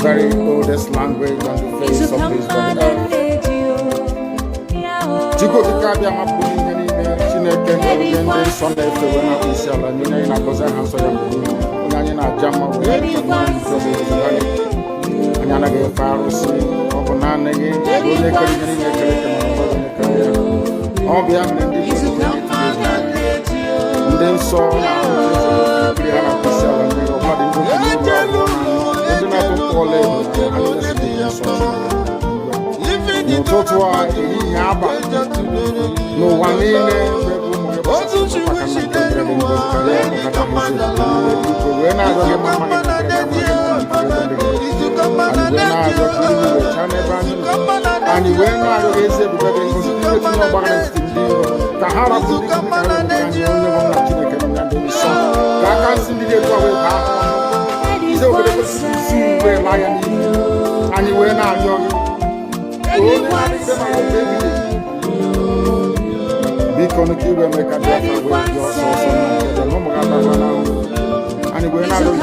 very oldest language on the face of this earth. Chico Vicabia Mapuni, Chineke, and Sunday, when I was selling, you know, I was a house of Yanina Jama, and I gave Pharisee, Obanana, all behind the and then saw no one and you went out of his Tahara put the and you went out young. Be connected and make a difference with your source and you went out of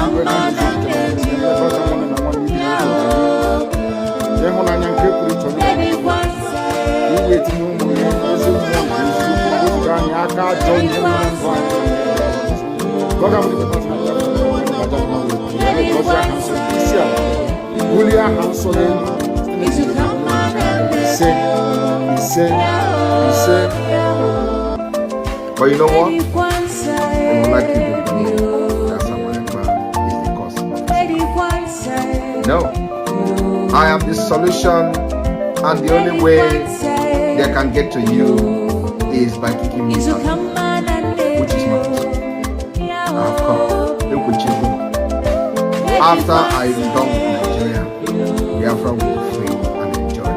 but you know what? I would like you to know that Samaritan is the cause of it. No. I am the solution, and the only way they can get to you is by kicking me out, which is not possible. I have come. Look what you do. After I am done with Nigeria, Biafra will be free and enjoy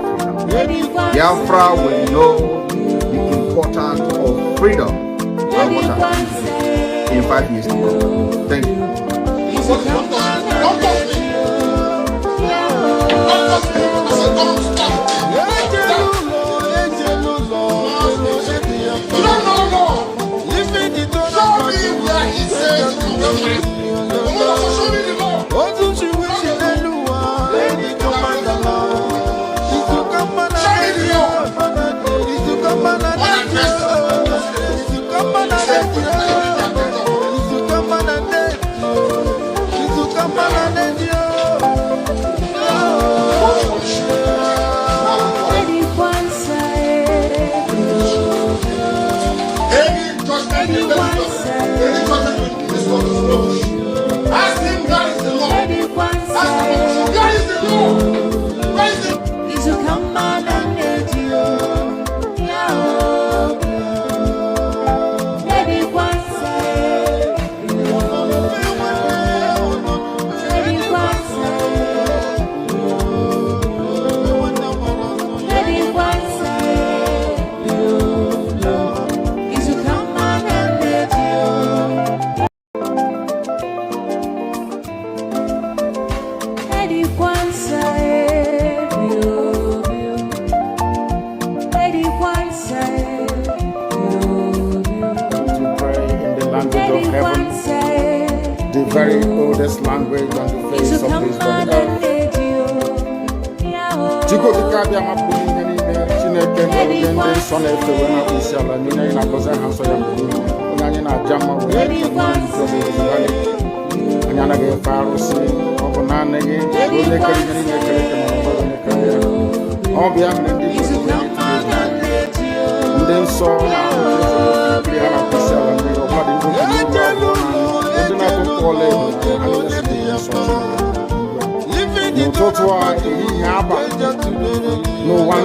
freedom. Biafra will know the importance of freedom and what I'm doing today in 5 years to come. Thank you. The very oldest language on the face of this earth. Chico Vicabia Mapuni, Chineke, and Sunday, when I was selling, you know, I was a house of Yanina Jama, and I gave Pharisee, Obanana, all behind the and then saw no one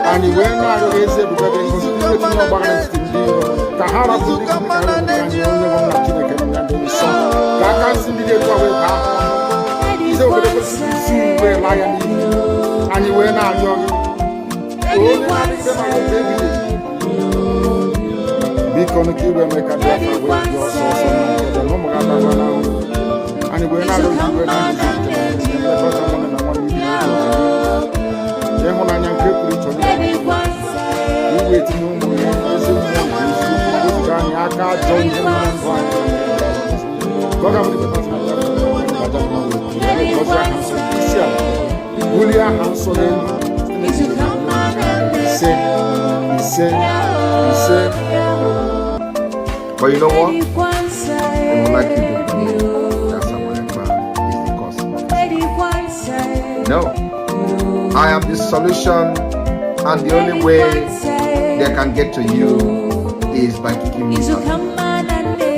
and you went out of his Tahara put the and you went out young. Be connected and make a difference with your source and you went out of the But you know what? They would like you to believe that America is the cause of this. No. I am the solution, and the only way they can get to you is by kicking me out,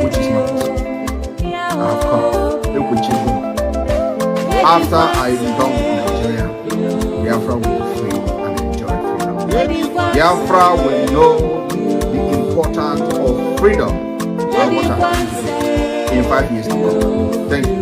which is not possible. I have come. Look with you. After I am done with Nigeria, Biafra will be free and enjoy freedom. Biafra will know the importance of freedom and what happens in 5 years to come. Thank you.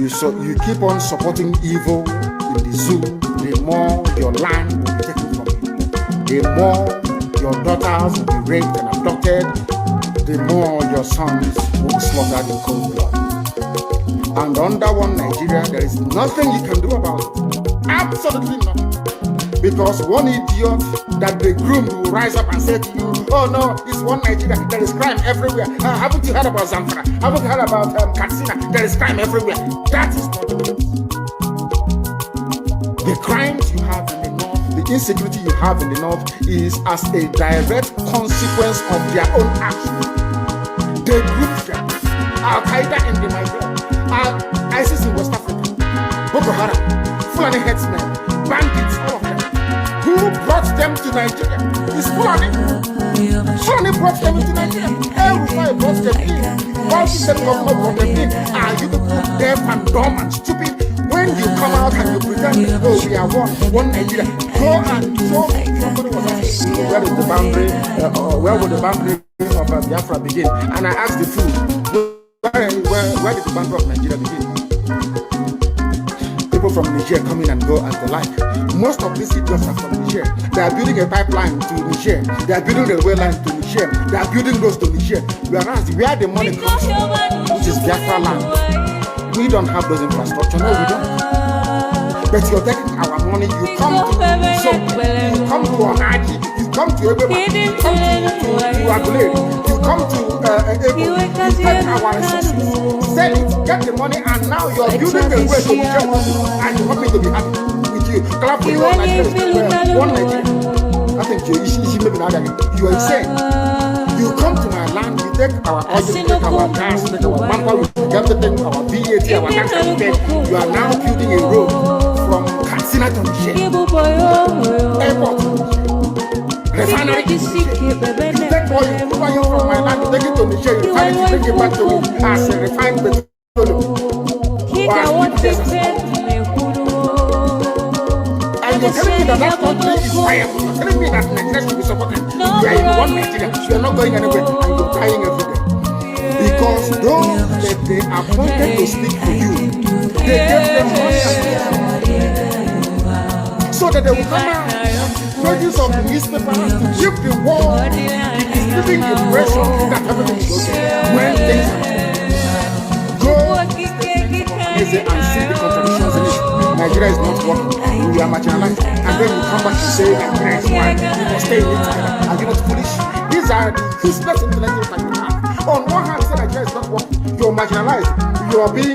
So you keep on supporting evil in the zoo, the more your land will be taken from you. The more your daughters will be raped and abducted, the more your sons will be slaughtered in cold blood. And under one Nigeria, there is nothing you can do about it. Absolutely nothing. Because one idiot that they groomed will rise up and say to you, oh no, it's one Nigeria, there is crime everywhere. Haven't you heard about Zamfara? Haven't you heard about Katsina? There is crime everywhere. That is not the case. The crimes you have in the north, the insecurity you have in the north is as a direct consequence of their own action. They grouped them. Al-Qaeda in the Nigeria, ISIS in West Africa, Boko Haram, Fulani headsmen, bandits, all of them. Who brought them to Nigeria? It's Fulani. Fulani brought them into Nigeria. El-Rufai brought them in. Why did the government brought them in? Are you the deaf and dumb and stupid? When you come out and you pretend, oh, we are one Nigeria, go and show somebody was asking, where is the boundary, where would the boundary of Biafra begin? And I asked the fool, where did the boundary of Nigeria begin? People from Niger come in and go as they like. Most of these idiots are from Niger. They are building a pipeline to Niger. They are building a rail line to Niger. They are building roads to Niger. Whereas where the money comes from, which is Biafra land, we don't have those infrastructure. No, we don't. But you're taking our money. You come to something. You come to Onaji. You come to everybody. You come to Agulere. You come to Ebo. You take our resources. Sell it, get the money, and now you're building a way to Niger. And you want me to be happy with you. Clap for your Nigeria. One Nigeria. I think you are insane. You come to my land, you take our oil, you take our gas, you take our manpower, you take everything, our VAT, our tax, everything. You are now building a road from Katsina to Niger. Airport. Refinery. You take oil from my land, you take it to Niger, you refine it, you bring it back to me as a refined petroleum. And you're telling me that country is viable. You're telling me that Nigeria should be supported. You are in one Nigeria, you are not going anywhere, and you're dying every day. Because those that they appointed to speak for you, they gave them money so that they will come out. Pages of the newspaper to give the world the misleading impression that everything is okay. When things are go and see the contradictions in it. Nigeria is not working, we are marginalized, and then you come back to say Nigeria is one, we must stay in it together. Are you not foolish? These are the useless intellectuals that you have. On one hand, you say Nigeria is not working, you're marginalized, you are being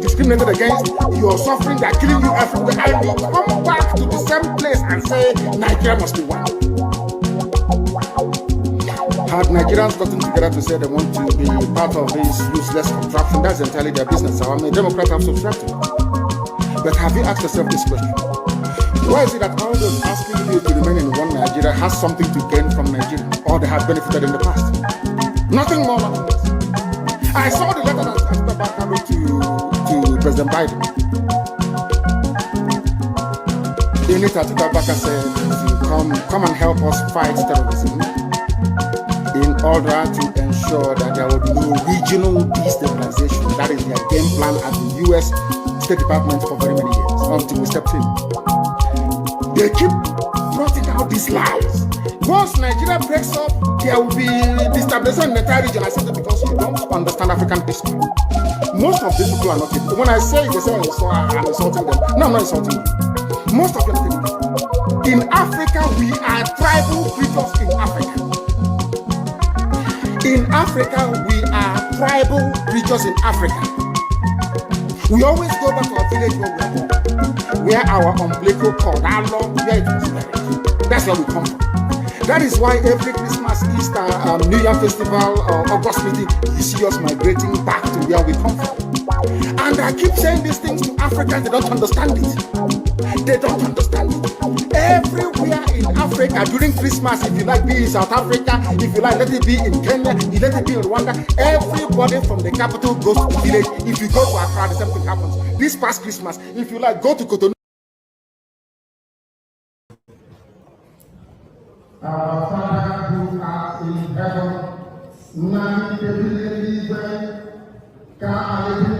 discriminated against, you're suffering, they're killing you everywhere, and you come back to the same place and say Nigeria must be one. Had Nigerians gotten together to say they want to be part of this useless contraption, that's entirely their business. I'm a Democrat, I'm subscribed to it. But have you asked yourself this question? Why is it that all those asking you to remain in one Nigeria has something to gain from Nigeria, or they have benefited in the past? Nothing more, nothing less. I saw the letter that Nnamdi Kanu to President Biden. In it, Nnamdi said, come and help us fight terrorism, in order to ensure that there will be no regional destabilization. That is their game plan at the U.S. State Department for very many years, until we stepped in. They keep plotting out these lies. Once Nigeria breaks up, there will be destabilization in the entire region. I said it because you don't understand African history. Most of these people are not people. When I say they say I'm insulting them, no, I'm not insulting you. Most of them are people. In Africa, we are tribal creatures in Africa. In Africa, we are tribal creatures in Africa. We always go back to our village where our umbilical cord, our long, where it was buried. That's where we come from. That is why every Christmas, Easter, New Year festival, or August meeting, you see us migrating back to where we come from. And I keep saying these things to Africans, they don't understand it. They don't understand it. Everywhere in Africa during Christmas, if you like, be in South Africa, if you like, let it be in Kenya, let it be in Rwanda, everybody from the capital goes to the village. If you go to Accra, the same thing happens. This past Christmas, if you like, go to Cotonou. Our Father who art in heaven, Nnamdi Kanu,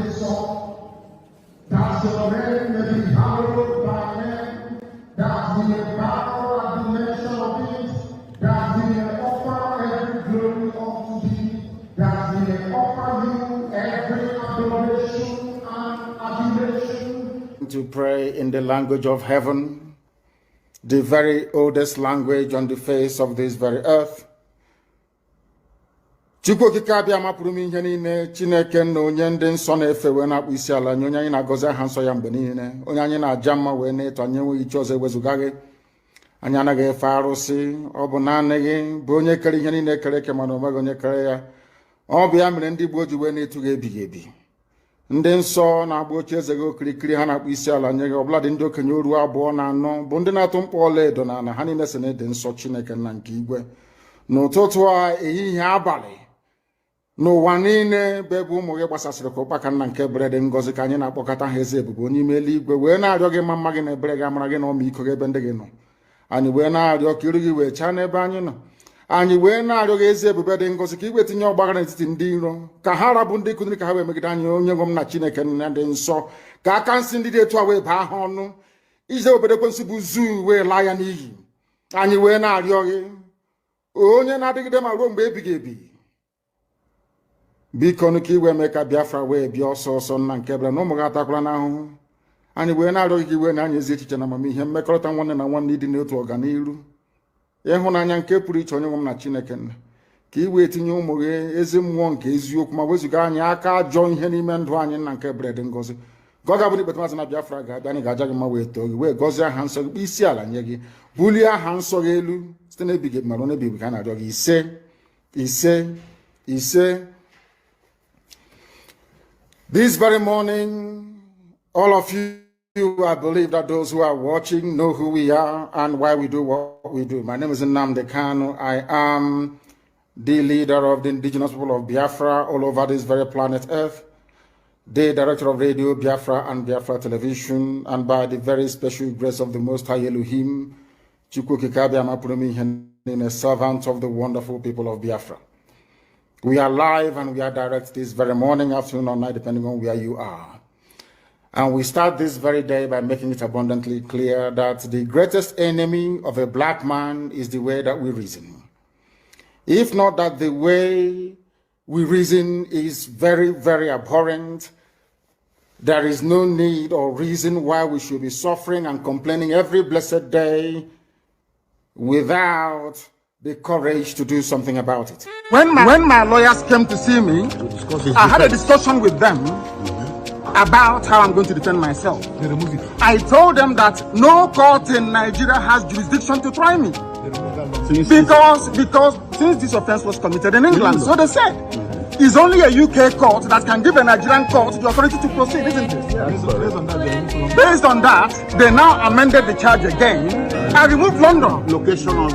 that your name may be hallowed by men, that we may bow at the mention of it, that we may offer every glory unto thee, that we may offer you every adoration and adulation. To pray in the language of heaven, the very oldest language on the face of this very earth. Chukwu okike abịa mapụrụ m ihe niile, Chineke na onye ndị nsọ na-efe wee na-akpụ isi ala nye onye anyị na-agọzi aha nsọ ya mgbe niile, onye anyị na-aja mma wee na-eto anyị enweghị iche ọzọ ewezuga gị. Anyị anaghị efe arụsị, ọ bụ naanị gị bụ onye kere ihe niile kere eke mana onweghị onye kere ya. Ọ bụ ya mere ndị Igbo ji wee na-etu gị ebighị ebi. Ndị nsọ na-agba oche eze gị okirikiri ha na-akpụ isi ala nye gị, ọbụladị ndị okenye oru abụọ na anọ bụ ndị na-atụ mkpọ ọla edo na ala, ha niile si na ịdị nsọ Chineke nna nke igwe. N'ụtụtụ a, ehihie, abalị, n'ụwa niile bụ ebe ụmụ gị gbasasịrị ka ụkpaka nna nke ebere dị ngọzi ka anyị na-akpọkọta ha eze ebube onye ime eluigwe wee na-arịọ gị ma mma gị na ebere gị amara gị na ọmịiko gị ebe ndị gị nọ. Anyị wee na-arịọ ka iru gị wee chaa n'ebe anyị nọ. Anyị wee na-arịọ gị eze ebube dị ngọzi ka iwe tinye ọgbaghara n'etiti ndị iro, ka ha rabụ ndị kụziri ka ha wee megide anyị onye nwe m na Chineke nna dị nsọ, ka aka nsị ndị dị etu a wee baa ha ọnụ, ije obodo ekwensu bụ zuu wee laa ya n'iyi. Anyị wee na-arịọ gị onye na-adịgide ma ruo mgbe ebighị ebi, biko nụ ka iwe mee ka Biafra wee bịa ọsọ ọsọ nna nke ebere na ụmụ gị atakwala n'ahụhụ. Anyị wee na-arịọ gị ka iwe na anyị ezi echiche na amamihe, mmekọrịta nwanne na nwanne ịdị n'otu ọganiru, ịhụnanya nke pụrụ iche onye nwe m na Chineke nna, ka iwe tinye ụmụ gị ezi mmụọ nke eziokwu ma wezuga anyị aka ajọ ihe n'ime ndụ anyị nna nke ebere dị ngọzi. Ka ọ ga-abụ n'ikpeta maazị na Biafra ga-abịa, anyị ga-aja gị mma wee too gị wee gọzie aha nsọ gị, kpee isi ala nye gị, bulie aha nsọ gị elu site n'ebighị ebi ma ruo n'ebighị ebi ka a na-arịọ gị ise ise ise. This very morning, all of you, I believe that those who are watching know who we are and why we do what we do. My name is Nnamdi Kanu. I am the leader of the indigenous people of Biafra all over this very planet Earth, the director of Radio Biafra and Biafra Television, and by the very special grace of the Most High Elohim, Chukwu Kikabi Amapurumi, a servant of the wonderful people of Biafra. We are live and we are direct this very morning, afternoon, or night, depending on where you are. And we start this very day by making it abundantly clear that the greatest enemy of a black man is the way that we reason. If not that the way we reason is very, very abhorrent, There is no need or reason why we should be suffering and complaining every blessed day without the courage to do something about it. When my lawyers came to see me, I had a discussion with them about how I'm going to defend myself. I told them that no court in Nigeria has jurisdiction to try me. Because since this offense was committed in England, so they said, it's only a UK court that can give a Nigerian court the authority to proceed, isn't it? Based on that, they now amended the charge again and removed London. Location of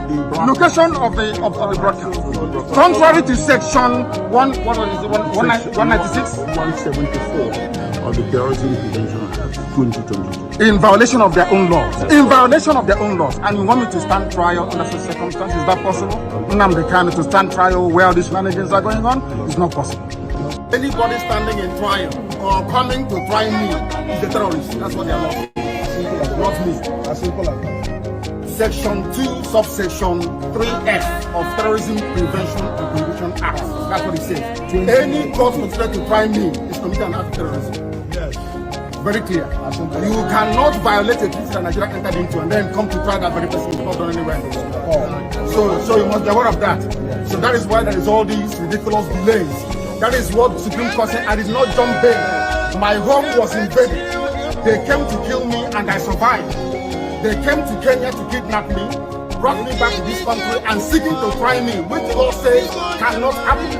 the broadcast. Contrary to section 196, 174 of the Terrorism Prevention Act 2022. In violation of their own laws. In violation of their own laws. And you want me to stand trial under such circumstances? Is that possible? Nnamdi Kanu to stand trial where these shenanigans are going on? It's not possible. Anybody standing in trial or coming to try me is a terrorist. That's what they are not. Not me. As simple as that. Section 2, subsection 3F of Terrorism Prevention and Prohibition Act. That's what it says. Any court considered to try me is committed an act of terrorism. Yes. Very clear. You cannot violate a treaty that Nigeria entered into and then come to try that very person. It's not done anywhere. So you must be aware of that. So that is why there is all these ridiculous delays. That is what the Supreme Court said. I did not jump bail. My home was invaded. They came to kill me and I survived. They came to Kenya to kidnap me, brought me back to this country and seeking to try me, which law says cannot happen.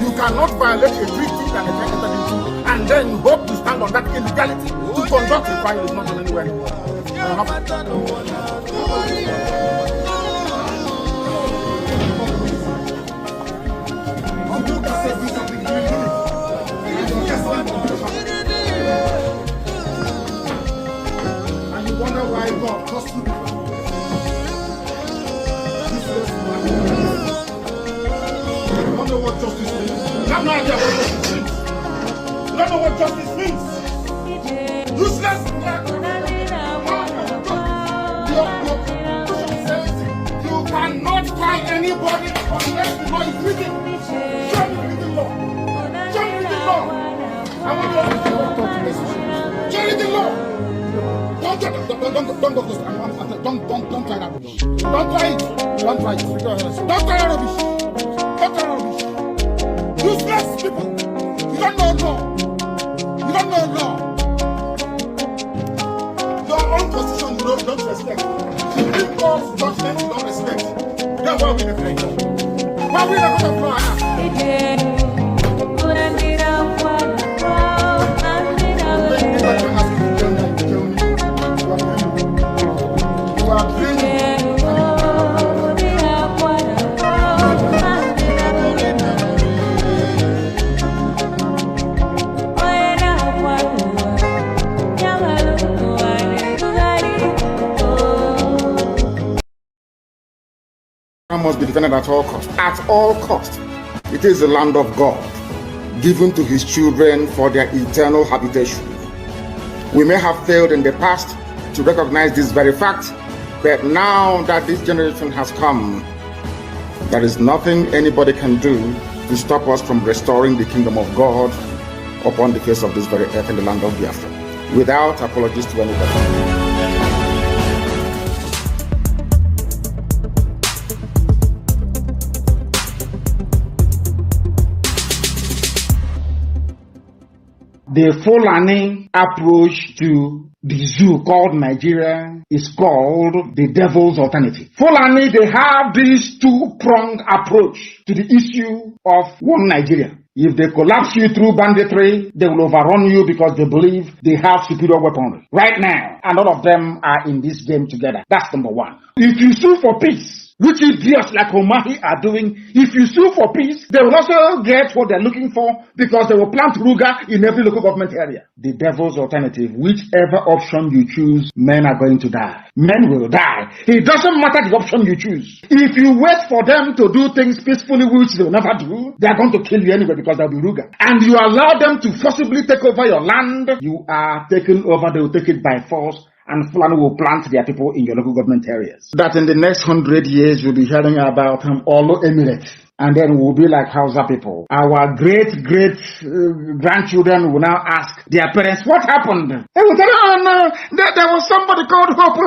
You cannot violate a treaty that Nigeria entered into and then hope to stand on that illegality to conduct a trial is not done anywhere. And you wonder why God cost you. You don't know what justice means. You have no idea what justice means. You don't know what justice means. Useless. Your constitution says you cannot try anybody unless the law is written. Show me the law. Show me the law. I want you to talk to me. Show me the law. Don't try that. Don't try it. Don't try it. Don't try rubbish. Don't try rubbish. Useless people. You don't know law. You don't know law. Your own constitution you don't respect. Supreme Court's judgment you don't respect. Then why are we in the court? Why are we in the court of law? Must be defended at all costs. At all costs. It is the land of God, given to his children for their eternal habitation. We may have failed in the past to recognize this very fact, but now that this generation has come, there is nothing anybody can do to stop us from restoring the kingdom of God upon the face of this very earth in the land of Biafra, without apologies to anybody. The Fulani approach to the zoo called Nigeria is called the devil's alternative. Fulani, they have this two-pronged approach to the issue of one Nigeria. If they collapse you through banditry, they will overrun you because they believe they have superior weaponry. Right now, and all of them are in this game together. That's number one. If you sue for peace, which idiots like Omahi are doing, if you sue for peace, they will also get what they're looking for because they will plant Ruga in every local government area. The devil's alternative, whichever option you choose, men are going to die. Men will die. It doesn't matter the option you choose. If you wait for them to do things peacefully, which they will never do, they are going to kill you anyway because they'll be Ruga. And you allow them to forcibly take over your land, you are taken over, they will take it by force. And Fulani will plant their people in your local government areas. That in the next 100 years, you'll be hearing about Olo Emirates. and then we'll be like Hausa people. Our grandchildren will now ask their parents, what happened? They will tell, oh no, there was somebody called Hope.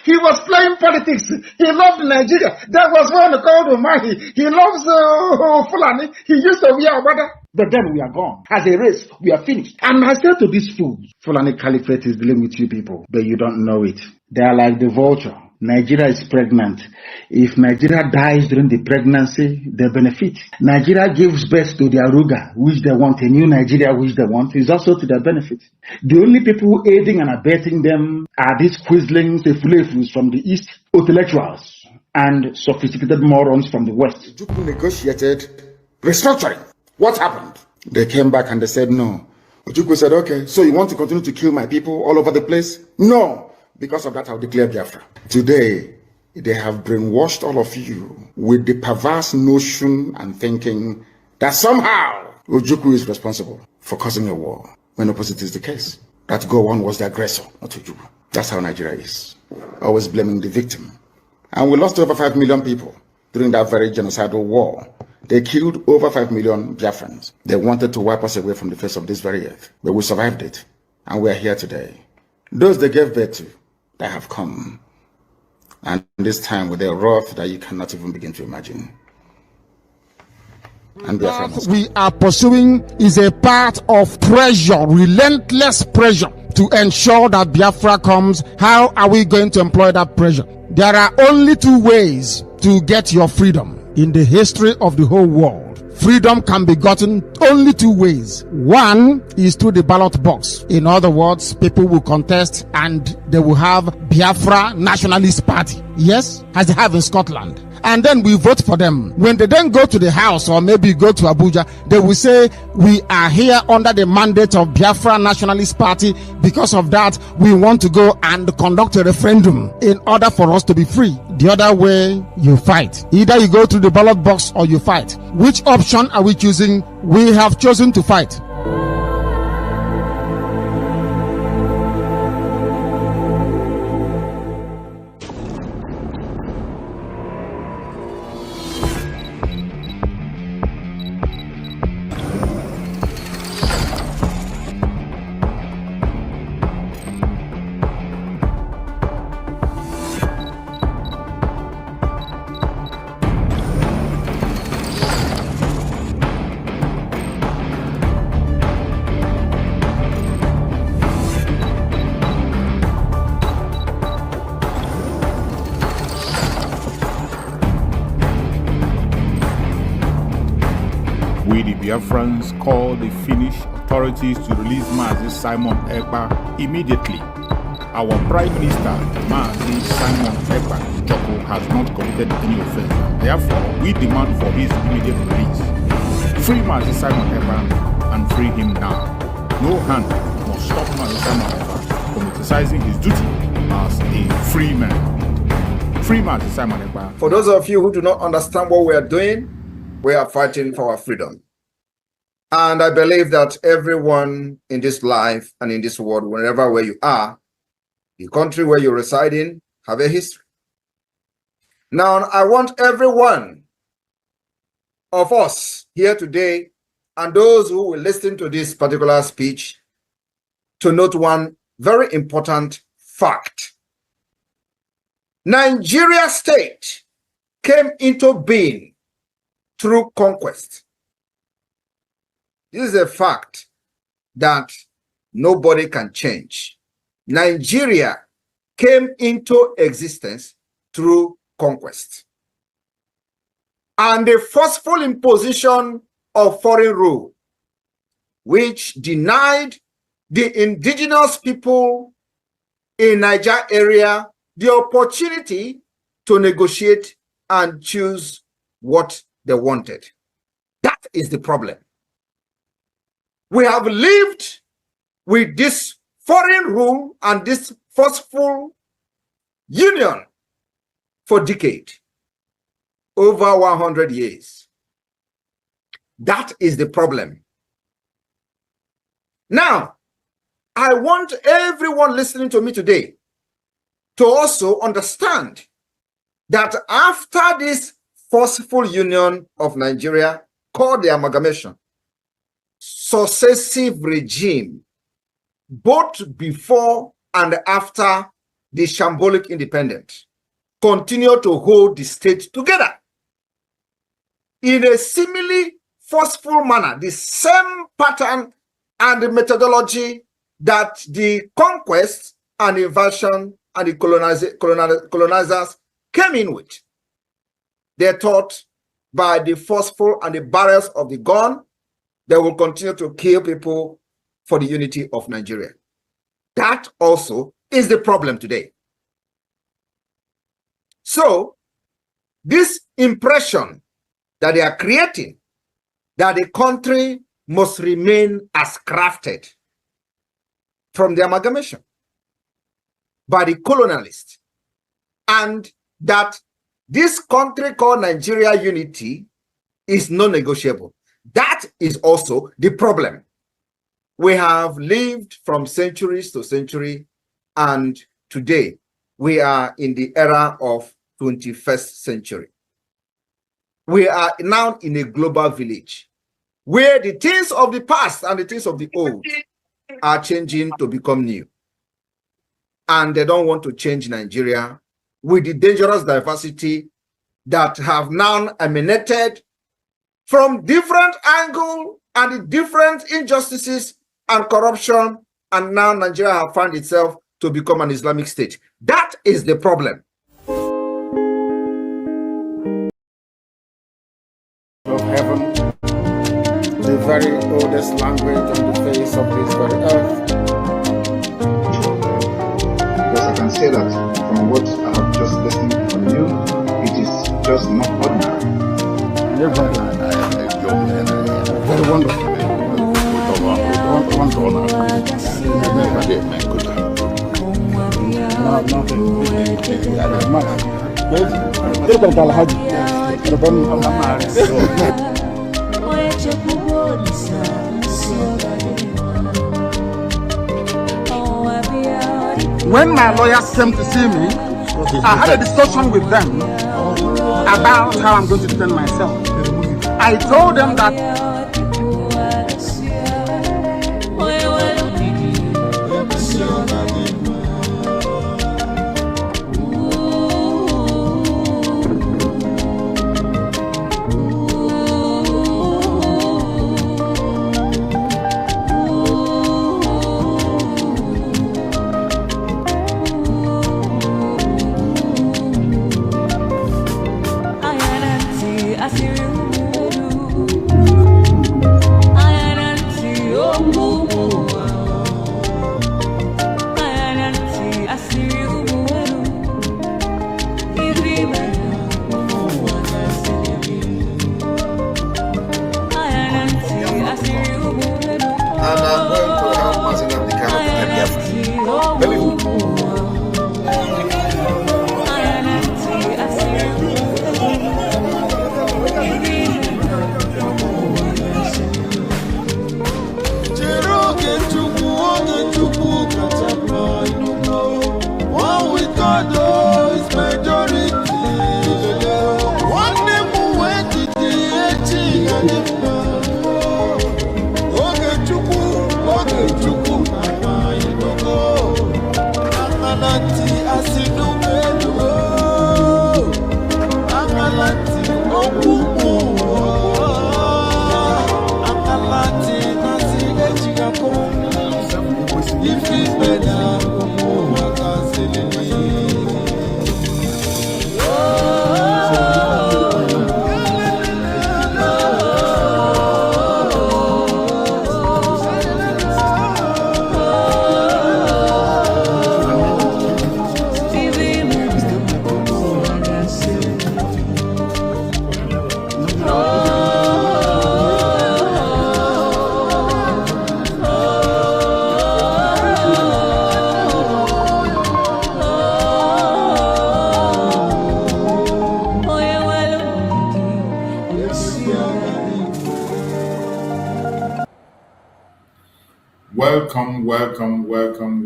He was playing politics. He loved Nigeria. That was one called Umahi. He loves Fulani. He used to be our brother. But then we are gone. As a race, we are finished. And I said to these fools, Fulani Caliphate is dealing with you people, but you don't know it. They are like the vulture. Nigeria is pregnant. If Nigeria dies during the pregnancy, they benefit. Nigeria gives birth to the Aruga, which they want, a new Nigeria, which they want, is also to their benefit. The only people aiding and abetting them are these quislings, the fulefus from the East, intellectuals, and sophisticated morons from the West. Juku negotiated restructuring. What happened? They came back and they said no. Ojukwu said, okay, so you want to continue to kill my people all over the place? No. Because of that, I'll declare Biafra. Today, they have brainwashed all of you with the perverse notion and thinking that somehow Ojukwu is responsible for causing a war, when opposite is the case. That Gowon was the aggressor, not Ojukwu. That's how Nigeria is. Always blaming the victim. And we lost over 5 million people during that very genocidal war. They killed over 5 million Biafrans. They wanted to wipe us away from the face of this very earth. But we survived it. And we are here today. Those they gave birth to, they have come. And this time with a wrath that you cannot even begin to imagine. And what we are pursuing is a part of pressure, relentless pressure, to ensure that Biafra comes. How are we going to employ that pressure? There are only two ways to get your freedom in the history of the whole world. Freedom can be gotten only two ways. One is through the ballot box. In other words, people will contest and they will have Biafra Nationalist Party. Yes, as they have in Scotland. And then we vote for them. When they then go to the house or maybe go to Abuja, they will say, we are here under the mandate of Biafra Nationalist Party. Because of that, we want to go and conduct a referendum in order for us to be free. The other way, you fight. Either you go to the ballot box or you fight. Which option are we choosing? We have chosen to fight. We, the Biafrans, call the Finnish authorities to release Mazi Simon Ekpa immediately. Our Prime Minister, Mazi Simon Ekpa Joko, has not committed any offense. Therefore, we demand for his immediate release. Free Mazi Simon Ekpa and free him now. No hand must stop Mazi Simon Ekpa from exercising his duty as a free man. Free Mazi Simon Ekpa. For those of you who do not understand what we are doing, we are fighting for our freedom. And I believe that everyone in this life and in this world, wherever where you are, the country where you reside in, have a history. Now, I want every one of us here today and those who will listen to this particular speech to note one very important fact. Nigeria state came into being through conquest. This is a fact that nobody can change. Nigeria came into existence through conquest. And the forceful imposition of foreign rule, which denied the indigenous people in Niger area the opportunity to negotiate and choose what they wanted. That is the problem. We have lived with this foreign rule and this forceful union for decades, over 100 years. That is the problem. Now, I want everyone listening to me today to also understand that after this forceful union of Nigeria called the amalgamation, successive regime, both before and after the shambolic independence, continue to hold the state together in a similarly forceful manner, the same pattern and the methodology that the conquest and invasion and the colonizers came in with. They thought by the forceful and the barrels of the gun, they will continue to kill people for the unity of Nigeria. That also is the problem today. So, this impression that they are creating, that the country must remain as crafted from the amalgamation by the colonialists, and that this country called Nigeria unity is non-negotiable. That is also the problem. We have lived from centuries to century, and today we are in the era of 21st century. We are now in a global village where the things of the past and the things of the old are changing to become new. And they don't want to change Nigeria with the dangerous diversity that have now emanated from different angles and the different injustices and corruption, and now Nigeria has found itself to become an Islamic state. That is the problem. Of heaven, the very oldest language on the face of this very earth. Because I can say that from what I have just listened from you, it is just not ordinary. Very wonderful. When my lawyers came to see me, I had a discussion with them about how I'm going to defend myself. I told them that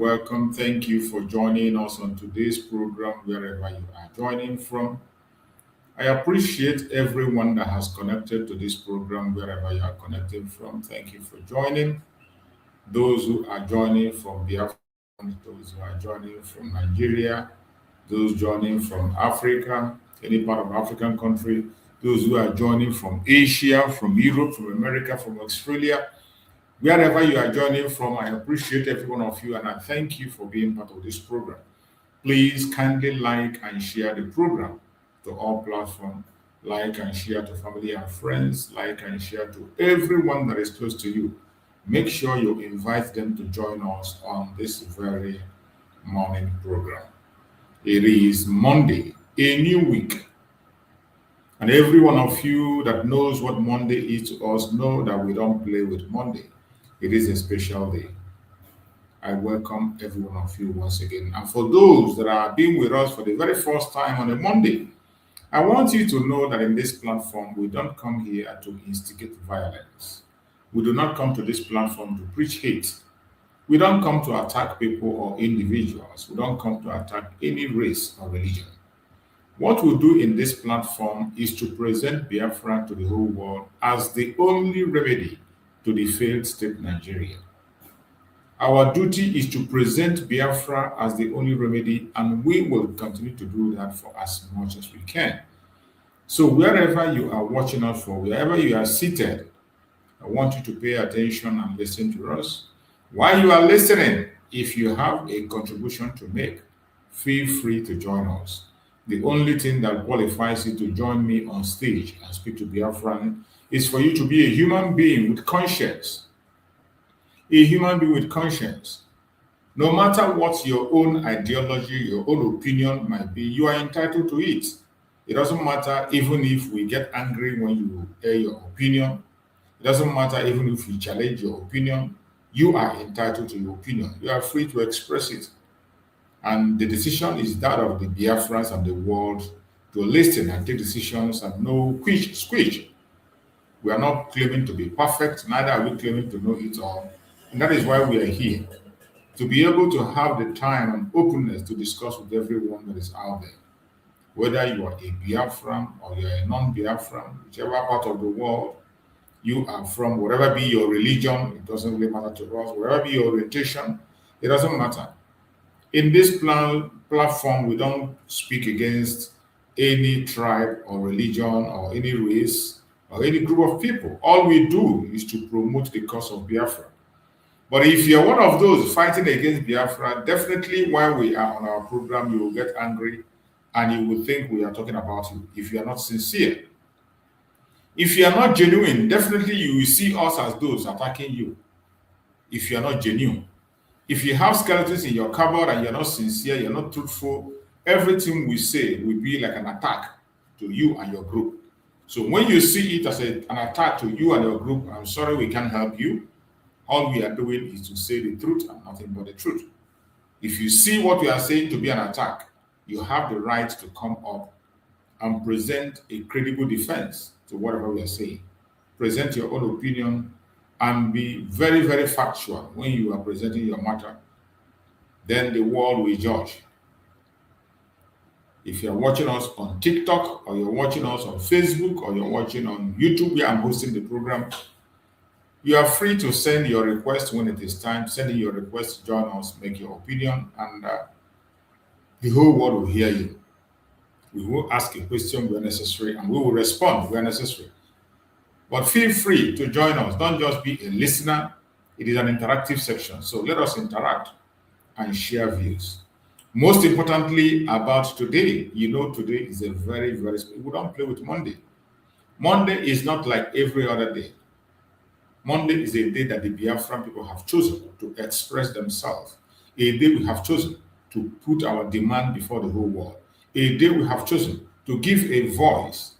Welcome. Thank you for joining us on today's program, wherever you are joining from. I appreciate everyone that has connected to this program wherever you are connecting from. Thank you for joining. Those who are joining from Biafra, those who are joining from Nigeria, those joining from Africa, any part of African country, those who are joining from Asia, from Europe, from America, from Australia, wherever you are joining from, I appreciate every one of you and I thank you for being part of this program. Please kindly like and share the program to all platforms. Like and share to family and friends. Like and share to everyone that is close to you. Make sure you invite them to join us on this very morning program. It is Monday, a new week. And every one of you that knows what Monday is to us know that we don't play with Monday. It is a special day. I welcome every one of you once again. And for those that are being with us for the very first time on a Monday, I want you to know that in this platform, we don't come here to instigate violence. We do not come to this platform to preach hate. We don't come to attack people or individuals. We don't come to attack any race or religion. What we do in this platform is to present Biafra to the whole world as the only remedy to the failed state Nigeria. Our duty is to present Biafra as the only remedy, and we will continue to do that for as much as we can. So wherever you are watching us from, wherever you are seated, I want you to pay attention and listen to us. While you are listening, if you have a contribution to make, feel free to join us. The only thing that qualifies you to join me on stage and speak to Biafran is for you to be a human being with conscience. A human being with conscience. No matter what your own ideology, your own opinion might be, you are entitled to it. It doesn't matter even if we get angry when you air your opinion. It doesn't matter even if you challenge your opinion. You are entitled to your opinion. You are free to express it. And the decision is that of the Biafrans and the world to listen and take decisions and no squeeze. We are not claiming to be perfect, neither are we claiming to know it all. And that is why we are here, to be able to have the time and openness to discuss with everyone that is out there. Whether you are a Biafran or you are a non-Biafran, whichever part of the world you are from, whatever be your religion, it doesn't really matter to us, whatever be your orientation, it doesn't matter. In this platform, we don't speak against any tribe or religion or any race or any group of people. All we do is to promote the cause of Biafra. But if you're one of those fighting against Biafra, definitely while we are on our program, you will get angry and you will think we are talking about you if you are not sincere. If you are not genuine, definitely you will see us as those attacking you if you are not genuine. If you have skeletons in your cupboard and you're not sincere, you're not truthful, everything we say will be like an attack to you and your group. So when you see it as an attack to you and your group, I'm sorry we can't help you. All we are doing is to say the truth and nothing but the truth. If you see what we are saying to be an attack, you have the right to come up and present a credible defense to whatever we are saying. Present your own opinion and be very, very factual when you are presenting your matter. Then the world will judge. If you're watching us on TikTok, or you're watching us on Facebook, or you're watching on YouTube where I'm hosting the program, you are free to send your request when it is time. Send in your request to join us, make your opinion, and the whole world will hear you. We will ask a question where necessary, and we will respond where necessary. But feel free to join us. Don't just be a listener. It is an interactive section. So let us interact and share views. Most importantly about today, you know today is a very, very, we don't play with Monday. Monday is not like every other day. Monday is a day that the Biafran people have chosen to express themselves. A day we have chosen to put our demand before the whole world. A day we have chosen to give a voice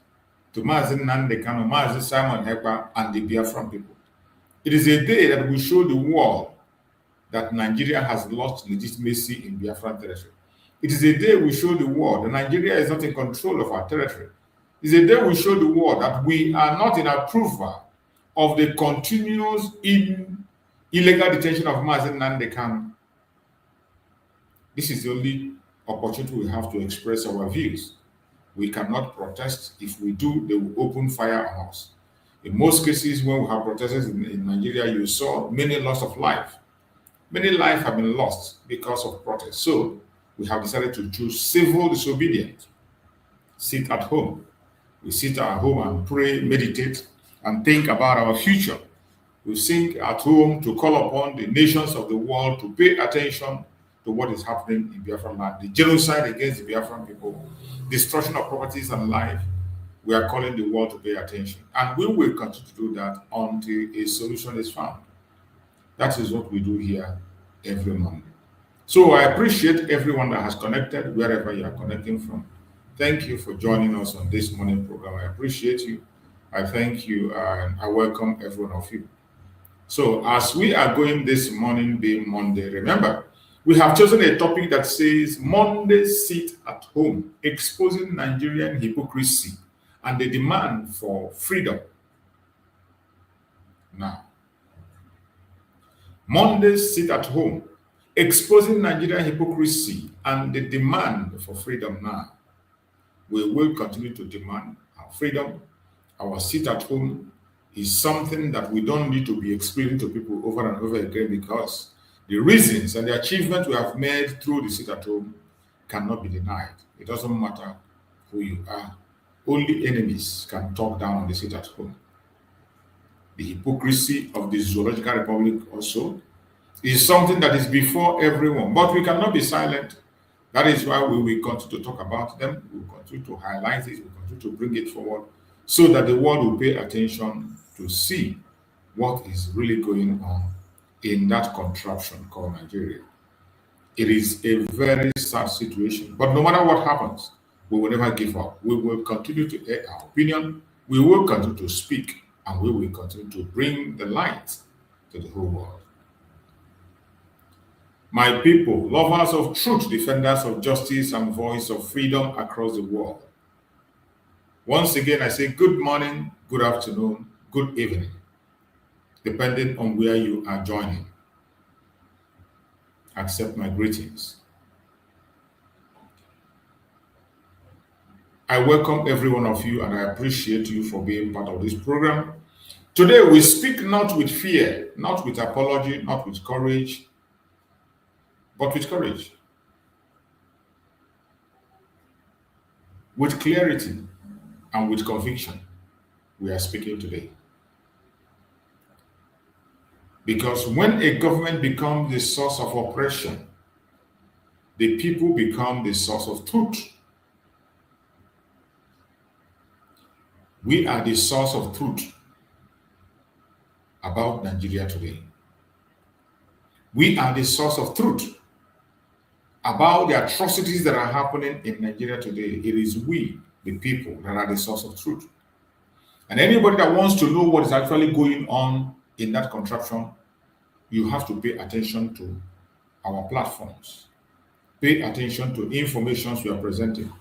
to Nnamdi Kanu, Simon Ekpa, and the Biafran people. It is a day that will show the world that Nigeria has lost legitimacy in Biafran territory. It is a day we show the world that Nigeria is not in control of our territory. It is a day we show the world that we are not in approval of the continuous illegal detention of Nnamdi Kanu. This is the only opportunity we have to express our views. We cannot protest. If we do, they will open fire on us. In most cases, when we have protests in Nigeria, you saw many loss of life. Many lives have been lost because of protests. So we have decided to choose civil disobedience. Sit at home. We sit at home and pray, meditate, and think about our future. We sit at home to call upon the nations of the world to pay attention to what is happening in Biafran land. The genocide against the Biafran people, destruction of properties and life. We are calling the world to pay attention. And we will continue to do that until a solution is found. That is what we do here every Monday. So I appreciate everyone that has connected, wherever you are connecting from. Thank you for joining us on this morning program. I appreciate you. I thank you and I welcome every one of you. So as we are going this morning, being Monday, remember, we have chosen a topic that says Monday sit at home, exposing Nigerian hypocrisy and the demand for freedom. Now, Monday sit at home, exposing Nigerian hypocrisy and the demand for freedom. Now, we will continue to demand our freedom. Our sit at home is something that we don't need to be explaining to people over and over again, because the reasons and the achievements we have made through the sit at home cannot be denied. It doesn't matter who you are. Only enemies can talk down on the sit at home. The hypocrisy of the Zoological Republic also is something that is before everyone, but we cannot be silent. That is why we will continue to talk about them. We will continue to highlight it. We will continue to bring it forward so that the world will pay attention to see what is really going on in that contraption called Nigeria. It is a very sad situation, but no matter what happens, we will never give up. We will continue to air our opinion. We will continue to speak, and we will continue to bring the light to the whole world. My people, lovers of truth, defenders of justice, and voice of freedom across the world. Once again, I say good morning, good afternoon, good evening, depending on where you are joining. Accept my greetings. I welcome every one of you, and I appreciate you for being part of this program. Today, we speak not with fear, not with apology, not with courage, but with courage, with clarity, and with conviction. We are speaking today. Because when a government becomes the source of oppression, the people become the source of truth. We are the source of truth about Nigeria today. We are the source of truth about the atrocities that are happening in Nigeria today. It is we, the people, that are the source of truth. And anybody that wants to know what is actually going on in that contraption, you have to pay attention to our platforms. Pay attention to information we are presenting.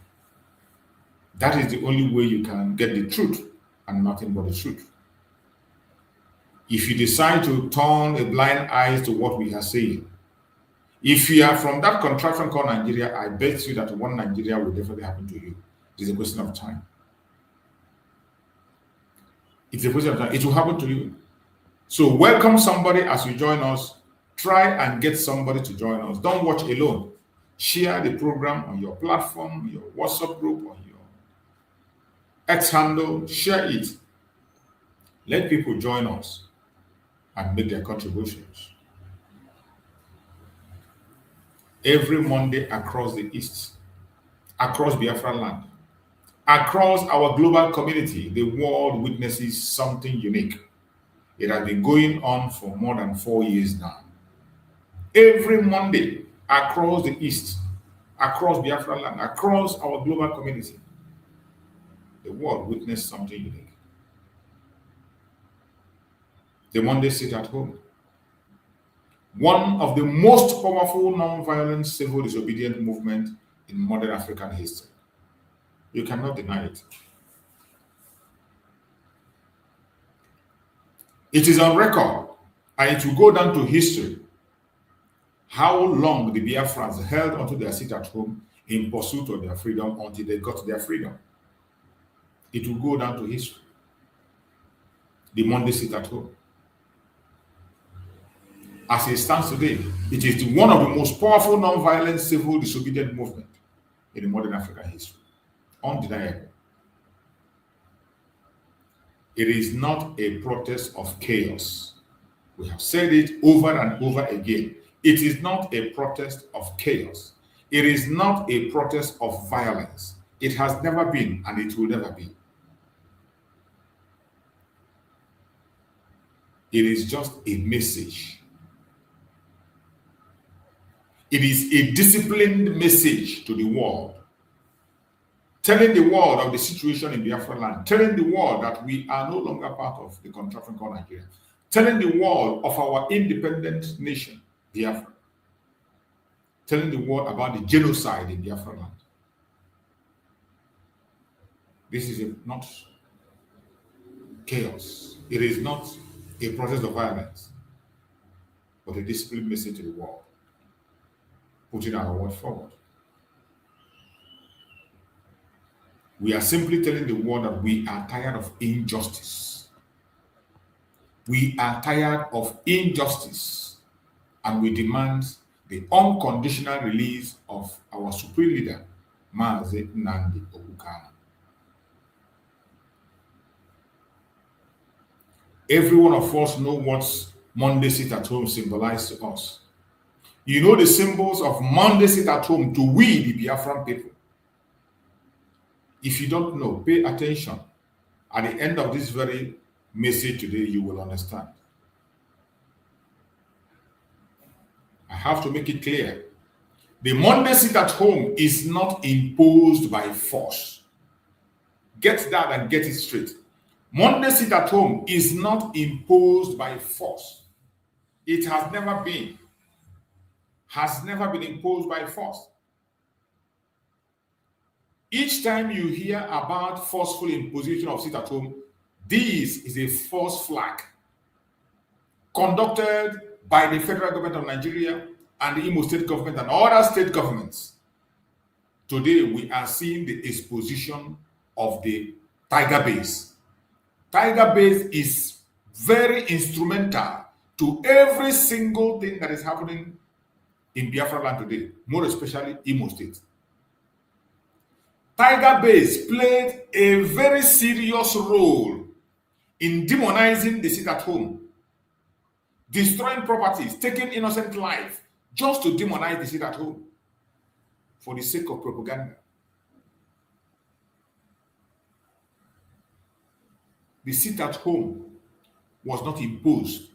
That is the only way you can get the truth and nothing but the truth. If you decide to turn a blind eye to what we are saying, if you are from that contraption called Nigeria, I bet you that one Nigeria will definitely happen to you. It is a question of time. It's a question of time. It will happen to you. So welcome somebody as you join us. Try and get somebody to join us. Don't watch alone. Share the program on your platform, your WhatsApp group, on your X handle. Share it. Let people join us and make their contributions. Every Monday across the East, across Biafra land, across our global community, the world witnesses something unique. It has been going on for more than 4 years now. Every Monday across the East, across Biafra land, across our global community, the world witnessed something unique. The Monday sit at home. One of the most powerful non-violent civil disobedience movement in modern African history. You cannot deny it. It is on record, and it will go down to history, how long the Biafrans held onto their seat at home in pursuit of their freedom until they got their freedom. It will go down to history. The Monday sit at home. As it stands today, it is one of the most powerful non-violent civil disobedient movement in the modern African history. Undeniable. It is not a protest of chaos. We have said it over and over again. It is not a protest of chaos. It is not a protest of violence. It has never been, and it will never be. It is just a message. It is a disciplined message to the world, telling the world of the situation in Biafra land, telling the world that we are no longer part of the contraption called Nigeria, telling the world of our independent nation, Biafra, telling the world about the genocide in Biafra land. This is not chaos. It is not a process of violence, but a disciplined message to the world, putting our word forward. We are simply telling the world that we are tired of injustice. We are tired of injustice, and we demand the unconditional release of our supreme leader, Nnamdi Kanu. Every one of us know what Monday sit at home symbolizes to us. You know the symbols of Monday sit at home to we, the Biafran people. If you don't know, pay attention. At the end of this very message today, you will understand. I have to make it clear. The Monday sit at home is not imposed by force. Get that and get it straight. Monday sit at home is not imposed by force. It has never been. Has never been imposed by force. Each time you hear about forceful imposition of sit at home, this is a false flag conducted by the federal government of Nigeria and the Imo state government and other state governments. Today, we are seeing the exposition of the Tiger Base. Tiger Base is very instrumental to every single thing that is happening in Biafra land today, more especially Imo State. Tiger Base played a very serious role in demonizing the sit at home, destroying properties, taking innocent life, just to demonize the sit at home for the sake of propaganda. The sit at home was not imposed,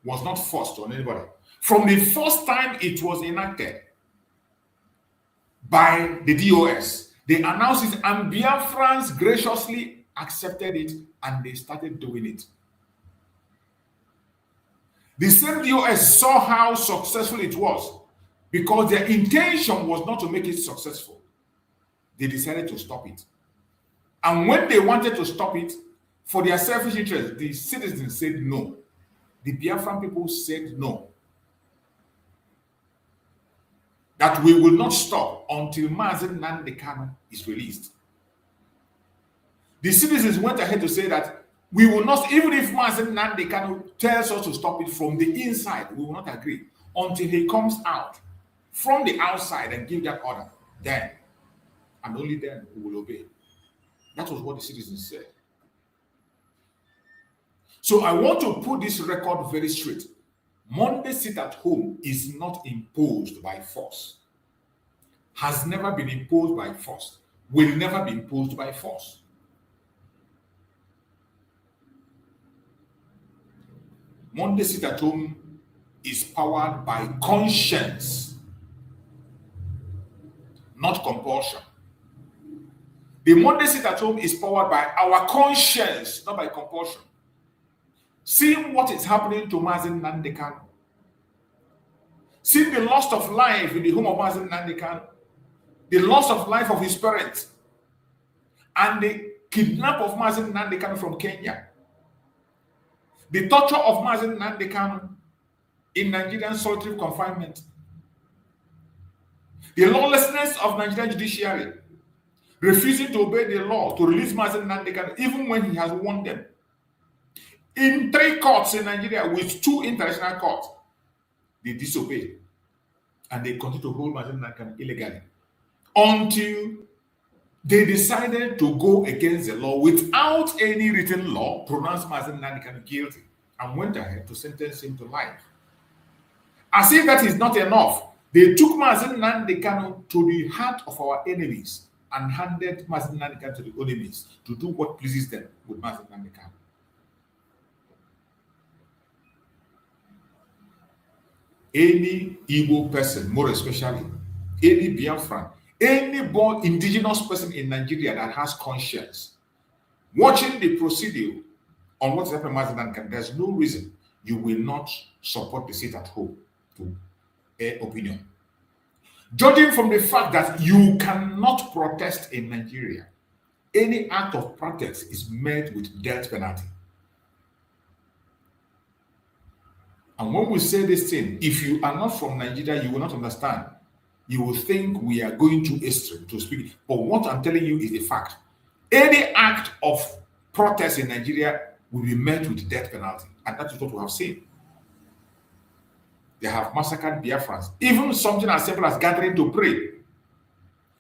was not forced on anybody. From the first time it was enacted by the DOS, they announced it and Biafrans graciously accepted it and they started doing it. The same DOS saw how successful it was because their intention was not to make it successful. They decided to stop it. And when they wanted to stop it, for their selfish interest, the citizens said no. The Biafran people said no. That we will not stop until Nnamdi Kanu is released. The citizens went ahead to say that we will not, even if Nnamdi Kanu tells us to stop it from the inside, we will not agree until he comes out from the outside and give that order. Then, and only then, we will obey. That was what the citizens said. So I want to put this record very straight. Monday sit at home is not imposed by force. Has never been imposed by force. Will never be imposed by force. Monday sit at home is powered by conscience, not compulsion. The Monday sit at home is powered by our conscience, not by compulsion. Seeing what is happening to Nnamdi Kanu, seeing the loss of life in the home of Nnamdi Kanu, the loss of life of his parents, and the kidnap of Nnamdi Kanu from Kenya, the torture of Nnamdi Kanu in Nigerian solitary confinement, The lawlessness of Nigerian judiciary, refusing to obey the law to release Mazi Nnamdi Kanu, even when he has won them. In 3 courts in Nigeria, with 2 international courts, they disobey. And they continue to hold Mazi Nnamdi Kanu illegally. Until they decided to go against the law without any written law, pronounced Mazi Nnamdi Kanu guilty, and went ahead to sentence him to life. As if that is not enough, they took Mazi Nnamdi Kanu to the heart of our enemies and handed Mazi Nnamdi Kanu to the enemies to do what pleases them with Mazi Nnamdi Kanu. Any Igbo person, more especially, any Biafran, any born indigenous person in Nigeria that has conscience, watching the procedure on what is happening to Mazi Nnamdi Kanu, there's no reason you will not support the sit at home to air opinion. Judging from the fact that you cannot protest in Nigeria, any act of protest is met with death penalty. And when we say this thing, if you are not from Nigeria, you will not understand. You will think we are going to extreme to speak. But what I'm telling you is the fact. Any act of protest in Nigeria will be met with death penalty. And that is what we have seen. They have massacred Biafrans. Even something as simple as gathering to pray.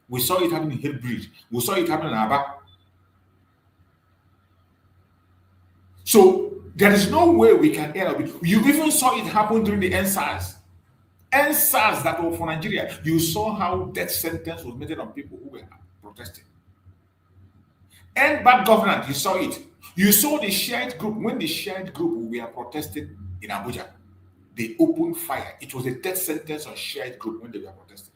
We saw it happen in Hill Bridge. We saw it happen in Aba. So there is no way we can air it. You even saw it happen during the NSAS. NSAS that were for Nigeria. You saw how death sentence was made on people who were protesting. And bad governance, you saw it. You saw the shared group. When the shared group were protesting in Abuja, they opened fire. It was a death sentence on shared group when they were protesting.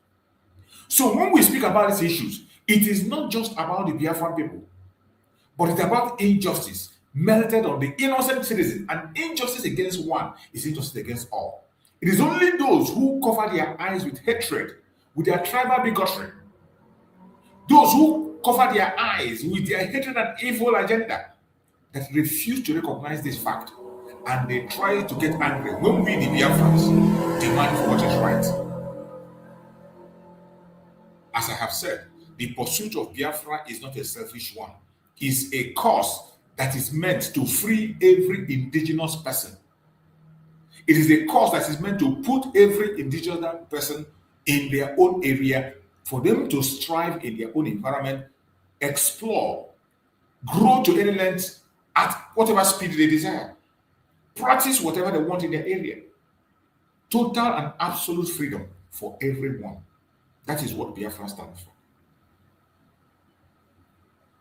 So when we speak about these issues, it is not just about the Biafran people, but it's about injustice melted on the innocent citizen. And injustice against one is injustice against all. It is only those who cover their eyes with hatred, with their tribal bigotry, those who cover their eyes with their hatred and evil agenda, that refuse to recognize this fact. And they try to get angry when we, the Biafrans, demand for what is right. As I have said, the pursuit of Biafra is not a selfish one. It's a cause that is meant to free every indigenous person. It is a cause that is meant to put every indigenous person in their own area for them to strive in their own environment, explore, grow to any length at whatever speed they desire, practice whatever they want in their area. Total and absolute freedom for everyone. That is what Biafra stands for.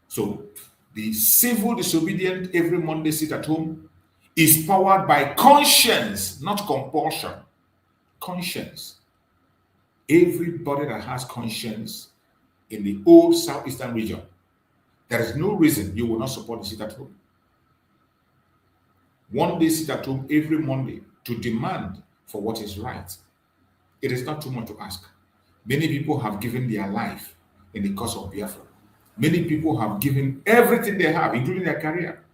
So, the civil disobedient every Monday sit at home is powered by conscience, not compulsion. Conscience. Everybody that has conscience in the old southeastern region, there is no reason you will not support the sit at home. One day sit at home every Monday to demand for what is right. It is not too much to ask. Many people have given their life in the cause of Biafra. Many people have given everything they have, including their career.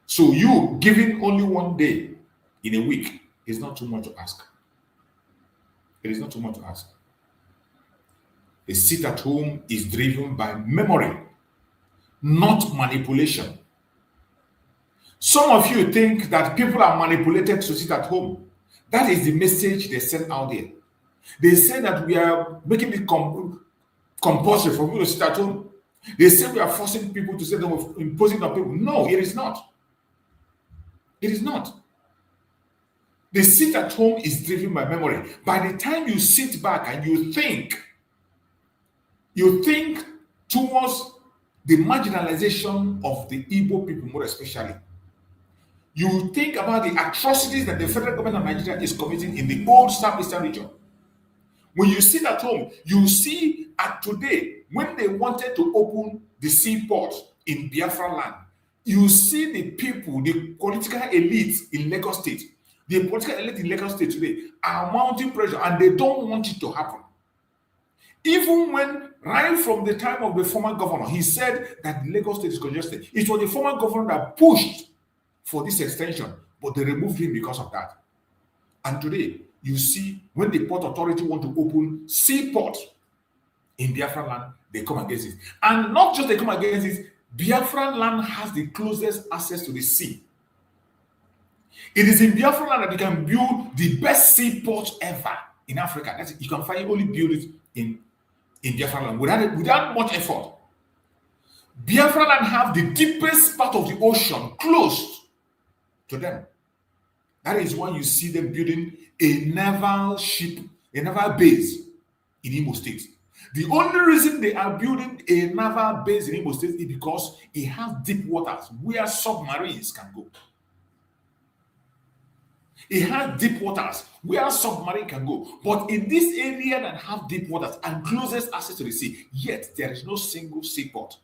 So you giving only one day in a week is not too much to ask. It is not too much to ask. The sit at home is driven by memory, not manipulation. Some of you think that people are manipulated to sit at home. That is the message they send out there. They say that we are making it compulsory for people to sit at home. They say we are forcing people to sit at home, imposing on people. No, it is not. It is not. The sit at home is driven by memory. By the time you sit back and you think towards the marginalization of the Igbo people, more especially. You think about the atrocities that the federal government of Nigeria is committing in the old southeastern region. When you sit at home, you see at today, when they wanted to open the seaport in Biafra land, you see the people, the political elite in Lagos State, the political elite in Lagos State today are mounting pressure and they don't want it to happen. Even when, right from the time of the former governor, he said that Lagos State is congested. It was the former governor that pushed for this extension, but they removed him because of that. And today, you see when the port authority want to open seaport in Biafran land, they come against it. And not just they come against it, Biafran land has the closest access to the sea. It is in Biafran land that you can build the best seaport ever in Africa. That's it. You can only build it in Biafran land without much effort. Biafran land have the deepest part of the ocean close to them. That is why you see them building a naval base in Imo State. The only reason they are building a naval base in Imo State is because it has deep waters where submarines can go. It has deep waters where submarine can go. But in this area that have deep waters and closest access to the sea, yet there is no single seaport.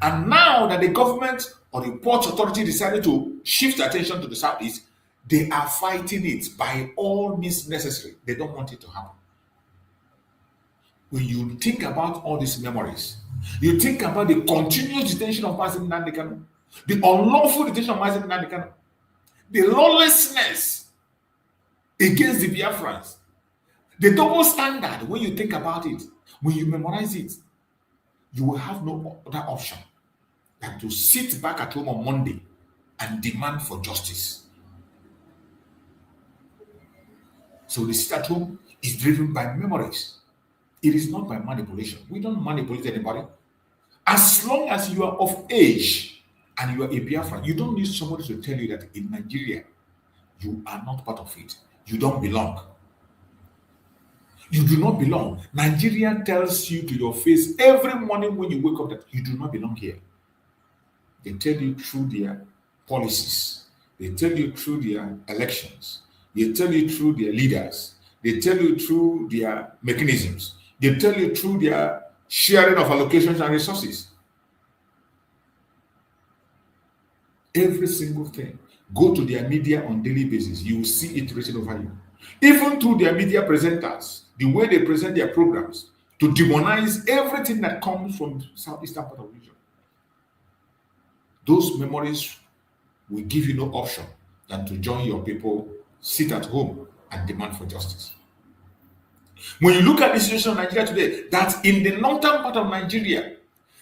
And now that the government or the port authority decided to shift attention to the southeast, they are fighting it by all means necessary. They don't want it to happen. When you think about all these memories, you think about the continuous detention of Nnamdi Kanu, the unlawful detention of Nnamdi Kanu, the lawlessness against the Biafrans, the double standard. When you think about it, when you memorize it, you will have no other option than to sit back at home on Monday and demand for justice. So the sit at home is driven by memories. It is not by manipulation. We don't manipulate anybody. As long as you are of age and you are a Biafran, you don't need somebody to tell you that in Nigeria, you are not part of it. You don't belong. You do not belong. Nigeria tells you to your face every morning when you wake up that you do not belong here. They tell you through their policies. They tell you through their elections. They tell you through their leaders. They tell you through their mechanisms. They tell you through their sharing of allocations and resources. Every single thing. Go to their media on daily basis. You will see it written over you. Even through their media presenters, the way they present their programs, to demonize everything that comes from southeastern part of the region. Those memories will give you no option than to join your people, sit at home, and demand for justice. When you look at the situation of Nigeria today, that in the northern part of Nigeria,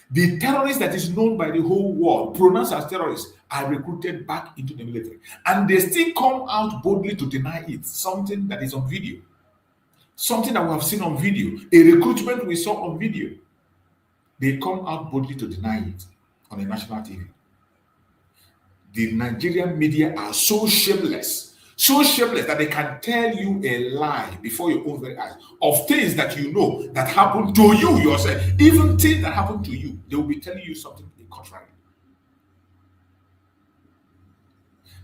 the terrorists that is known by the whole world, pronounced as terrorists, are recruited back into the military. And they still come out boldly to deny it, something that is on video. Something that we have seen on video, a recruitment we saw on video. They come out boldly to deny it on a national TV. The Nigerian media are so shameless that they can tell you a lie before your own very eyes of things that you know that happen to you yourself. Even things that happen to you, they will be telling you something contrary.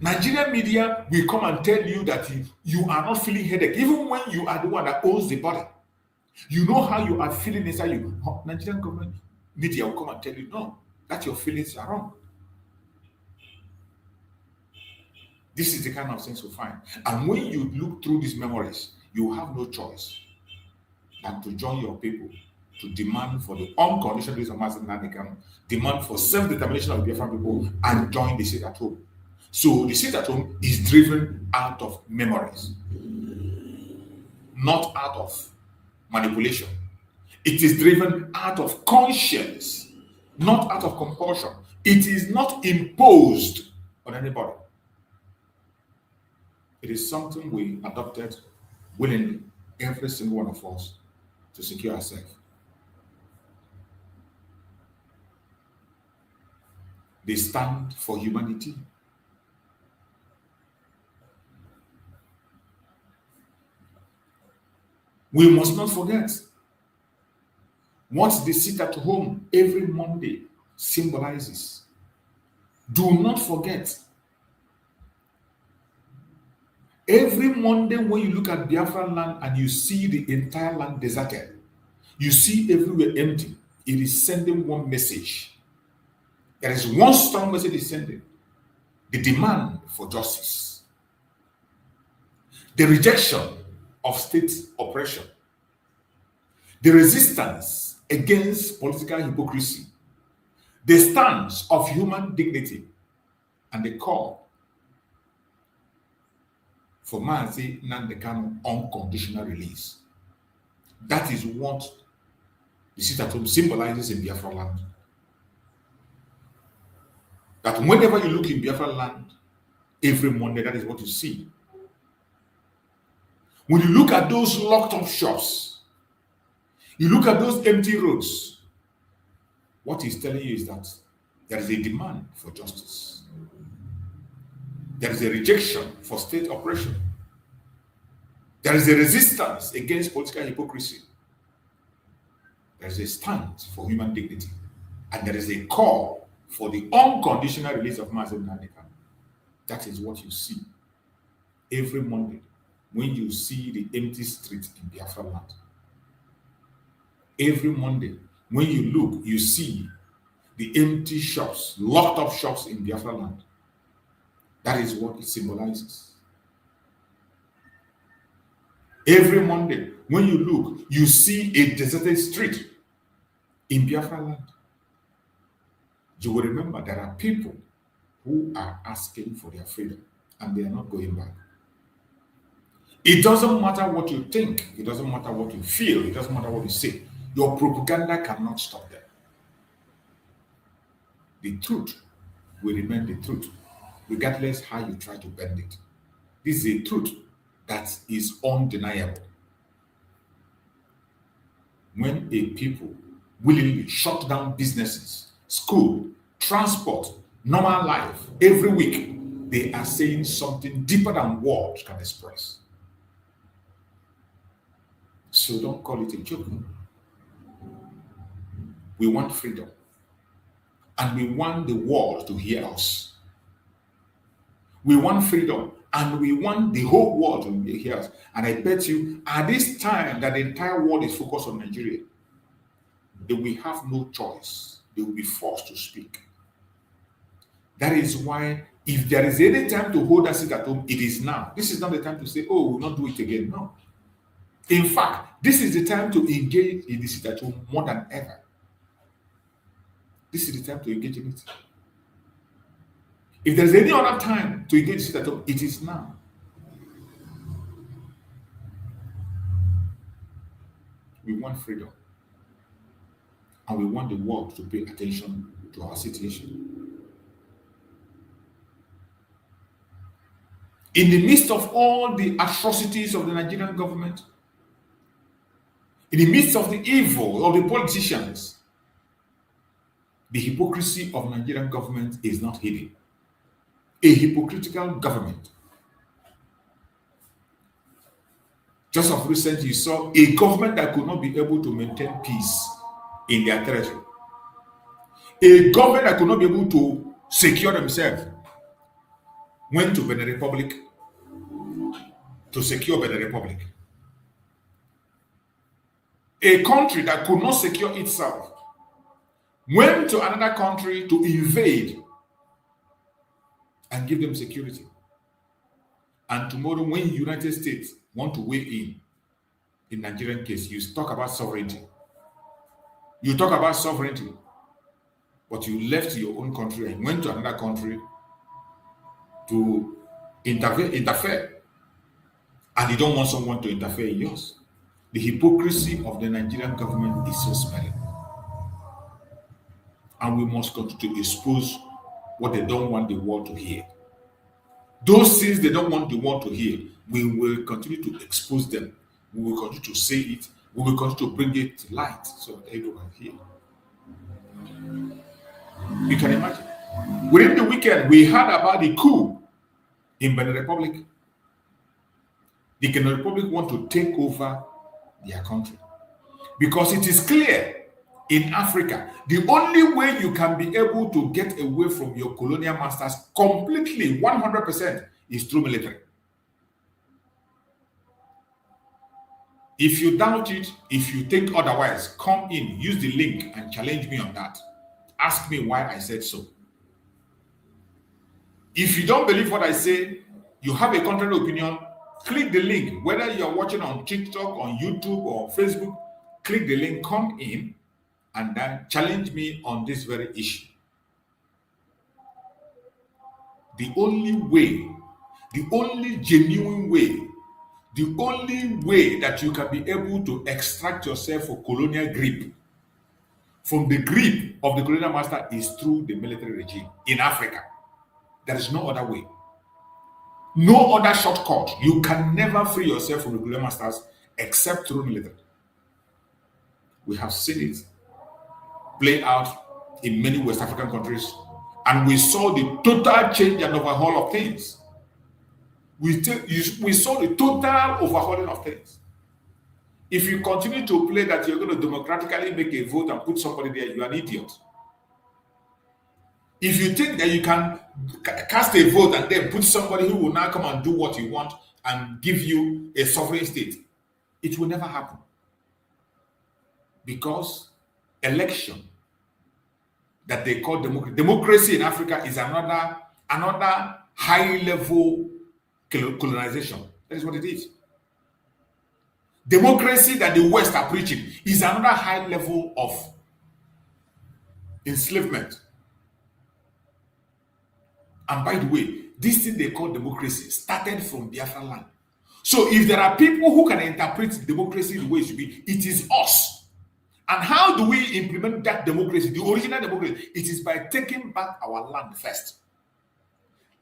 Nigerian media will come and tell you that you are not feeling headache, even when you are the one that owns the body. You know how you are feeling inside you. Nigerian government media will come and tell you, no, that your feelings are wrong. This is the kind of things you find. And when you look through these memories, you have no choice than to join your people to demand for the unconditional release of Nnamdi Kanu, demand for self-determination of the Biafran people, and join the sit at home. So the sit at home is driven out of memories, not out of manipulation. It is driven out of conscience, not out of compulsion. It is not imposed on anybody. It is something we adopted willingly, every single one of us, to secure ourselves. They stand for humanity. We must not forget what the sit at home every Monday symbolizes. Do not forget. Every Monday when you look at Biafran land and you see the entire land deserted, you see everywhere empty, it is sending one message. There is one strong message it's sending. The demand for justice. The rejection of state oppression. The resistance against political hypocrisy. The stance of human dignity. And the call for Mazi Nnamdi Kanu unconditional release. That is what the sit-at-home symbolizes in Biafra land. That whenever you look in Biafra land, every Monday, that is what you see. When you look at those locked up shops, you look at those empty roads, what he's telling you is that there is a demand for justice. There is a rejection for state oppression. There is a resistance against political hypocrisy. There is a stand for human dignity. And there is a call for the unconditional release of Mazi Nnamdi Kanu. That is what you see every Monday when you see the empty streets in Biafra land. Every Monday when you look, you see the empty shops, locked up shops in Biafra land. That is what it symbolizes. Every Monday when you look, you see a deserted street in Biafra land. You will remember there are people who are asking for their freedom and they are not going back. It doesn't matter what you think, it doesn't matter what you feel, it doesn't matter what you say. Your propaganda cannot stop them. The truth will remain the truth, regardless how you try to bend it. This is a truth that is undeniable. When a people willingly shut down businesses, school, transport, normal life, every week, they are saying something deeper than words can express. So don't call it a joke. We want freedom. And we want the world to hear us. We want freedom. And we want the whole world to hear us. And I bet you, at this time that the entire world is focused on Nigeria, they will have no choice. They will be forced to speak. That is why, if there is any time to hold a seat at home, it is now. This is not the time to say, oh, we'll not do it again. No. In fact, this is the time to engage in the seat at home more than ever. This is the time to engage in it. If there's any other time to engage in the seat at home, it is now. We want freedom. And we want the world to pay attention to our situation. In the midst of all the atrocities of the Nigerian government, in the midst of the evil of the politicians, the hypocrisy of Nigerian government is not hidden. A hypocritical government. Just of recent, you saw a government that could not be able to maintain peace in their territory. A government that could not be able to secure themselves went to Benin Republic to secure Benin Republic. A country that could not secure itself went to another country to invade and give them security. And tomorrow, when the United States want to weigh in Nigerian case, you talk about sovereignty. You talk about sovereignty, but you left your own country and went to another country to interfere. And you don't want someone to interfere in yours. The hypocrisy of the Nigerian government is so smelling. And we must continue to expose what they don't want the world to hear. Those things they don't want the world to hear, we will continue to expose them. We will continue to say it. We will continue to bring it to light so that everyone hear. You can imagine. Within the weekend, we heard about the coup in Benin Republic. The Benin Republic want to take over their country. Because it is clear in Africa, the only way you can be able to get away from your colonial masters completely, 100%, is through military. If you doubt it, if you think otherwise, come in, use the link and challenge me on that. Ask me why I said so. If you don't believe what I say, you have a contrary opinion, click the link. Whether you're watching on TikTok, on YouTube, or Facebook, click the link, come in, and then challenge me on this very issue. The only way The only genuine way, the only way that you can be able to extract yourself from colonial grip, from the grip of the colonial master, is through the military regime in Africa. There is no other way. No other shortcut. You can never free yourself from the colonial masters except through military. We have seen it play out in many West African countries, and we saw the total change and overhaul of things. We saw the total overhauling of things. If you continue to play that you're going to democratically make a vote and put somebody there, you're an idiot. If you think that you can cast a vote and then put somebody who will now come and do what you want and give you a sovereign state, it will never happen. Because election that they call democracy in Africa is another high-level colonization. That is what it is. Democracy that the West are preaching is another high level of enslavement. And by the way, this thing they call democracy started from Biafra land. So if there are people who can interpret democracy the way it should be, it is us. And how do we implement that democracy, the original democracy? It is by taking back our land first.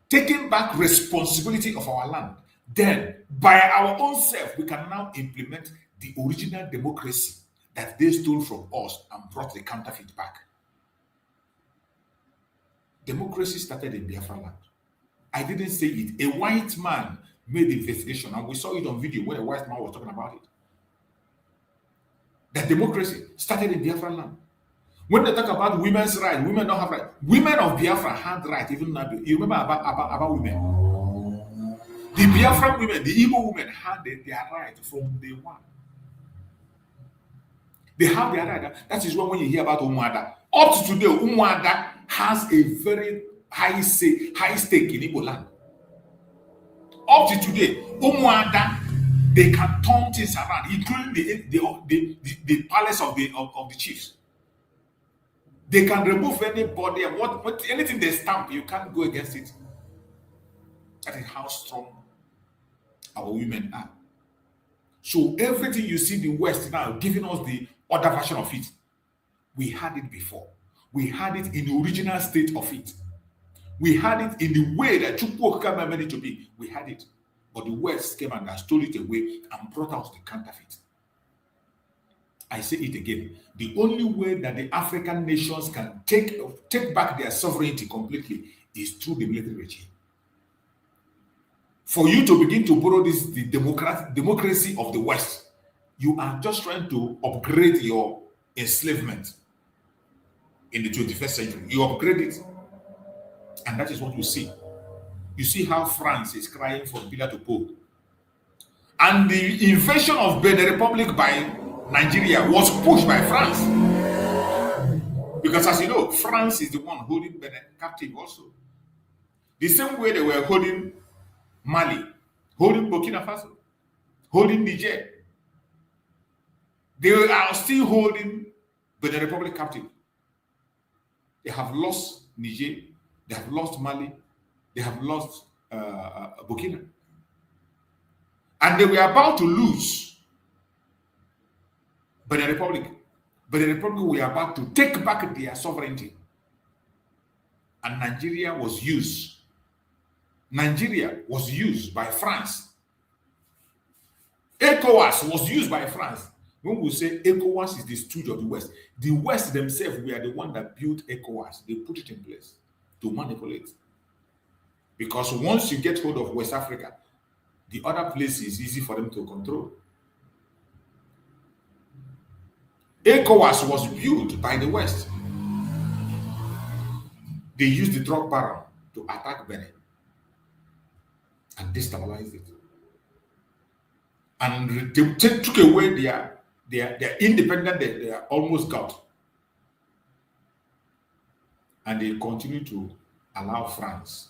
Taking back responsibility of our land. Then, by our own self, we can now implement the original democracy that they stole from us and brought the counterfeit back. Democracy started in Biafra land. I didn't say it. A white man made the investigation, and we saw it on video when a white man was talking about it. That democracy started in Biafra land. When they talk about women's rights, women don't have rights. Women of Biafra had rights, even now. You remember about women? The Biafran women, the Igbo women had their right from day one. They have their right. That is when you hear about Umuada. Up to today, Umuada has a very high stake in Igbo land. Up to today, Umuada, they can turn things around, including the palace of the chiefs. They can remove anybody and what anything they stamp, you can't go against it. That is how strong our women are. So everything you see the West now giving us the other version of it, we had it before. We had it in the original state of it. We had it in the way that Chukwuka made it to be. We had it. But the West came and stole it away and brought out the counterfeit. I say it again. The only way that the African nations can take back their sovereignty completely is through the military regime. For you to begin to borrow the democracy of the West, you are just trying to upgrade your enslavement in the 21st century. You upgrade it. And that is what you see. You see how France is crying for pillar to pole. And the invasion of Benin Republic by Nigeria was pushed by France. Because as you know, France is the one holding Benin captive also. The same way they were holding Mali, holding Burkina Faso, holding Niger. They are still holding Benin Republic captive. They have lost Niger, they have lost Mali, they have lost Burkina. And they were about to lose Benin Republic. Benin Republic were about to take back their sovereignty. And Nigeria was used. Nigeria was used by France. ECOWAS was used by France. When we say ECOWAS is the stooge of the West themselves were the one that built ECOWAS. They put it in place to manipulate. Because once you get hold of West Africa, the other place is easy for them to control. ECOWAS was built by the West. They used the drug baron to attack Benin and destabilize it. And they took away their independence they almost got. And they continue to allow France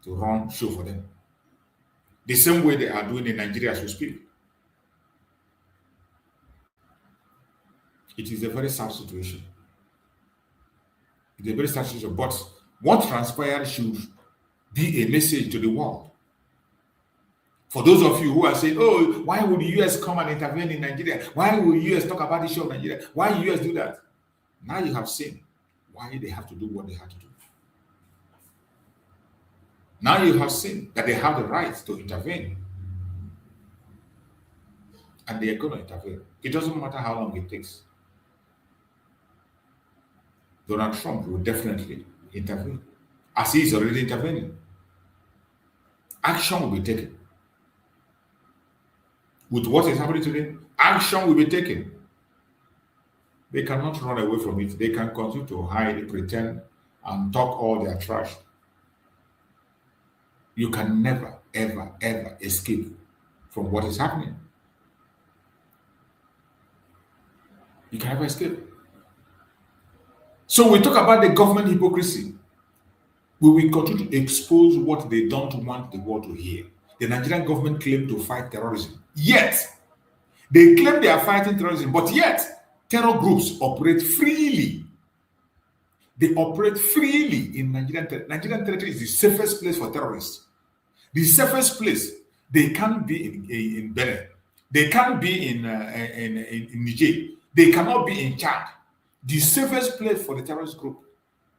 to run show for them. The same way they are doing in Nigeria as we speak. It is a very sad situation. It's a very sad situation. But what transpired should be a message to the world. For those of you who are saying, oh, why would the US come and intervene in Nigeria? Why would the US talk about the issue of Nigeria? Why the US do that? Now you have seen why they have to do what they have to do. Now you have seen that they have the right to intervene. And they are going to intervene. It doesn't matter how long it takes. Donald Trump will definitely intervene, as he is already intervening. Action will be taken. With what is happening today, action will be taken. They cannot run away from it. They can continue to hide, pretend, and talk all their trash. You can never, ever, ever escape from what is happening. You can never escape. So we talk about the government hypocrisy. We will continue to expose what they don't want the world to hear. The Nigerian government claimed to fight terrorism. Yet, they claim they are fighting terrorism, but yet, terror groups operate freely. They operate freely in Nigerian territory. Nigerian territory is the safest place for terrorists. The safest place. They can't be in Benin. They can't be in Niger. They cannot be in Chad. The safest place for the terrorist group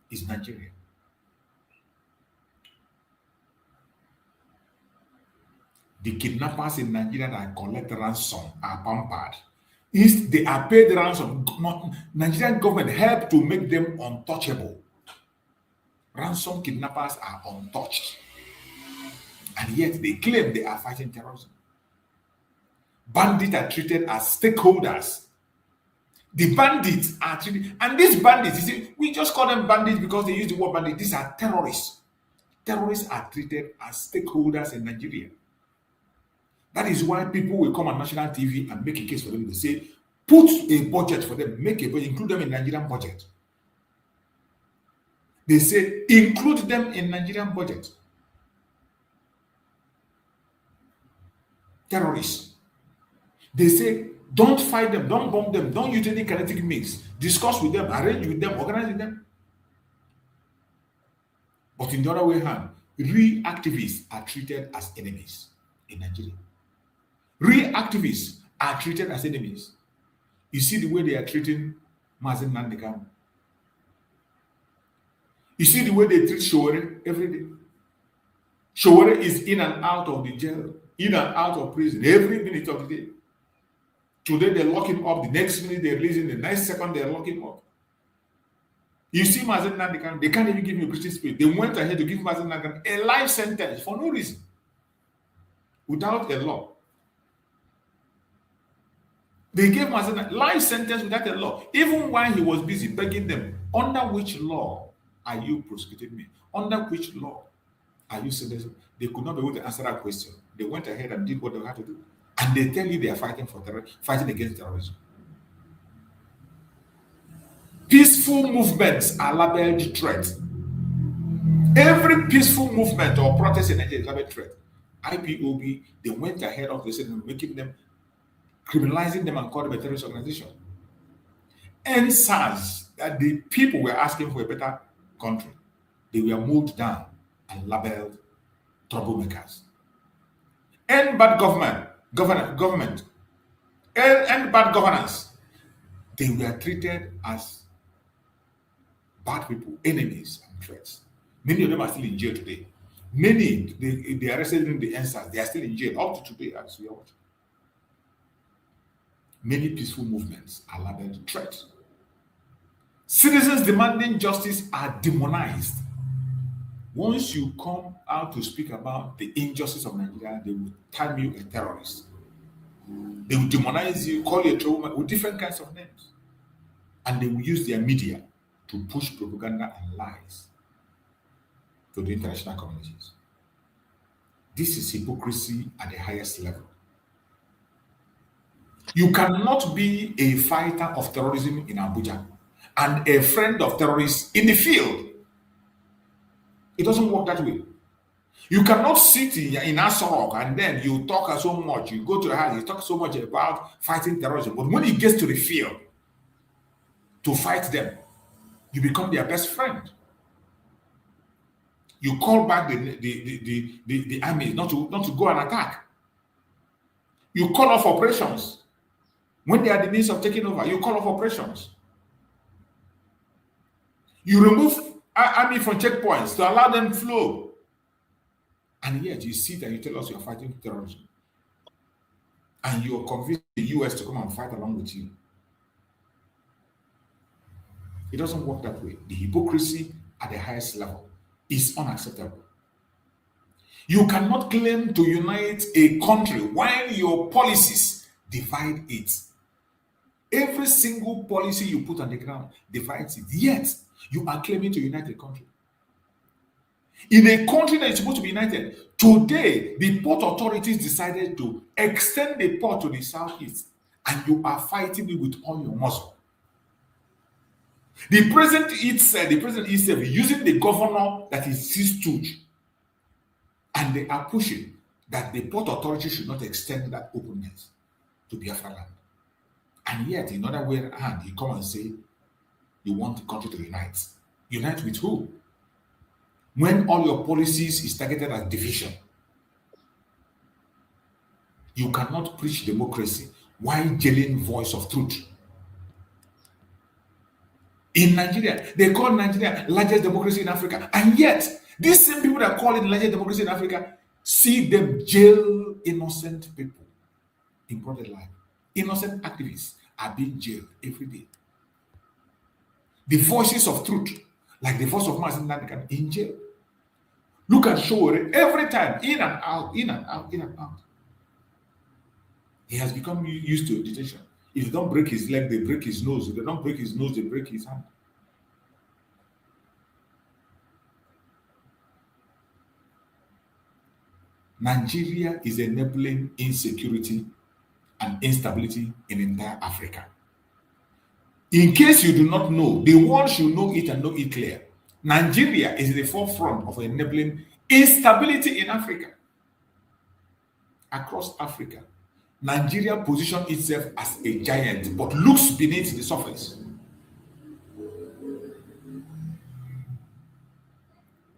is Nigeria. The kidnappers in Nigeria that collect ransom are pampered. If they are paid ransom, Nigerian government help to make them untouchable. Ransom kidnappers are untouched. And yet they claim they are fighting terrorism. Bandits are treated as stakeholders. The bandits are treated, and these bandits, you see, we just call them bandits because they use the word bandit. These are terrorists. Terrorists are treated as stakeholders in Nigeria. That is why people will come on national TV and make a case for them. They say, put a budget for them, make a budget, include them in Nigerian budget. They say, include them in Nigerian budget. Terrorists. They say, don't fight them, don't bomb them, don't use any kinetic means. Discuss with them, arrange with them, organize with them. But in the other way around, real activists are treated as enemies in Nigeria. Real activists are treated as enemies. You see the way they are treating Nnamdi Kanu. You see the way they treat Showore every day. Showore is in and out of the jail, in and out of prison every minute of the day. Today they lock him up, the next minute they release him, the next second they lock him up. You see Nnamdi Kanu, they can't even give him a British spirit. They went ahead to give Nnamdi Kanu a life sentence for no reason, without a law. They gave him a life sentence without a law, even while he was busy begging them, under which law are you prosecuting me? Under which law are you sentencing? They could not be able to answer that question. They went ahead and did what they had to do. And they tell you they are fighting for terror, fighting against terrorism. Peaceful movements are labeled threat. Every peaceful movement or protest in Nigeria is labeled threat. IPOB, they went ahead of the system, making them, criminalizing them and calling them a terrorist organization. NSAS, that the people were asking for a better country, they were moved down and labeled troublemakers. End bad government, and bad governance, they were treated as bad people, enemies, and threats. Many of them are still in jail today. Many, they arrested in the NSAS, they are still in jail up to today as we are watching. Many peaceful movements are labeled threats. Citizens demanding justice are demonized. Once you come out to speak about the injustice of Nigeria, they will term you a terrorist. They will demonize you, call you a troublemaker with different kinds of names. And they will use their media to push propaganda and lies to the international communities. This is hypocrisy at the highest level. You cannot be a fighter of terrorism in Abuja and a friend of terrorists in the field. It doesn't work that way. You cannot sit in Asarok and then you talk so much, you go to the house, you talk so much about fighting terrorism, but when it gets to the field to fight them, you become their best friend. You call back the army not to go and attack. You call off operations. When they are the means of taking over, you call off operations. You remove army from checkpoints to allow them flow. And yet you sit and you tell us you're fighting terrorism. And you're convinced the US to come and fight along with you. It doesn't work that way. The hypocrisy at the highest level is unacceptable. You cannot claim to unite a country while your policies divide it. Every single policy you put on the ground divides it. Yet, you are claiming to unite a country. In a country that is supposed to be united, today, the port authorities decided to extend the port to the southeast, and you are fighting it with all your muscle. The president itself using the governor that is his stooge, and they are pushing that the port authority should not extend that openness to Biafra land. And yet, in other way around, you come and say you want the country to unite. Unite with who? When all your policies is targeted at division. You cannot preach democracy while jailing voice of truth. In Nigeria, they call Nigeria largest democracy in Africa. And yet, these same people that call it largest democracy in Africa, see them jail innocent people in broad life. Innocent activists are being jailed every day. The voices of truth, like the voice of Nnamdi Kanu, in jail. Look at Showore every time, in and out, in and out, in and out. He has become used to detention. If they don't break his leg, they break his nose. If they don't break his nose, they break his hand. Nigeria is enabling insecurity and instability in entire Africa. In case you do not know, the world should know it and know it clear. Nigeria is in the forefront of enabling instability in Africa. Across Africa, Nigeria positions itself as a giant, but looks beneath the surface.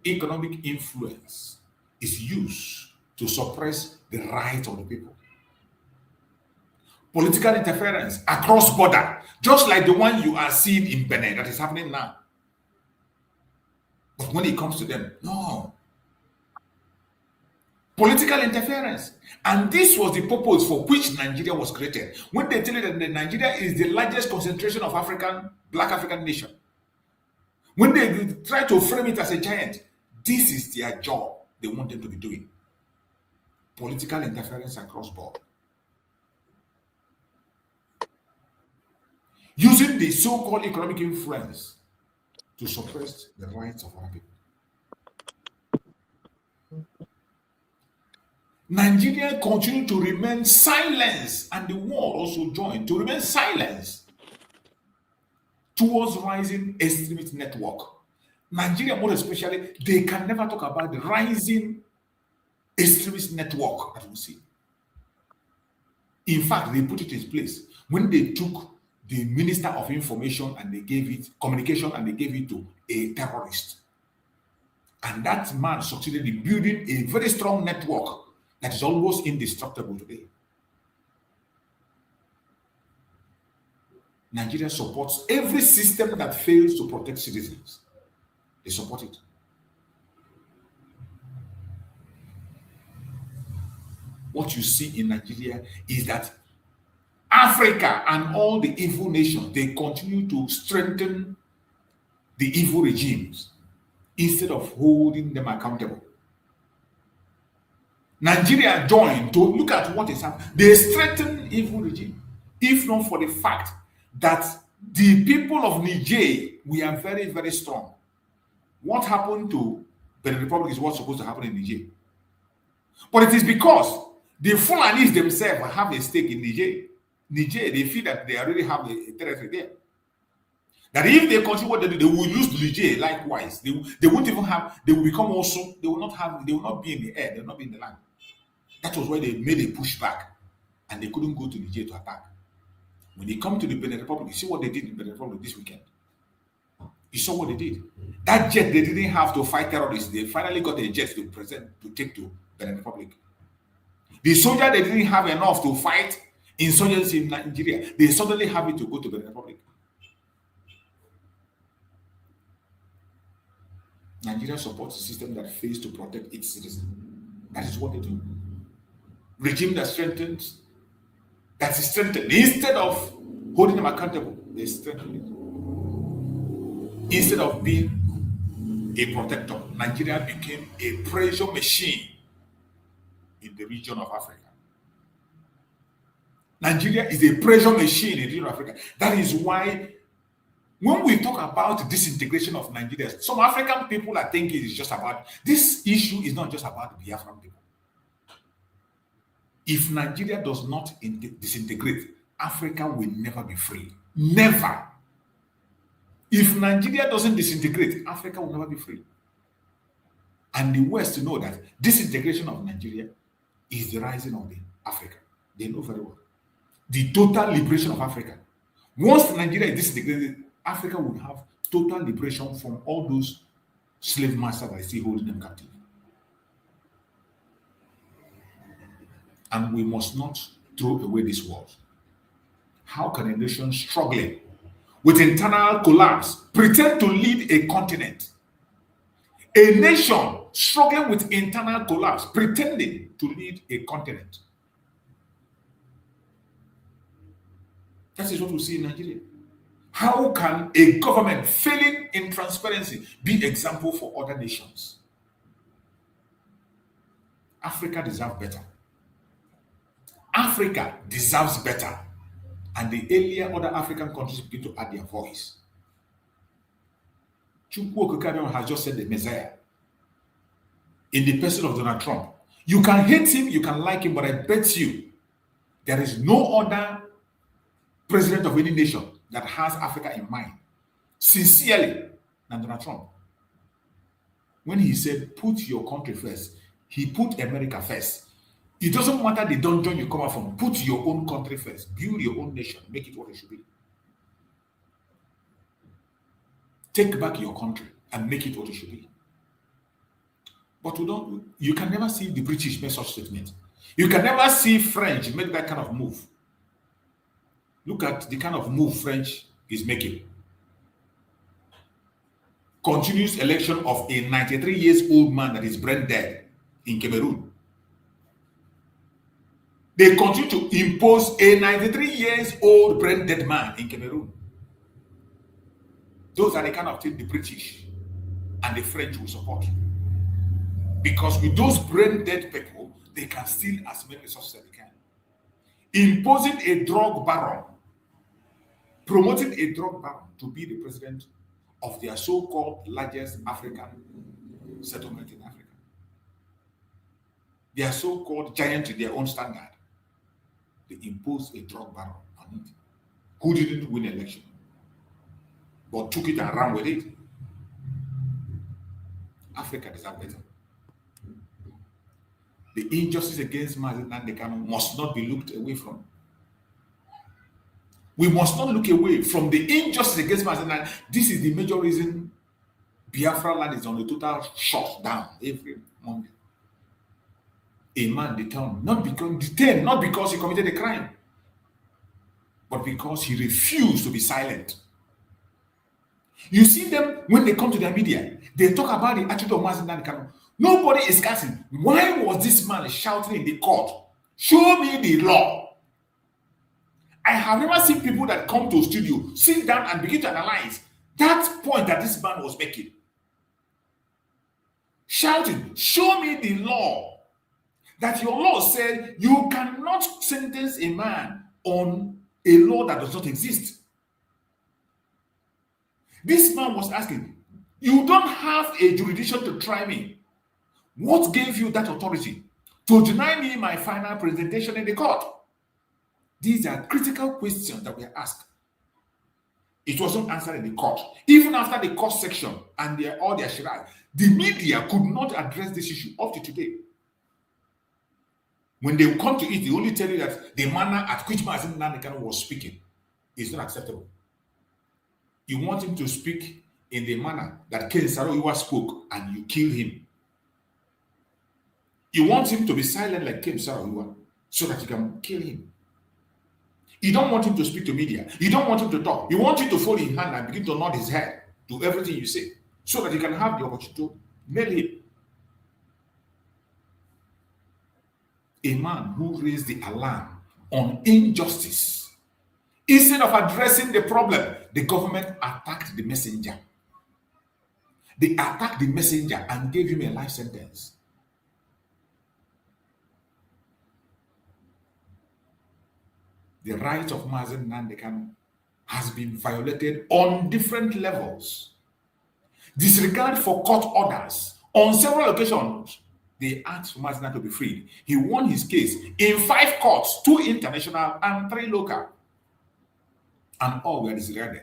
Economic influence is used to suppress the rights of the people. Political interference across border, just like the one you are seeing in Benin that is happening now. But when it comes to them, no. Political interference. And this was the purpose for which Nigeria was created. When they tell you that Nigeria is the largest concentration of black African nation, when they try to frame it as a giant, this is their job they want them to be doing. Political interference across board. Using the so-called economic influence to suppress the rights of our people. Nigeria continued to remain silent, and the world also joined to remain silent towards rising extremist network. Nigeria, more especially, they can never talk about the rising extremist network that we see. In fact, they put it in place when they took the Minister of Information and they gave it communication and they gave it to a terrorist. And that man succeeded in building a very strong network that is almost indestructible today. Nigeria supports every system that fails to protect citizens. They support it. What you see in Nigeria is that Africa and all the evil nations, they continue to strengthen the evil regimes instead of holding them accountable. Nigeria joined to look at what is happening. They strengthen evil regime, if not for the fact that the people of Niger, we are very, very strong. What happened to Benin Republic is what's supposed to happen in Niger. But it is because the Fulanis themselves have a stake in Niger. Niger, they feel that they already have a territory there. That if they continue what they do, they will lose Niger likewise. They won't even have, they will become also, they will not be in the air, they will not be in the land. That was why they made a pushback and they couldn't go to Niger to attack. When they come to the Benin Republic, you see what they did in Benin Republic this weekend. You saw what they did. That jet they didn't have to fight terrorists. They finally got a jet to take to Benin Republic. The soldier they didn't have enough to fight insurgency in Nigeria. They suddenly have it to go to Benin Republic. Nigeria supports a system that fails to protect its citizens. That is what they do. Regime that strengthens, that is strengthened. Instead of holding them accountable, they strengthen it. Instead of being a protector, Nigeria became a pressure machine in the region of Africa. Nigeria is a pressure machine in the region of Africa. That is why when we talk about disintegration of Nigeria, some African people are thinking it's just about, this issue is not just about the Biafran people. If Nigeria does not disintegrate, Africa will never be free. Never. If Nigeria doesn't disintegrate, Africa will never be free. And the West know that disintegration of Nigeria is the rising of the Africa. They know very well. The total liberation of Africa. Once Nigeria is disintegrated, Africa will have total liberation from all those slave masters that are still holding them captive. And we must not throw away this world. How can a nation struggling with internal collapse pretend to lead a continent? A nation struggling with internal collapse pretending to lead a continent. That is what we see in Nigeria. How can a government failing in transparency be example for other nations? Africa deserves better. Africa deserves better. And the earlier other African countries begin to add their voice. Chukwu Okekabiyama has just said the Messiah in the person of Donald Trump. You can hate him, you can like him, but I bet you there is no other president of any nation that has Africa in mind sincerely than Donald Trump. When he said, put your country first, he put America first. It doesn't matter the dungeon you come out from, put your own country first, build your own nation, make it what it should be. Take back your country and make it what it should be. But you can never see the British make such statements. You can never see French make that kind of move. Look at the kind of move French is making. Continuous election of a 93 years old man that is brain dead in Cameroon. They continue to impose a 93 years old brain dead man in Cameroon. Those are the kind of things the British and the French will support. Because with those brain dead people, they can steal as many resources as they can. Imposing a drug baron, promoting a drug baron to be the president of their so-called largest African settlement in Africa. They are so-called giant in their own standard. They imposed a drug baron on it, who didn't win election, but took it and ran with it. Africa deserves better. The injustice against Nnamdi Kanu must not be looked away from. We must not look away from the injustice against Nnamdi. This is the major reason Biafra land is on a total shutdown every Monday. A man detained, not because he committed a crime, but because he refused to be silent. You see them when they come to their media, they talk about the attitude of Nnamdi Kanu. Nobody is asking, why was this man shouting in the court? Show me the law. I have never seen people that come to a studio, sit down and begin to analyze that point that this man was making. Shouting, show me the law. That your law said you cannot sentence a man on a law that does not exist. This man was asking, you don't have a jurisdiction to try me. What gave you that authority to deny me my final presentation in the court? These are critical questions that were asked. It wasn't answered in the court. Even after the court section and all their shariah, the media could not address this issue up to today. When they come to it, they only tell you that the manner at which Nnamdi Kanu was speaking is not acceptable. You want him to speak in the manner that Ken Saro-Wiwa spoke and you kill him. You want him to be silent like Ken Saro-Wiwa so that you can kill him. You don't want him to speak to media. You don't want him to talk. You want him to fold his hand and begin to nod his head to everything you say so that you can have the opportunity to nail him. A man who raised the alarm on injustice. Instead of addressing the problem, the government attacked the messenger. They attacked the messenger and gave him a life sentence. The rights of Nnamdi Kanu has been violated on different levels. Disregard for court orders. On several occasions, they asked for Nnamdi to be freed. He won his case in 5 courts, 2 international and 3 local. And all were disregarded.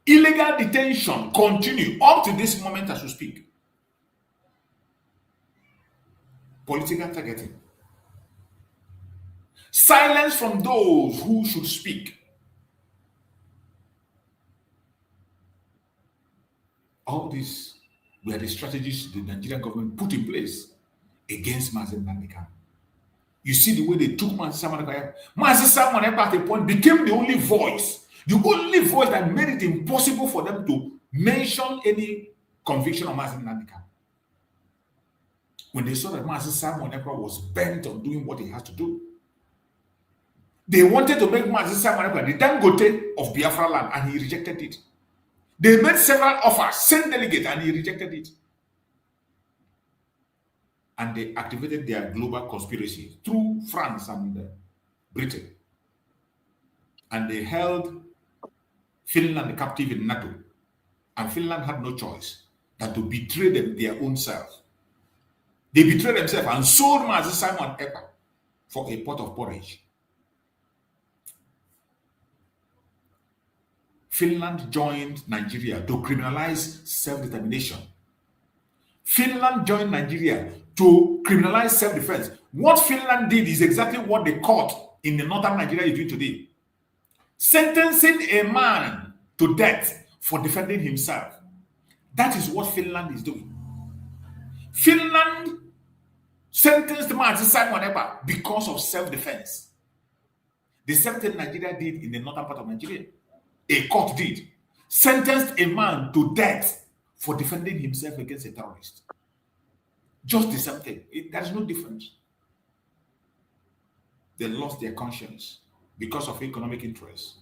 Illegal detention continues up to this moment as we speak. Political targeting. Silence from those who should speak. All these were the strategies the Nigerian government put in place against Nnamdi Kanu. You see the way they took Simon Ekpa. Simon Ekpa at a point became the only voice that made it impossible for them to mention any conviction of Nnamdi Kanu. When they saw that Simon Ekpa was bent on doing what he has to do, they wanted to make Simon Ekpa the Dangote of Biafra land, and he rejected it. They made several offers, sent delegates, and he rejected it. And they activated their global conspiracy through France and Britain. And they held Finland captive in NATO. And Finland had no choice than to betray them their own self. They betrayed themselves and sold Simon Ekpa for a pot of porridge. Finland joined Nigeria to criminalize self-determination. Finland joined Nigeria to criminalize self-defense. What Finland did is exactly what the court in the northern Nigeria is doing today. Sentencing a man to death for defending himself. That is what Finland is doing. Finland sentenced Simon Ekpa because of self-defense. The same thing Nigeria did in the northern part of Nigeria. A court did. Sentenced a man to death for defending himself against a terrorist. Just the same thing. There is no difference. They lost their conscience because of economic interests.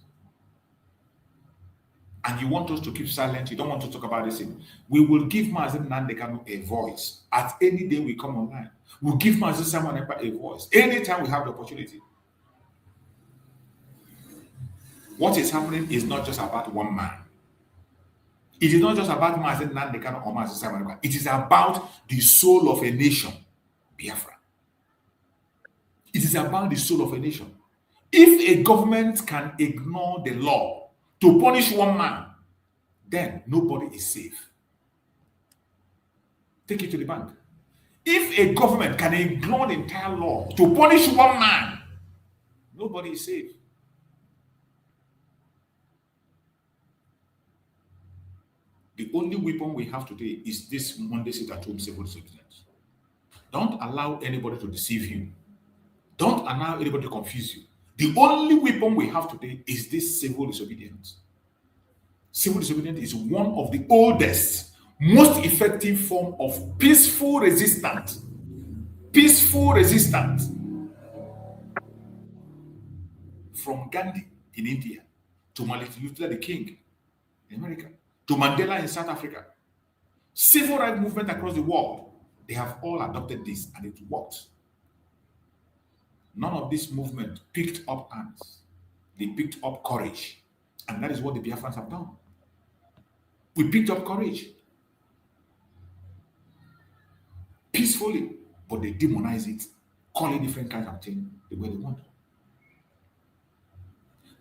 And you want us to keep silent. You don't want to talk about this. We will give Nnamdi Kanu a voice. At any day we come online, we'll give Simon Ekpa a voice. Anytime we have the opportunity. What is happening is not just about one man. It is not just about Nnamdi Kanu or Simon Ekpa. It is about the soul of a nation, Biafra. It is about the soul of a nation. If a government can ignore the law to punish one man, then nobody is safe. Take it to the bank. If a government can ignore the entire law to punish one man, nobody is safe. The only weapon we have today is this Monday sit-at-home civil disobedience. Don't allow anybody to deceive you. Don't allow anybody to confuse you. The only weapon we have today is this civil disobedience. Civil disobedience is one of the oldest, most effective form of peaceful resistance. Peaceful resistance. From Gandhi in India to Martin Luther King in America, to Mandela in South Africa. Civil rights movement across the world, they have all adopted this and it worked. None of this movement picked up arms. They picked up courage. And that is what the Biafrans have done. We picked up courage. Peacefully, but they demonize it, call it different kinds of things the way they want.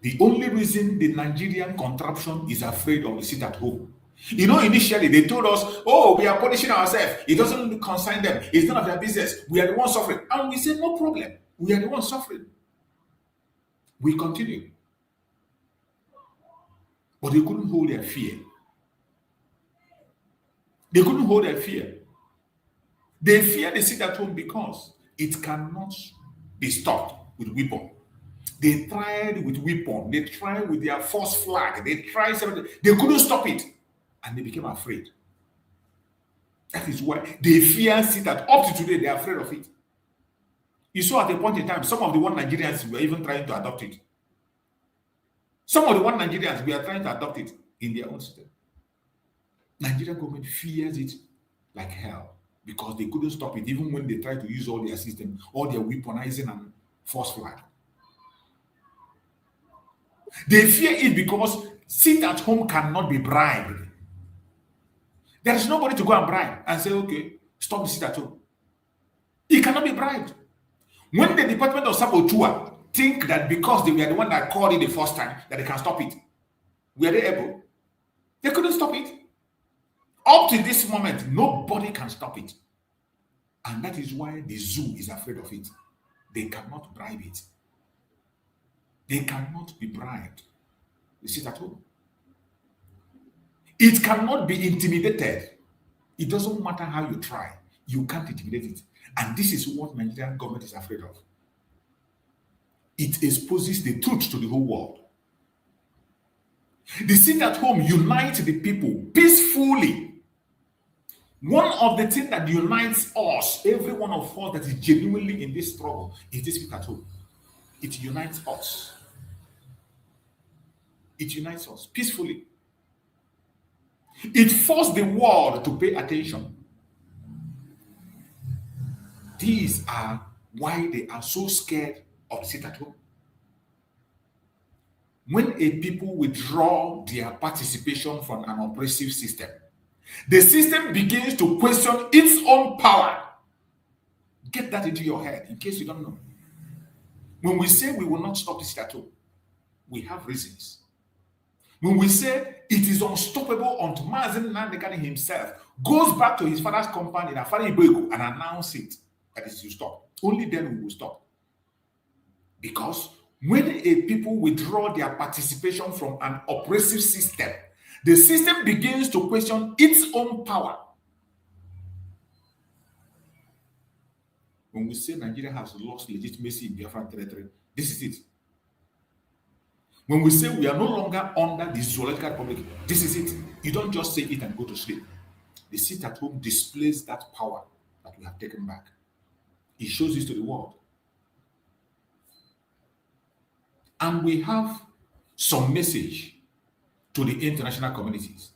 The only reason the Nigerian contraption is afraid of the sit at home. You know, initially they told us, oh, we are punishing ourselves. It doesn't concern them. It's none of their business. We are the ones suffering. And we said, no problem. We are the ones suffering. We continue. But they couldn't hold their fear. They couldn't hold their fear. They fear the sit at home because it cannot be stopped with weapon. They tried with weapon. They tried with their false flag. They tried something. They couldn't stop it. And they became afraid. That is why they fear sit at up to today. They are afraid of it. You saw at a point in time, some of the one Nigerians were even trying to adopt it. Some of the one Nigerians were trying to adopt it in their own system. Nigerian government fears it like hell because they couldn't stop it, even when they tried to use all their system, all their weaponizing and false flag. They fear it because sit at home cannot be bribed. There is nobody to go and bribe and say, okay, stop the sit at home. It cannot be bribed. When the Department of Sabotua think that because they were the one that called it the first time, that they can stop it, were they able? They couldn't stop it. Up to this moment, nobody can stop it. And that is why the zoo is afraid of it. They cannot bribe it. They cannot be bribed. You sit at home. It cannot be intimidated. It doesn't matter how you try. You can't intimidate it. And this is what Nigerian government is afraid of. It exposes the truth to the whole world. The sit at home unites the people peacefully. One of the things that unites us, every one of us that is genuinely in this struggle, is this sit at home. It unites us. It unites us peacefully. It forced the world to pay attention. These are why they are so scared of the sit at home. When a people withdraw their participation from an oppressive system, the system begins to question its own power. Get that into your head in case you don't know. When we say we will not stop the sit at home, we have reasons. When we say it is unstoppable until Nnamdi Kanu himself goes back to his father's compound in Afari Iboego and announce it, that is to stop. Only then we will stop. Because when a people withdraw their participation from an oppressive system, the system begins to question its own power. When we say Nigeria has lost legitimacy in Biafran territory, this is it. When we say we are no longer under the zoological republic, this is it. You don't just say it and go to sleep. The sit at home displays that power that we have taken back. It shows this to the world. And we have some message to the international communities.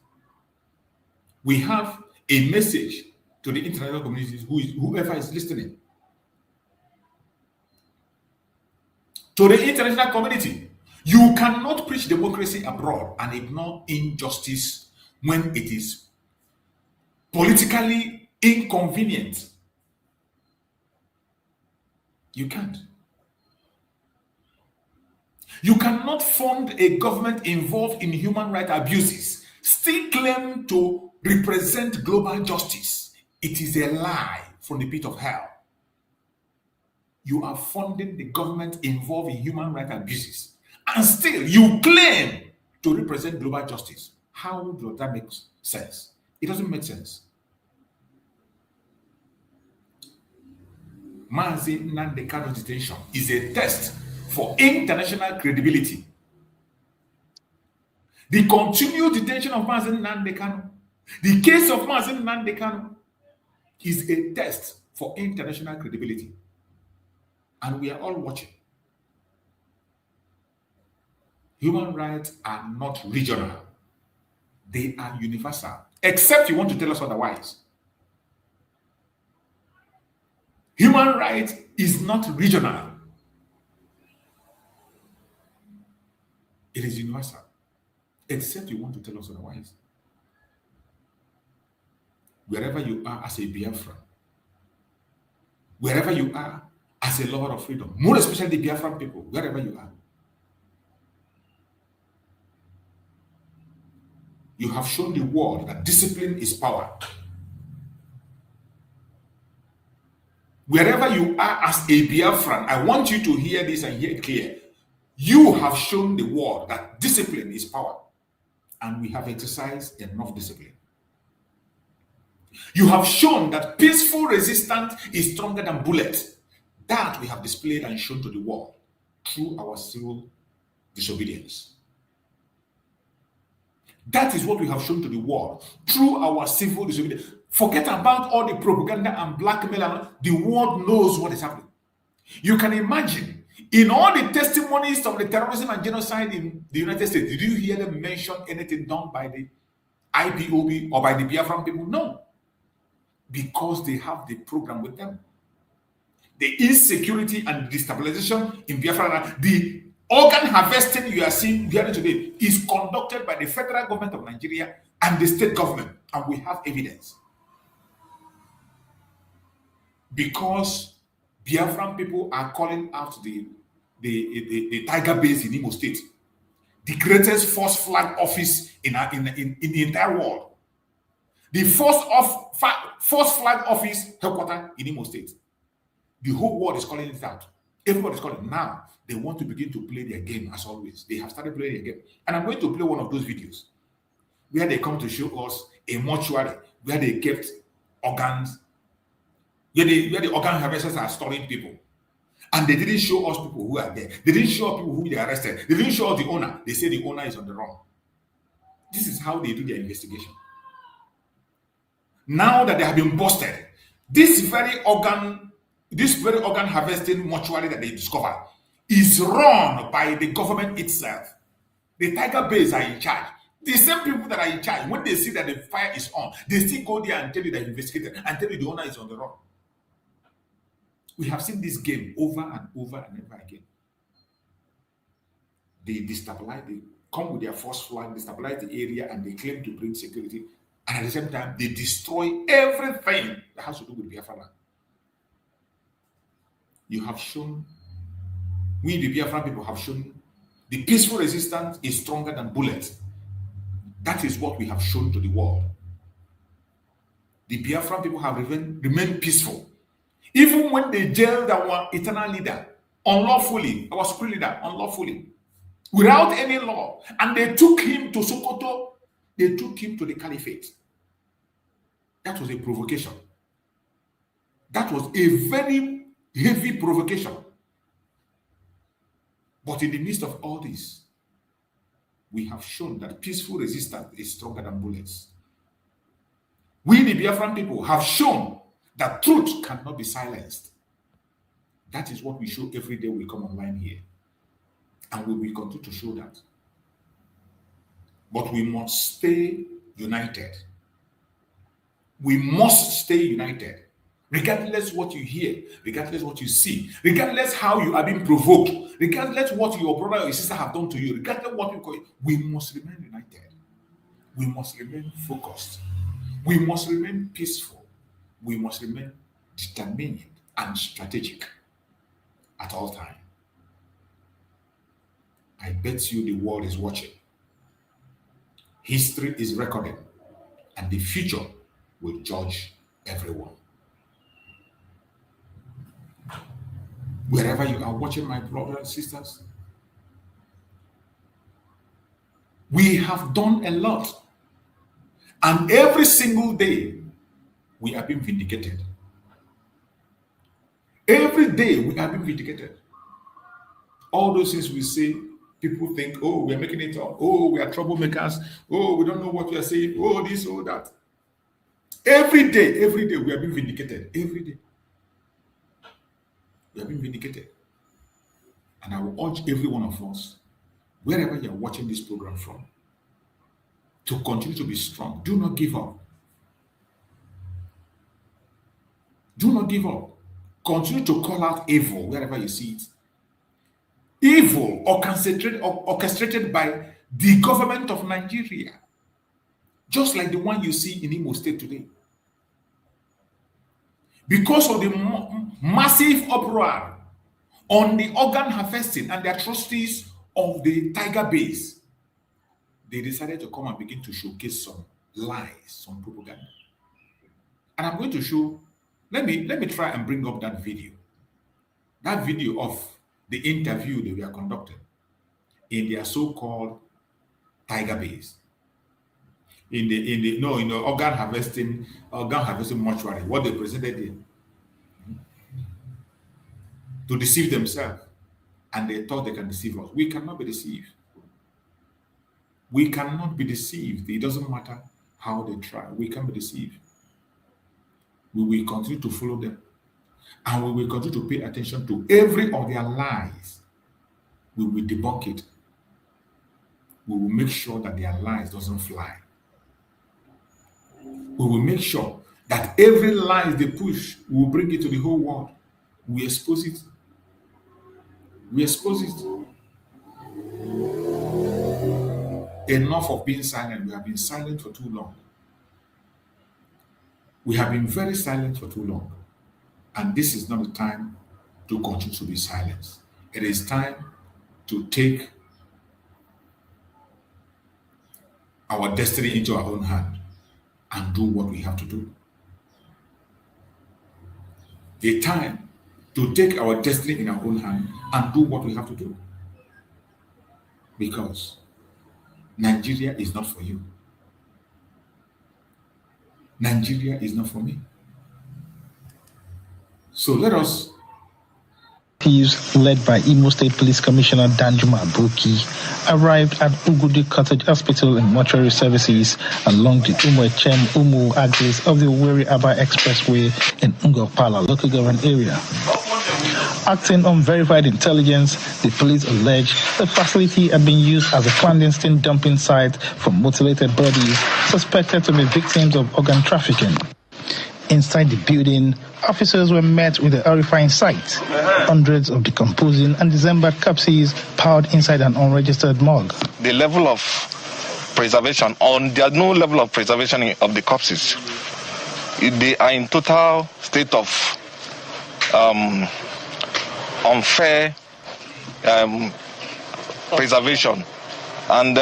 We have a message to the international communities, whoever is listening. To the international community, you cannot preach democracy abroad and ignore injustice when it is politically inconvenient. You can't. You cannot fund a government involved in human rights abuses, still claim to represent global justice. It is a lie from the pit of hell. You are funding the government involved in human rights abuses, and still you claim to represent global justice. How does that make sense? It doesn't make sense. Nnamdi Kanu detention is a test for international credibility. The continued detention of Nnamdi Kanu, the case of Nnamdi Kanu, is a test for international credibility. And we are all watching. Human rights are not regional. They are universal. Except you want to tell us otherwise. Human rights is not regional. It is universal. Except you want to tell us otherwise. Wherever you are as a Biafran, wherever you are as a lover of freedom, more especially the Biafran people, wherever you are, you have shown the world that discipline is power. Wherever you are as a Biafran, I want you to hear this and hear it clear. You have shown the world that discipline is power. And we have exercised enough discipline. You have shown that peaceful resistance is stronger than bullets. That we have displayed and shown to the world through our civil disobedience. That is what we have shown to the world through our civil disobedience. Forget about all the propaganda and blackmail. The world knows what is happening. You can imagine, in all the testimonies of the terrorism and genocide in the United States, did you hear them mention anything done by the IPOB or by the Biafran people? No. Because they have the program with them. The insecurity and destabilization in Biafra, the organ harvesting you are seeing here today is conducted by the federal government of Nigeria and the state government, and we have evidence. Because Biafran people are calling out the Tiger Base in Imo State, the greatest false flag office in the entire world, the false flag office headquarters in Imo State. The whole world is calling it out. Everybody is calling. Now they want to begin to play their game as always. They have started playing their game, and I'm going to play one of those videos where they come to show us a mortuary where they kept organs. Where the organ harvesters are storing people. And they didn't show us people who are there. They didn't show us people who they arrested. They didn't show us the owner. They say the owner is on the run. This is how they do their investigation. Now that they have been busted, this very organ harvesting mortuary that they discovered is run by the government itself. The Tiger Base are in charge. The same people that are in charge, when they see that the fire is on, they still go there and tell you that investigated and tell you the owner is on the run. We have seen this game over and over and over again. They destabilize, they come with their false flag, destabilize the area, and they claim to bring security. And at the same time, they destroy everything that has to do with Biafra. You have shown, we the Biafra people have shown, the peaceful resistance is stronger than bullets. That is what we have shown to the world. The Biafra people have remained peaceful. Even when they jailed our eternal leader unlawfully, our spirit leader unlawfully, without any law, and they took him to Sokoto, they took him to the caliphate. That was a provocation. That was a very heavy provocation. But in the midst of all this, we have shown that peaceful resistance is stronger than bullets. We, the Biafran people, have shown that truth cannot be silenced. That is what we show every day we come online here. And we will continue to show that. But we must stay united. We must stay united. Regardless what you hear, regardless what you see, regardless how you are being provoked, regardless what your brother or your sister have done to you, regardless what you call it, we must remain united. We must remain focused. We must remain peaceful. We must remain determined and strategic at all times. I bet you the world is watching. History is recording, and the future will judge everyone. Wherever you are watching, my brothers and sisters, we have done a lot. And every single day, we are being vindicated. Every day, we are being vindicated. All those things we say, people think, oh, we are making it up. Oh, we are troublemakers. Oh, we don't know what we are saying. Oh, this, oh, that. Every day, we are being vindicated. Every day. We are being vindicated. And I will urge every one of us, wherever you are watching this program from, to continue to be strong. Do not give up. Do not give up. Continue to call out evil wherever you see it. Evil orchestrated by the government of Nigeria, just like the one you see in Imo State today. Because of the massive uproar on the organ harvesting and the atrocities of the Tiger Base, they decided to come and begin to showcase some lies, some propaganda. And I'm going to show, let me try and bring up that video. That video of the interview that we are conducting in their so-called Tiger Base. in the organ harvesting mortuary, what they presented there, to deceive themselves, and they thought they can deceive us. We cannot be deceived. We cannot be deceived. It doesn't matter how they try. We can't be deceived. We will continue to follow them, and we will continue to pay attention to every of their lies. We will debunk it. We will make sure that their lies doesn't fly. We will make sure that every lie they push, we will bring it to the whole world. We expose it. We expose it. Enough of being silent. We have been silent for too long. We have been very silent for too long. And this is not the time to continue to be silent. It is time to take our destiny into our own hand and do what we have to do. A time to take our destiny in our own hand and do what we have to do. Because Nigeria is not for you. Nigeria is not for me. So let us. Thieves led by Imo State Police Commissioner Danjuma Aboki arrived at Ugudi Cottage Hospital and mortuary services along the Umu axis of the Owerri Aba Expressway in Ngopala local government area. Acting on verified intelligence, the police allege the facility had been used as a clandestine dumping site for mutilated bodies suspected to be victims of organ trafficking. Inside the building, officers were met with a horrifying sight. Hundreds of decomposing and dismembered corpses piled inside an unregistered morgue. The level of preservation, there's no level of preservation of the corpses. They are in total state of unfair preservation. And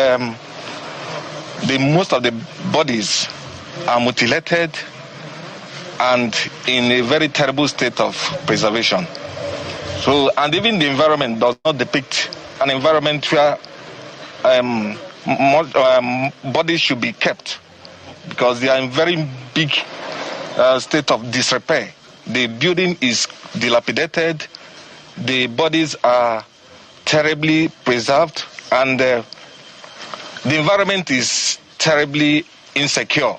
most of the bodies are mutilated and in a very terrible state of preservation. So, and even the environment does not depict an environment where bodies should be kept, because they are in very big state of disrepair. The building is dilapidated, the bodies are terribly preserved, and the environment is terribly insecure.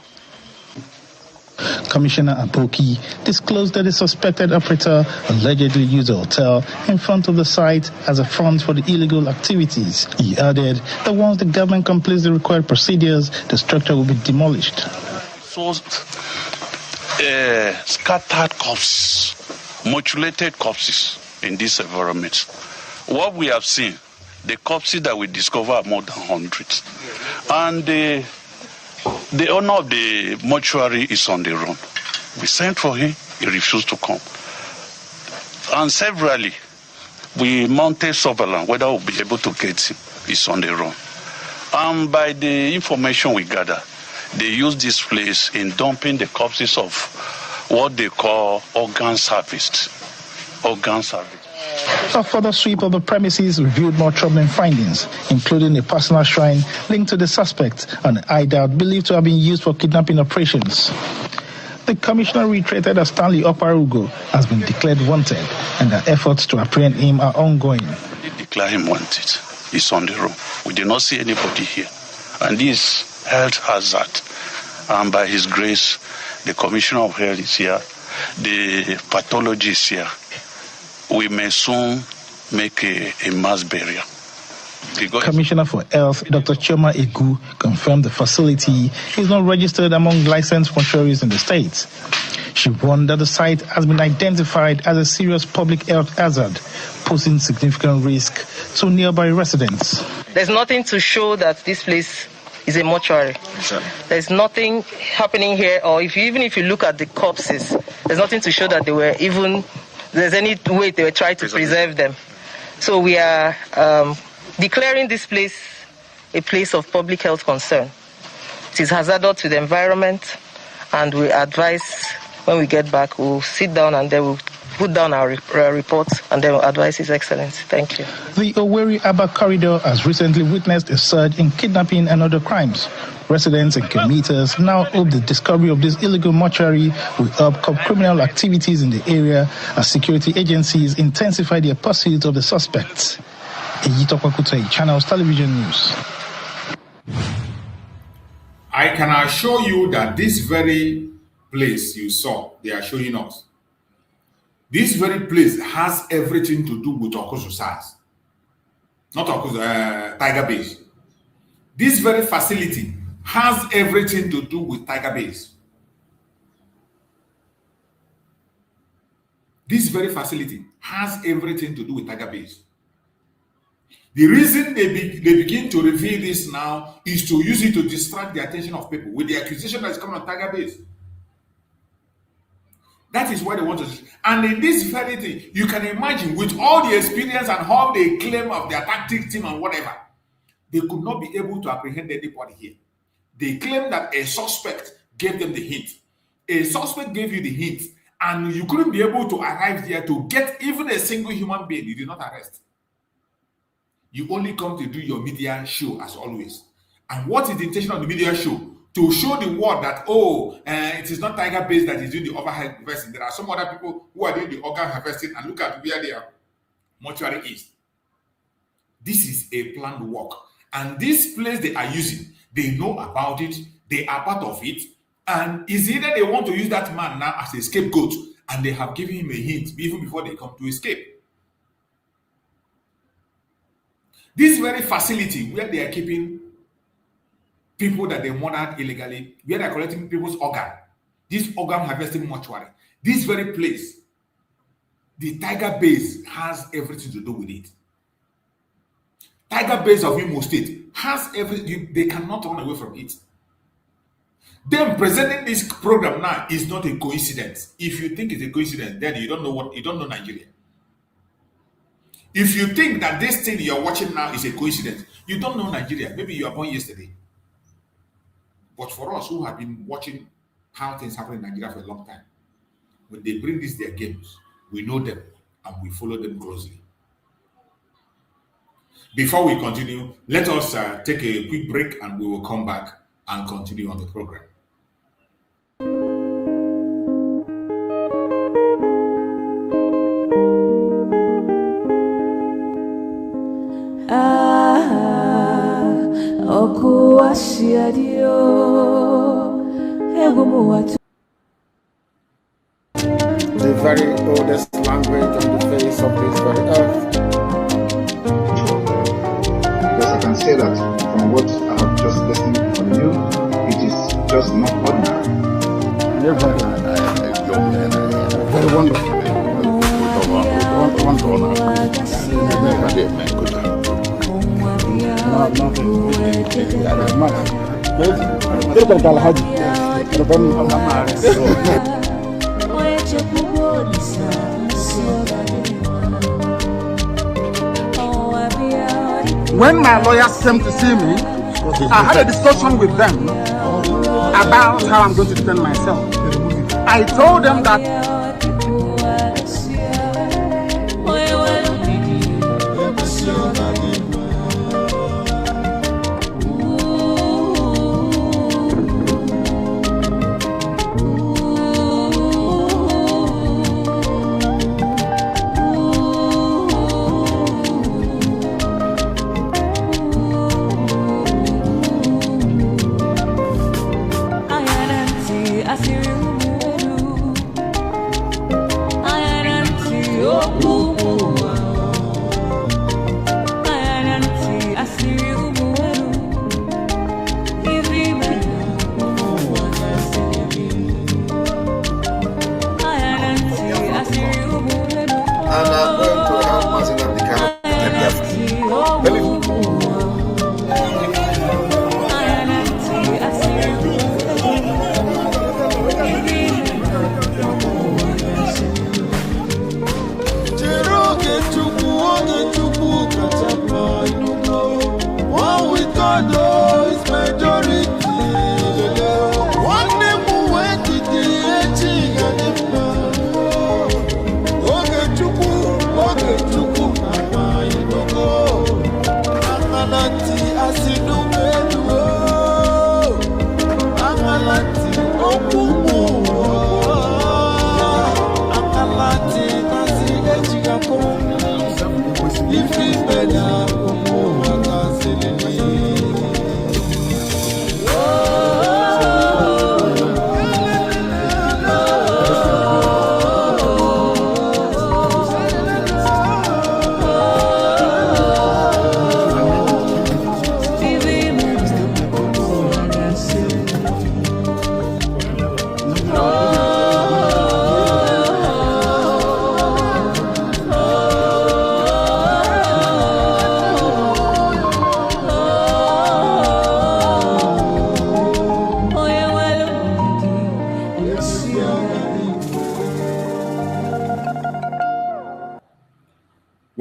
Commissioner Aboki disclosed that the suspected operator allegedly used a hotel in front of the site as a front for the illegal activities. He added that once the government completes the required procedures, the structure will be demolished. So, scattered corpses, mutilated corpses in this environment. What we have seen, the corpses that we discover are more than 100. And the owner of the mortuary is on the run. We sent for him, he refused to come. And severally, we mounted surveillance, whether we'll be able to get him. He's on the run. And by the information we gather, they use this place in dumping the corpses of what they call organ service. Organ service. A further sweep of the premises revealed more troubling findings, including a personal shrine linked to the suspect and an hideout believed to have been used for kidnapping operations. The commissioner reiterated that Stanley Oparugo has been declared wanted and that efforts to apprehend him are ongoing. They declare him wanted. He's on the road. We did not see anybody here. And this health hazard. And by his grace, the commissioner of health is here. The pathology is here. We may soon make a mass burial. Commissioner for Health, Dr. Chioma Egu, confirmed the facility is not registered among licensed mortuaries in the state. She warned that the site has been identified as a serious public health hazard, posing significant risk to nearby residents. There's nothing to show that this place is a mortuary. Sure. There's nothing happening here, or even if you look at the corpses, there's nothing to show that there's any way they were trying to preserve them. So we are declaring this place a place of public health concern. It is hazardous to the environment, and we advise when we get back, we'll sit down and then we'll put down our report and then advise His Excellency. Thank you. The Owerri-Aba corridor has recently witnessed a surge in kidnapping and other crimes. Residents and commuters now hope the discovery of this illegal mortuary will help curb criminal activities in the area as security agencies intensify their pursuit of the suspects. Channels Television News. I can assure you that this very place you saw, they are showing us, this very place has everything to do with Okosu SARS. Not Okosu, Tiger Base. This very facility has everything to do with Tiger Base. This very facility has everything to do with Tiger Base. The reason they begin to reveal this now is to use it to distract the attention of people with the accusation that is coming on Tiger Base. That is why they want to. And in this very thing, you can imagine with all the experience and how they claim of their tactic team and whatever, they could not be able to apprehend anybody here. They claim that a suspect gave them the hint. A suspect gave you the hint, and you couldn't be able to arrive there to get even a single human being. You did not arrest. You only come to do your media show as always. And what is the intention of the media show? To show the world that, it is not Tiger Base that is doing the organ harvesting. There are some other people who are doing the organ harvesting, and look at where their mortuary is. This is a planned work. And this place they are using, they know about it, they are part of it, and it's either they want to use that man now as a scapegoat, and they have given him a hint even before they come to escape. This very facility where they are keeping people that they murdered illegally, where they are collecting people's organ, this organ harvesting mortuary, this very place, the Tiger Base has everything to do with it. Tiger Base of Imo State has everything. They cannot run away from it. Them presenting this program now is not a coincidence. If you think it's a coincidence, then you don't know Nigeria. If you think that this thing you're watching now is a coincidence, you don't know Nigeria. Maybe you were born yesterday. But for us who have been watching how things happen in Nigeria for a long time, when they bring this their games, we know them and we follow them closely. Before we continue, let us take a quick break and we will come back and continue on the program. The very oldest language on the face of this very earth. Because I can say that from what I have just listened from you, it is just not ordinary. Very wonderful. When my lawyers came to see me, I had a discussion with them about how I'm going to defend myself. I told them that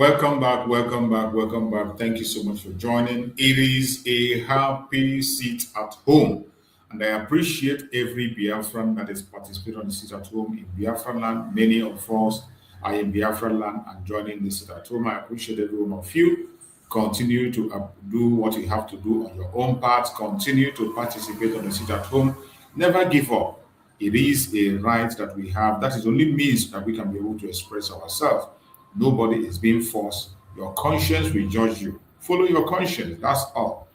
Welcome back, welcome back, welcome back. Thank you so much for joining. It is a happy seat at home. And I appreciate every Biafran that is participating on the seat at home in Biafra land. Many of us are in Biafra land and joining the seat at home. I appreciate every one of you. Continue to do what you have to do on your own part. Continue to participate on the seat at home. Never give up. It is a right that we have. That is the only means that we can be able to express ourselves. Nobody is being forced. Your conscience will judge you. Follow your conscience. That's all.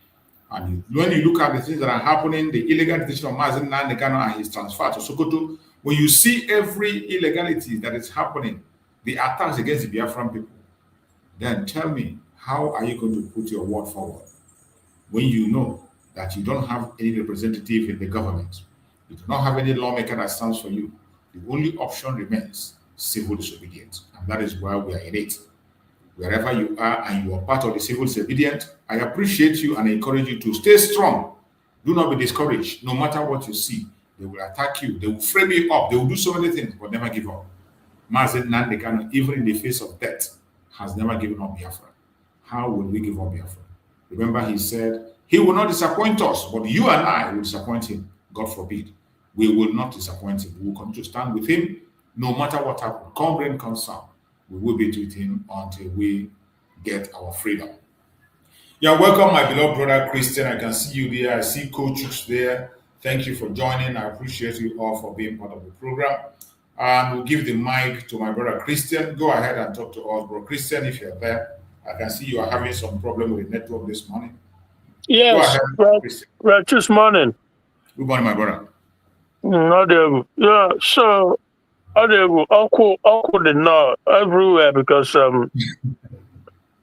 And when you look at the things that are happening, the illegal detention of Nnamdi Kanu and his transfer to Sokoto, when you see every illegality that is happening, the attacks against the Biafran people, then tell me, how are you going to put your word forward when you know that you don't have any representative in the government? You do not have any lawmaker that stands for you. The only option remains civil disobedience, and that is why we are in it. Wherever you are and you are part of the civil disobedience, I appreciate you and I encourage you to stay strong. Do not be discouraged. No matter what you see, they will attack you. They will frame you up. They will do so many things, but never give up. Nnamdi Kanu, even in the face of death, has never given up Biafra. How will we give up Biafra? Remember, he said, he will not disappoint us, but you and I will disappoint him. God forbid. We will not disappoint him. We will continue to stand with him no matter what happens. Come rain, come sun. We will be with him until we get our freedom. Yeah, welcome, my beloved brother Christian. I can see you there. I see Coach Chooks there. Thank you for joining. I appreciate you all for being part of the program. And we'll give the mic to my brother Christian. Go ahead and talk to us, bro. Christian, if you're there. I can see you are having some problem with the network this morning. Yes, right this morning. Good morning, my brother. Yeah, so awkward enough everywhere because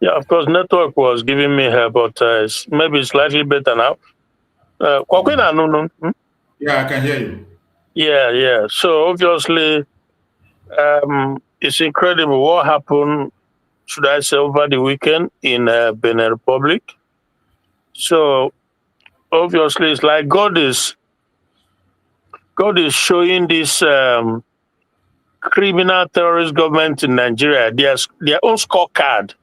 yeah, of course, network was giving me help, but maybe slightly better now. Yeah, I can hear you. Yeah. So obviously, it's incredible what happened. Should I say over the weekend in Benin Republic? So obviously, it's like God is showing this criminal terrorist government in Nigeria their own scorecard.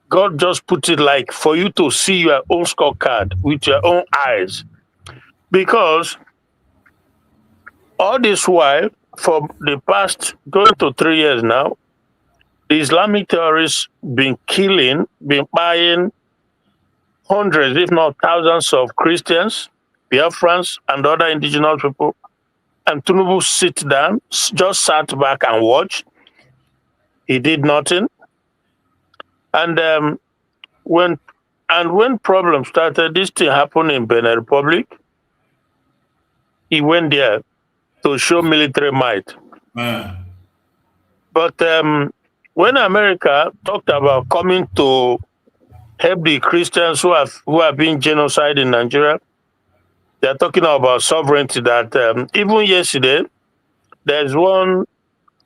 God just put it like for you to see your own scorecard with your own eyes. Because all this while, for the past going to 3 years now, the Islamic terrorists been buying hundreds, if not thousands of Christians, Biafrans, and other indigenous people. And Tinubu just sat back and watched. He did nothing. And when problems started, this thing happened in Benin Republic. He went there to show military might. But when America talked about coming to help the Christians who are being genocide in Nigeria, they're talking about sovereignty. That even yesterday, there's one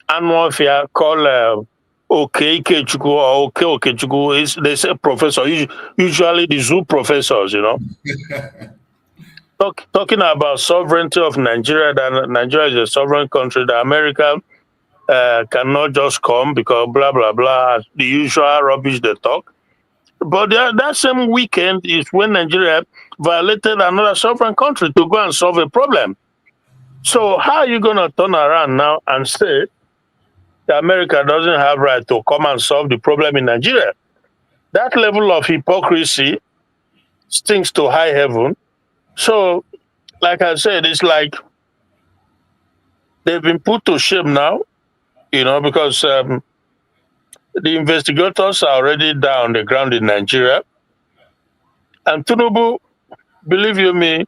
annual fair called Okechukwu or Okechukwu. They say professor, usually the zoo professors, talking about sovereignty of Nigeria, that Nigeria is a sovereign country, that America cannot just come because blah, blah, blah, the usual rubbish they talk. But that same weekend is when Nigeria violated another sovereign country to go and solve a problem. So how are you going to turn around now and say that America doesn't have right to come and solve the problem in Nigeria? That level of hypocrisy stinks to high heaven. So, like I said, it's like they've been put to shame now, because the investigators are already down on the ground in Nigeria. And Tinubu, believe you me,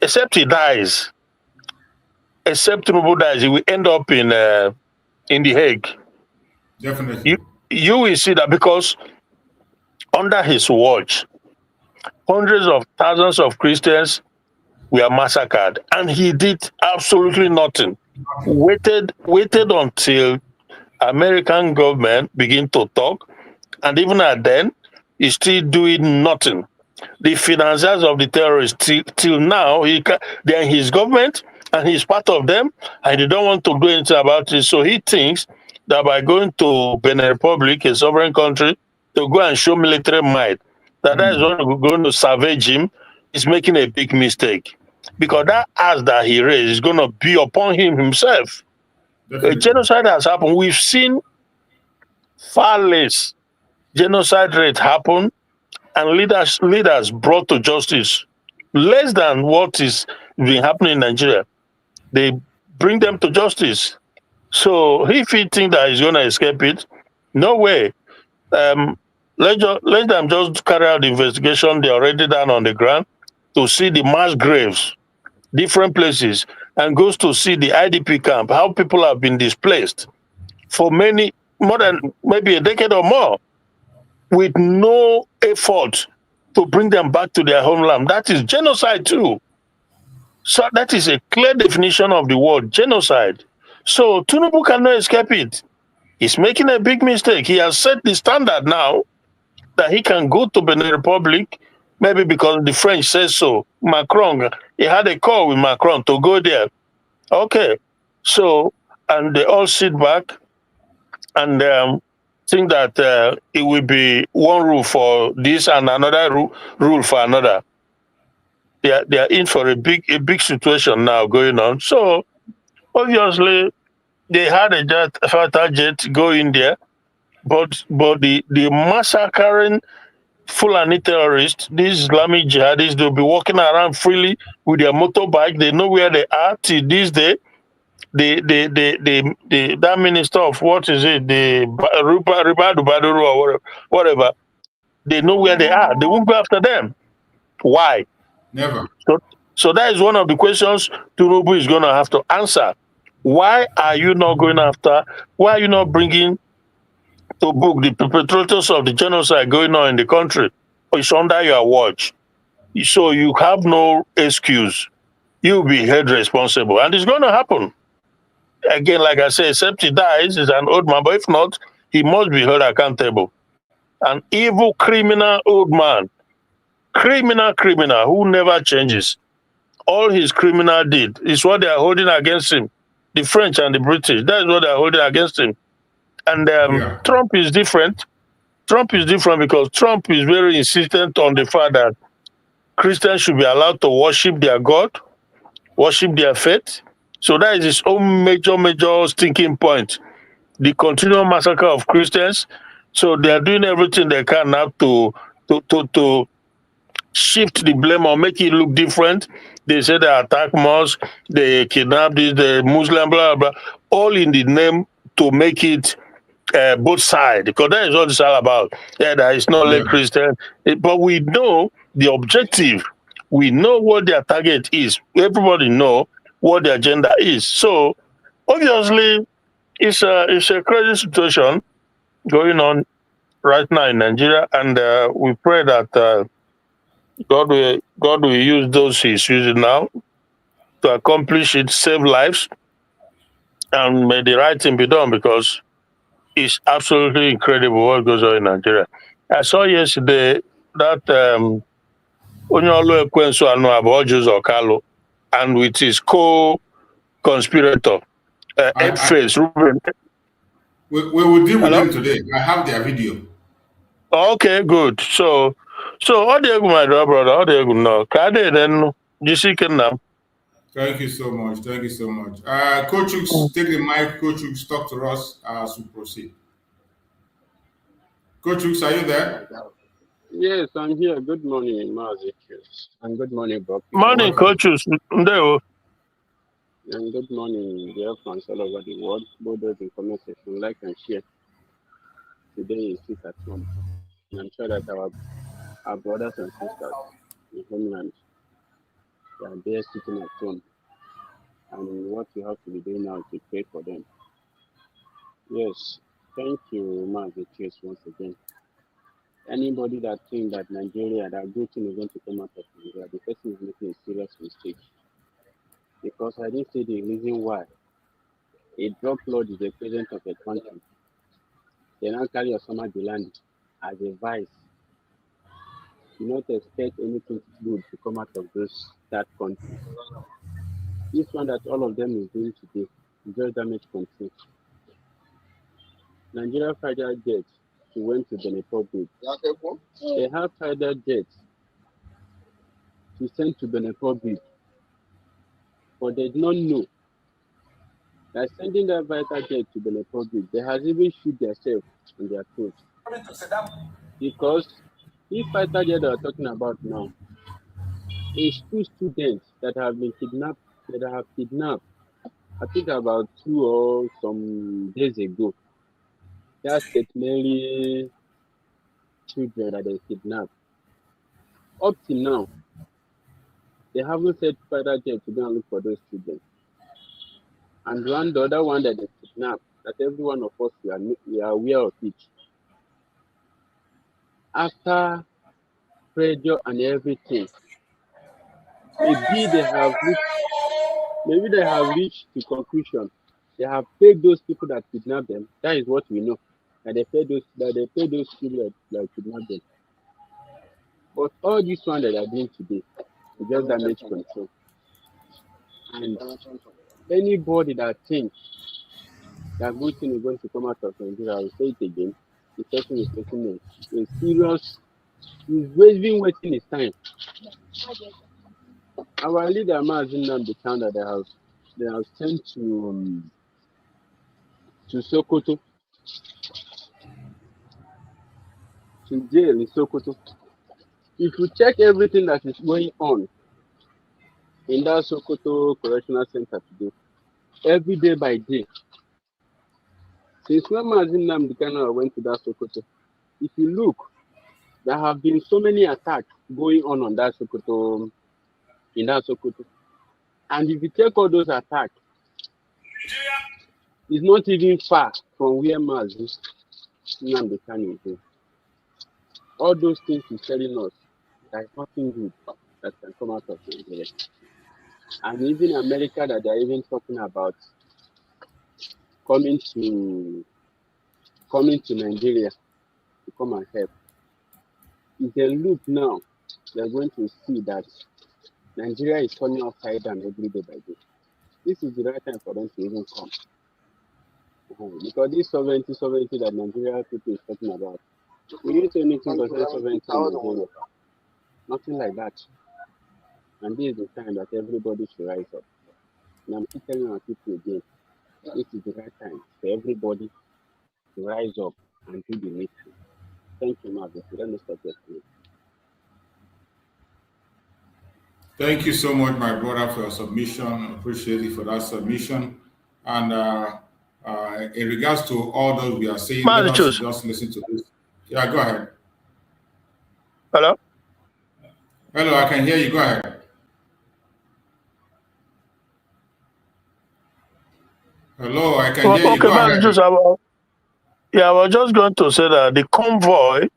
except Tinubu dies, he will end up in The Hague. Definitely. You will see that because under his watch, hundreds of thousands of Christians were massacred, and he did absolutely nothing. Waited until American government begin to talk, and even at then, he's still doing nothing. The financiers of the terrorists till now, they're in his government, and he's part of them, and they don't want to do anything about it. So he thinks that by going to Benin Republic, a sovereign country, to go and show military might, that is what we're going to savage him, is making a big mistake. Because that ask that he raised is going to be upon him himself. A genocide has happened. We've seen far less genocide rate happen and leaders brought to justice. Less than what is been happening in Nigeria. They bring them to justice. So if he think that he's going to escape it, no way. Let them just carry out the investigation they already done on the ground to see the mass graves, different places, and goes to see the IDP camp, how people have been displaced for more than maybe a decade or more, with no effort to bring them back to their homeland. That is genocide too. So that is a clear definition of the word genocide. So Tinubu cannot escape it. He's making a big mistake. He has set the standard now that he can go to Benin Republic, maybe because the French says so. Macron, he had a call with Macron to go there. Okay, so, and they all sit back and think that it will be one rule for this and another rule for another. They are in for a big situation now going on. So obviously they had a fighter jet go in there, but the massacring Fulani terrorists, these Islamic jihadists, they'll be walking around freely with their motorbike. They know where they are till this day. That minister of what is it, the Ribadu Baduru or whatever, they know where they are. They won't go after them. Why? Never. So that is one of the questions Tinubu is going to have to answer. Why are you not going after? Why are you not bringing to book the perpetrators of the genocide going on in the country? It's under your watch. So you have no excuse. You'll be held responsible. And it's going to happen. Again, like I say, except he dies, he's an old man. But if not, he must be held accountable. An evil, criminal old man. Criminal who never changes. All his criminal deed is what they are holding against him. The French and the British, that is what they are holding against him. And Trump is different. Trump is different because Trump is very insistent on the fact that Christians should be allowed to worship their God, worship their faith. So that is his own major stinking point. The continual massacre of Christians. So they are doing everything they can now to shift the blame or make it look different. They say they attack mosques, they kidnap this, the Muslim, blah, blah, all in the name to make it both sides, because that is what it's all about. Yeah, that is not like Christian, but we know the objective. We know what their target is. Everybody know what the agenda is. So obviously, it's a crazy situation going on right now in Nigeria, and we pray that God will use those He's using now to accomplish it, save lives, and may the right thing be done, because it's absolutely incredible what goes on in Nigeria. I saw yesterday that Onyolu Ekwensu Anu Aboju's Okalo, and with his co-conspirator, Face Ruben. We will deal with them today. I have their video. Okay, good. So all the my brother, all the no. Kade then now. Thank you so much. Thank you so much. Coach Hughes, take the mic. Coach Hughes, talk to us as we proceed. Coach Hughes, are you there? Yes, I'm here. Good morning, Mazikius. And good morning, Bob. Morning, Coach Hughes. And good morning, dear friends all over the world. Both those in comment section, like and share. Today is sit at home. And I'm sure that our brothers and sisters in homeland, they are there sitting at home. And what we have to be doing now is to pray for them. Yes, thank you, Mazikius, once again. Anybody that thinks that Nigeria, that good thing is going to come out of Nigeria, the person is making a serious mistake. Because I didn't say the reason why a drug lord is the president of a country. They now carry Osama bin Laden as a vice. You not expect anything good to come out of that country. This one that all of them is doing today is just damage control. Nigeria fighter jets to went to Benin Republic. They have fighter jets to send to Benin Republic, but they did not know that sending that fighter jet to Benin Republic, they has even shoot themselves on their throat. Because this fighter jet that we're talking about now is 2 students that have been kidnapped, I think about 2 or some days ago. That's mainly children that they kidnapped. Up till now, they haven't said fighter jet to go and look for those children. And the other one that they kidnapped, that every one of us we are aware of it. After pressure and everything, maybe they have reached the conclusion. They have paid those people that kidnapped them. That is what we know. That they paid those people that kidnapped them. But all this one that they are doing today is just damage control. And anybody that thinks that good thing is going to come out of Nigeria, I will say it again. The person is taking a serious, he's been wasting his time. Our leader, Nnamdi Kanu, they have sent to Sokoto, to jail in Sokoto. If you check everything that is going on in that Sokoto Correctional Center today, every day by day, since when Nnamdi Kanu went to that Sokoto, if you look, there have been so many attacks going on that Sokoto, in that Sokoto. And if you check all those attacks, it's not even far from where Nnamdi Kanu is. All those things he's telling us, there's nothing good that can come out of Nigeria. And even America, that they're even talking about coming to Nigeria to come and help. If they look now, they're going to see that Nigeria is turning upside down every day by day. This is the right time for them to even come. Because this sovereignty that Nigeria people is talking about, we didn't say anything concerning sovereignty in Nigeria. Nothing like that. And this is the time that everybody should rise up. And I'm keep telling our people again, this is the right time for everybody to rise up and do the needful. Thank you, Margaret. Let me stop here. Thank you so much, my brother, for your submission. I appreciate it for that submission. And in regards to all those we are saying, let us just listen to this. Yeah, go ahead. Hello? Hello, I can hear you. Go ahead. Hello, I can hear you. Go ahead. I was just going to say that the convoy,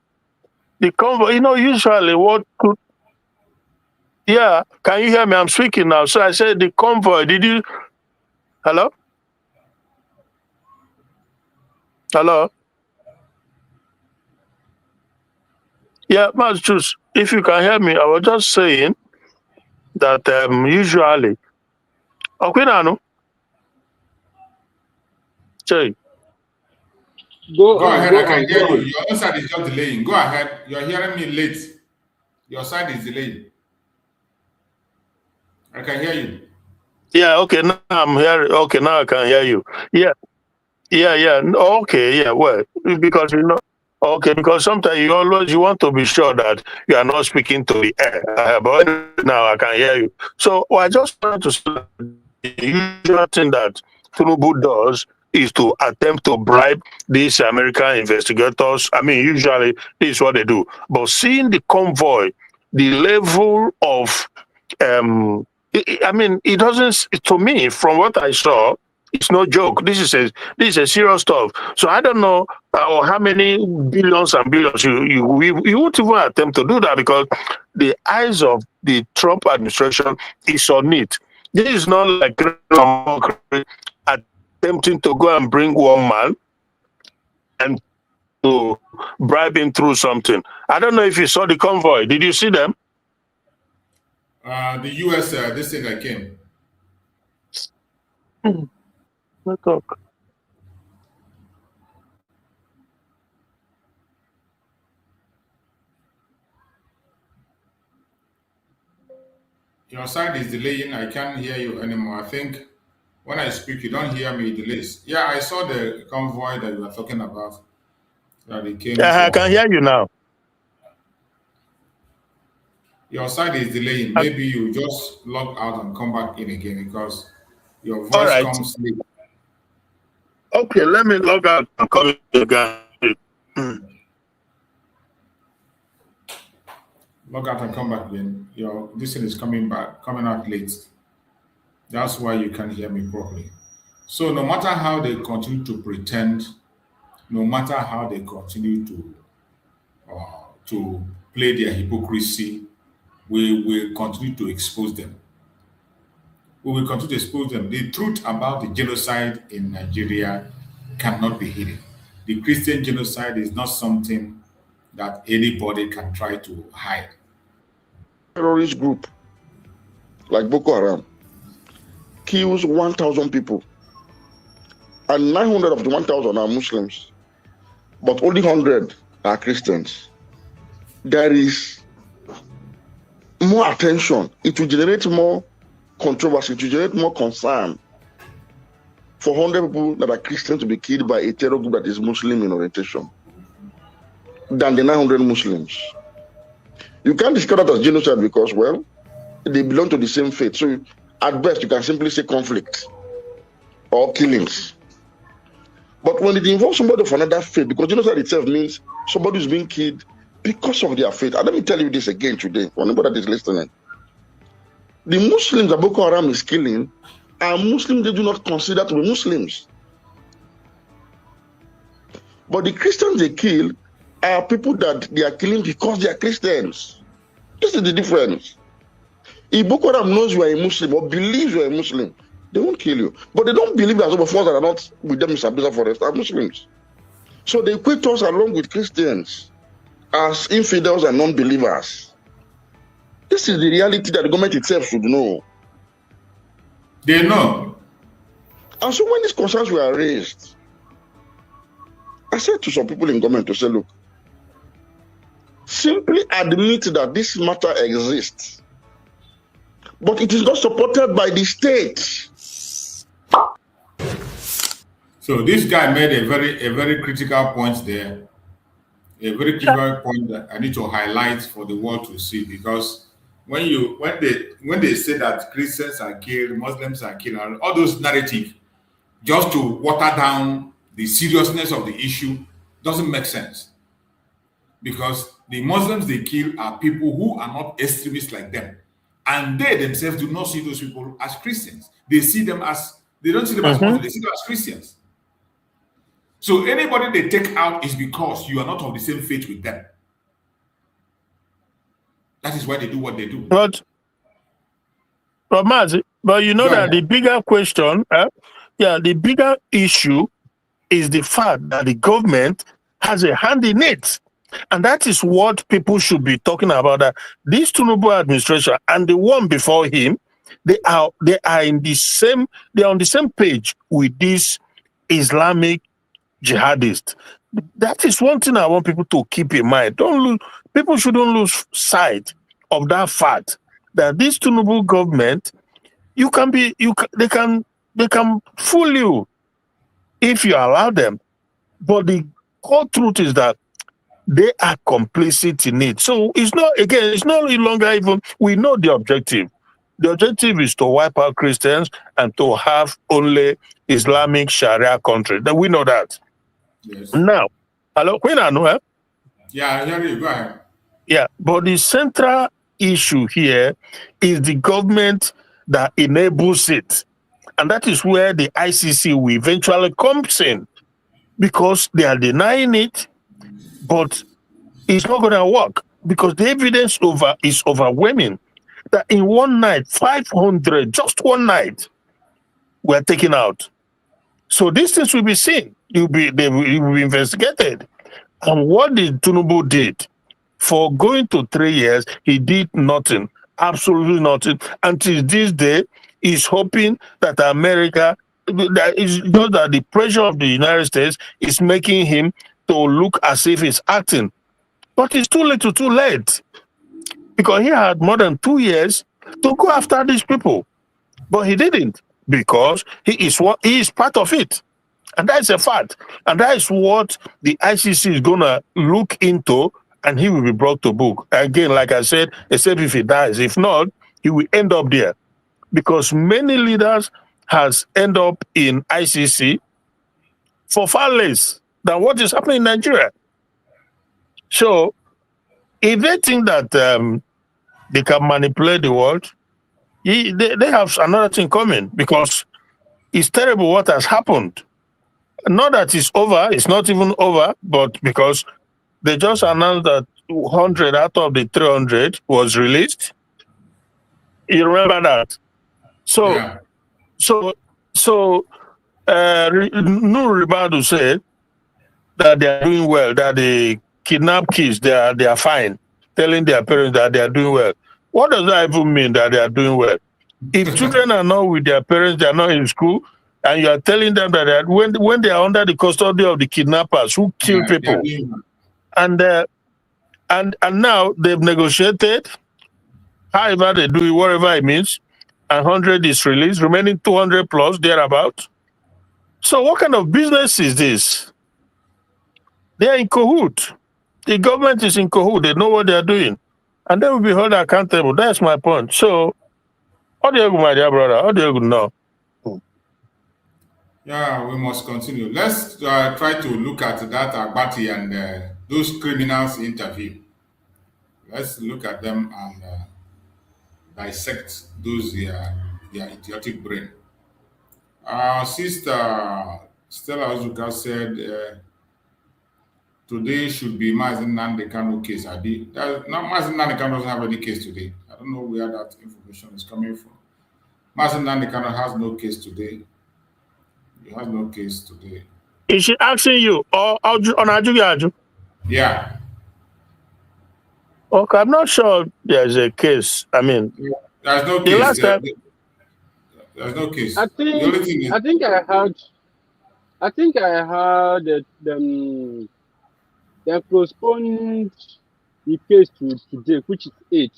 usually what could... Yeah, can you hear me? I'm speaking now. So I said the convoy, did you... Hello? Hello? Yeah, Massachusetts, if you can hear me, I was just saying that usually... Okay, Nano? Say. Go ahead, I can hear you. Your own side is just delaying. Go ahead. You're hearing me late. Your side is delaying. I can hear you. Yeah, okay, now I'm hearing. Okay, now I can hear you. Yeah. Okay, yeah, well, because because sometimes you want to be sure that you are not speaking to the air. But now I can hear you. So I just wanted to say the usual thing that Tinubu does is to attempt to bribe these American investigators. I mean, usually this is what they do. But seeing the convoy, the level of it doesn't, to me, from what I saw, it's no joke. This is a serious stuff. So I don't know how many billions and billions you won't even attempt to do that, because the eyes of the Trump administration is on it. This is not like attempting to go and bring one man and to bribe him through something. I don't know if you saw the convoy. Did you see them? The US, this thing that came. Let's talk. Your side is delaying. I can't hear you anymore. I think when I speak, you don't hear me. It delays. Yeah, I saw the convoy that you were talking about. That they came I can for. hear you now. Your side is delaying. Maybe you just log out and come back in again because your All voice right. comes late. Okay, let me log out and come in again. Log out and come back again. This thing is coming out late. That's why you can't hear me properly. So no matter how they continue to pretend, no matter how they continue to play their hypocrisy, we will continue to expose them. We will continue to expose them. The truth about the genocide in Nigeria cannot be hidden. The Christian genocide is not something that anybody can try to hide. Terrorist group like Boko Haram kills 1,000 people, and 900 of the 1,000 are Muslims, but only 100 are Christians. There is more attention. It will generate more controversy, it will generate more concern for 100 people that are Christians to be killed by a terror group that is Muslim in orientation than the 900 Muslims. You can't discard that as genocide because, well, they belong to the same faith. So at best, you can simply say conflict or killings. But when it involves somebody of another faith, because genocide itself means somebody is being killed because of their faith. And let me tell you this again today, for anybody that is listening. The Muslims that Boko Haram is killing are Muslims they do not consider to be Muslims. But the Christians they kill are people that they are killing because they are Christians. This is the difference. If Boko Haram knows you are a Muslim or believes you are a Muslim, they won't kill you. But they don't believe that some of us that are not with them in Sabisa Forest are Muslims. So they equate us along with Christians as infidels and non-believers. This is the reality that the government itself should know. They know. And so when these concerns were raised, I said to some people in government to say, look, simply admit that this matter exists, but it is not supported by the state. So this guy made a very critical point there. A very critical point that I need to highlight for the world to see, because when they say that Christians are killed, Muslims are killed, and all those narratives just to water down the seriousness of the issue doesn't make sense. Because the Muslims they kill are people who are not extremists like them. And they themselves do not see those people as Christians. They don't see them as Muslims, they see them as Christians. So anybody they take out is because you are not of the same faith with them. That is why they do what they do. But you know that the bigger question, the bigger issue is the fact that the government has a hand in it. And that is what people should be talking about. That this Tinubu administration and the one before him, they are on the same page with this Islamic jihadist. That is one thing I want people to keep in mind. People shouldn't lose sight of that fact that this Tinubu government, they can fool you if you allow them. But the core truth is that they are complicit in it. So it's not any longer even, we know the objective. The objective is to wipe out Christians and to have only Islamic Sharia country. We know that. Yes. Now, hello, Queen Anu, Yeah, I hear you. Go ahead. Yeah, but the central issue here is the government that enables it. And that is where the ICC will eventually comes in, because they are denying it, but it's not going to work because the evidence is overwhelming. That in one night, 500, just one night, were taken out. So these things will be seen. They will be investigated. And what did Tinubu did? For going to 3 years, he did nothing, absolutely nothing. Until this day, he's hoping that America, that is just that the pressure of the United States is making him to look as if he's acting. But it's too little, too late. Because he had more than 2 years to go after these people. But he didn't, because he is part of it. And that's a fact. And that is what the ICC is going to look into, and he will be brought to book. Again, like I said, except if he dies. If not, he will end up there. Because many leaders has end up in ICC for far less than what is happening in Nigeria. So if they think that they can manipulate the world, they have another thing coming, because it's terrible what has happened. Not that it's over, it's not even over, but because they just announced that 100 out of the 300 was released. You remember that? So, Yeah. Nur Ribadu said that they are doing well, that the kidnapped kids, they are fine, telling their parents that they are doing well. What does that even mean, that they are doing well? If children are not with their parents, they are not in school, and you are telling them that when they are under the custody of the kidnappers who kill people, and now they've negotiated, however they do it, whatever it means, and 100 is released, remaining 200 plus thereabout. So what kind of business is this? They are in cahoot. The government is in cahoot. They know what they are doing, and they will be held accountable. That's my point. So, how do you go, my dear brother? How do you go now? Yeah, we must continue. Let's try to look at that Agbati and those criminals interview. Let's look at them and dissect those their idiotic brain. Sister Stella Ozuka said today should be Mazen Nnamdi Kanu case. Mazen Nnamdi Kanu doesn't have any case today. I don't know where that information is coming from. Mazen Nnamdi Kanu has no case today. He has no case today. Is she asking you or on Ajugiaju? Yeah. Okay, I'm not sure there's a case. I mean, there's no the case. last time, there's no case. I think the only thing is, I think I heard that they postponed the case to today, which is 8,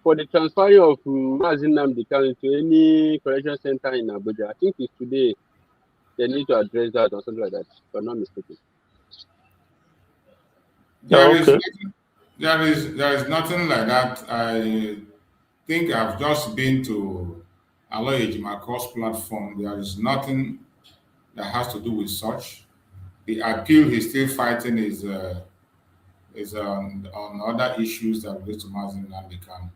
for the transfer of Mazen Nnamdi Kanu to any correction center in Abuja. I think it's today. They need to address that or something like that, if I'm not mistaken. There is nothing like that. I think I've just been to Aloy Ejimako's platform. There is nothing that has to do with such. The appeal he's still fighting is on other issues that relate to Mazen Nnamdi Kanu,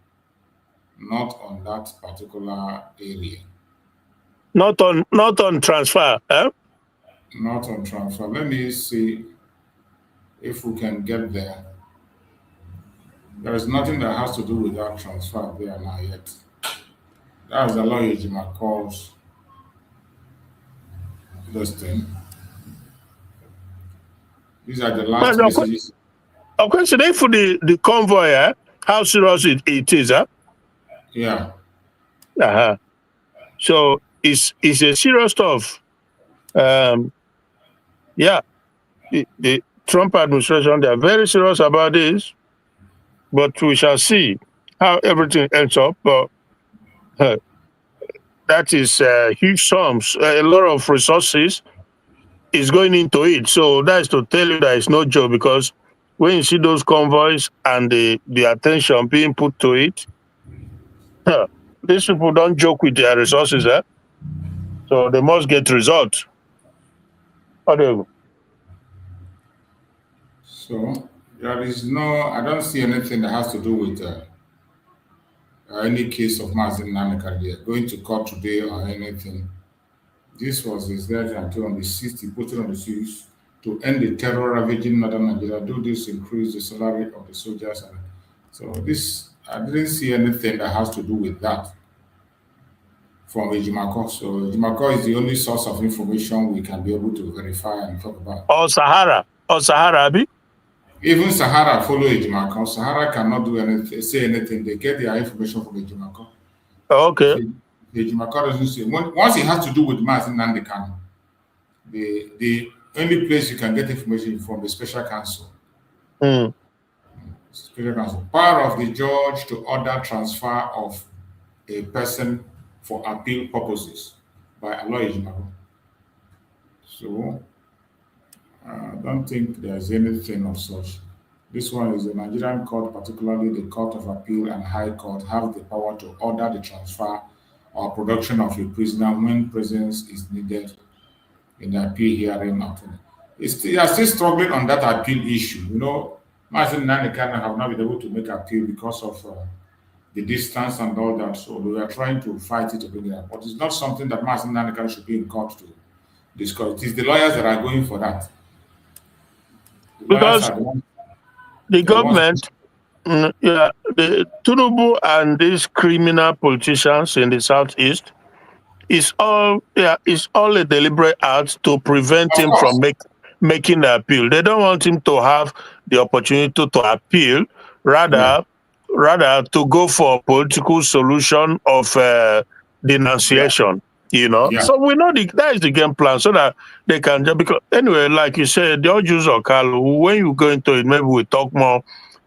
not on that particular area. not on transfer, eh? Not on transfer. Let me see if we can get there. There is nothing that has to do with that transfer there now yet. That was Aloy Ejimako's this thing. These are the last messages. Okay, so for the convoy, how serious it is, huh? Yeah. Uh-huh. So it's a serious stuff. Yeah. The Trump administration, they are very serious about this, but we shall see how everything ends up. But that is huge sums, a lot of resources is going into it. So that's to tell you that it's no joke, because when you see those convoys and the attention being put to it, these people don't joke with their resources, eh? So they must get results. So there is I don't see anything that has to do with any case of Mazen Nnamdi Kanu going to court today or anything. This was his letter until on the 6th, he put it on the 6th to end the terror ravaging northern Nigeria. Do this increase the salary of the soldiers? And so I didn't see anything that has to do with that from Ejimako. So Ejimako is the only source of information we can be able to verify and talk about. Or Sahara, Abi? Even Sahara follow Ejimako. Sahara cannot do anything, say anything. They get their information from Ejimako. Okay. Ejimako doesn't say. Once it has to do with Mazen Nnamdi Kanu, the only place you can get information from the special counsel. Mm. Special counsel. Power of the judge to order transfer of a person for appeal purposes by Aloy Jimago. So I don't think there's anything of such. This one is the Nigerian court, particularly the Court of Appeal and High Court, have the power to order the transfer or production of a prisoner when presence is needed in the appeal hearing. They are still struggling on that appeal issue. You know, Nnamdi Kanu have not been able to make appeal because of the distance and all that. So we are trying to fight it to bring it up. But it's not something that Nnamdi Kanu should be in court to discuss. It is the lawyers that are going for that. Because the government, the Tinubu and these criminal politicians in the southeast is all a deliberate act to prevent him from making the appeal. They don't want him to have the opportunity to appeal, rather to go for a political solution of denunciation. You know, so we know that is the game plan, so that they can just, because anyway, like you said, the Ojus or Kalu, when you go into it, maybe we'll talk more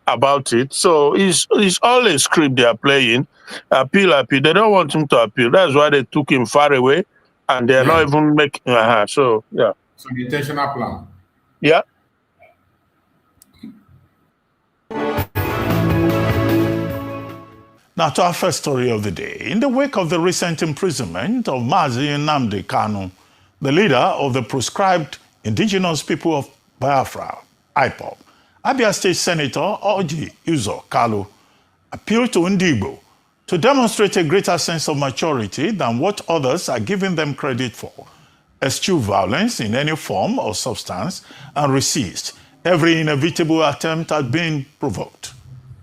about it. So it's all a script they are playing. Appeal. They don't want him to appeal. That's why they took him far away, and they're not even making. So yeah. So the intentional plan. Yeah. Now to our first story of the day. In the wake of the recent imprisonment of Nnamdi Kanu, the leader of the proscribed indigenous people of Biafra, IPOB, Abia State Senator Orji Uzor Kalu appealed to Ndigbo to demonstrate a greater sense of maturity than what others are giving them credit for, eschew violence in any form or substance, and resist every inevitable attempt at being provoked.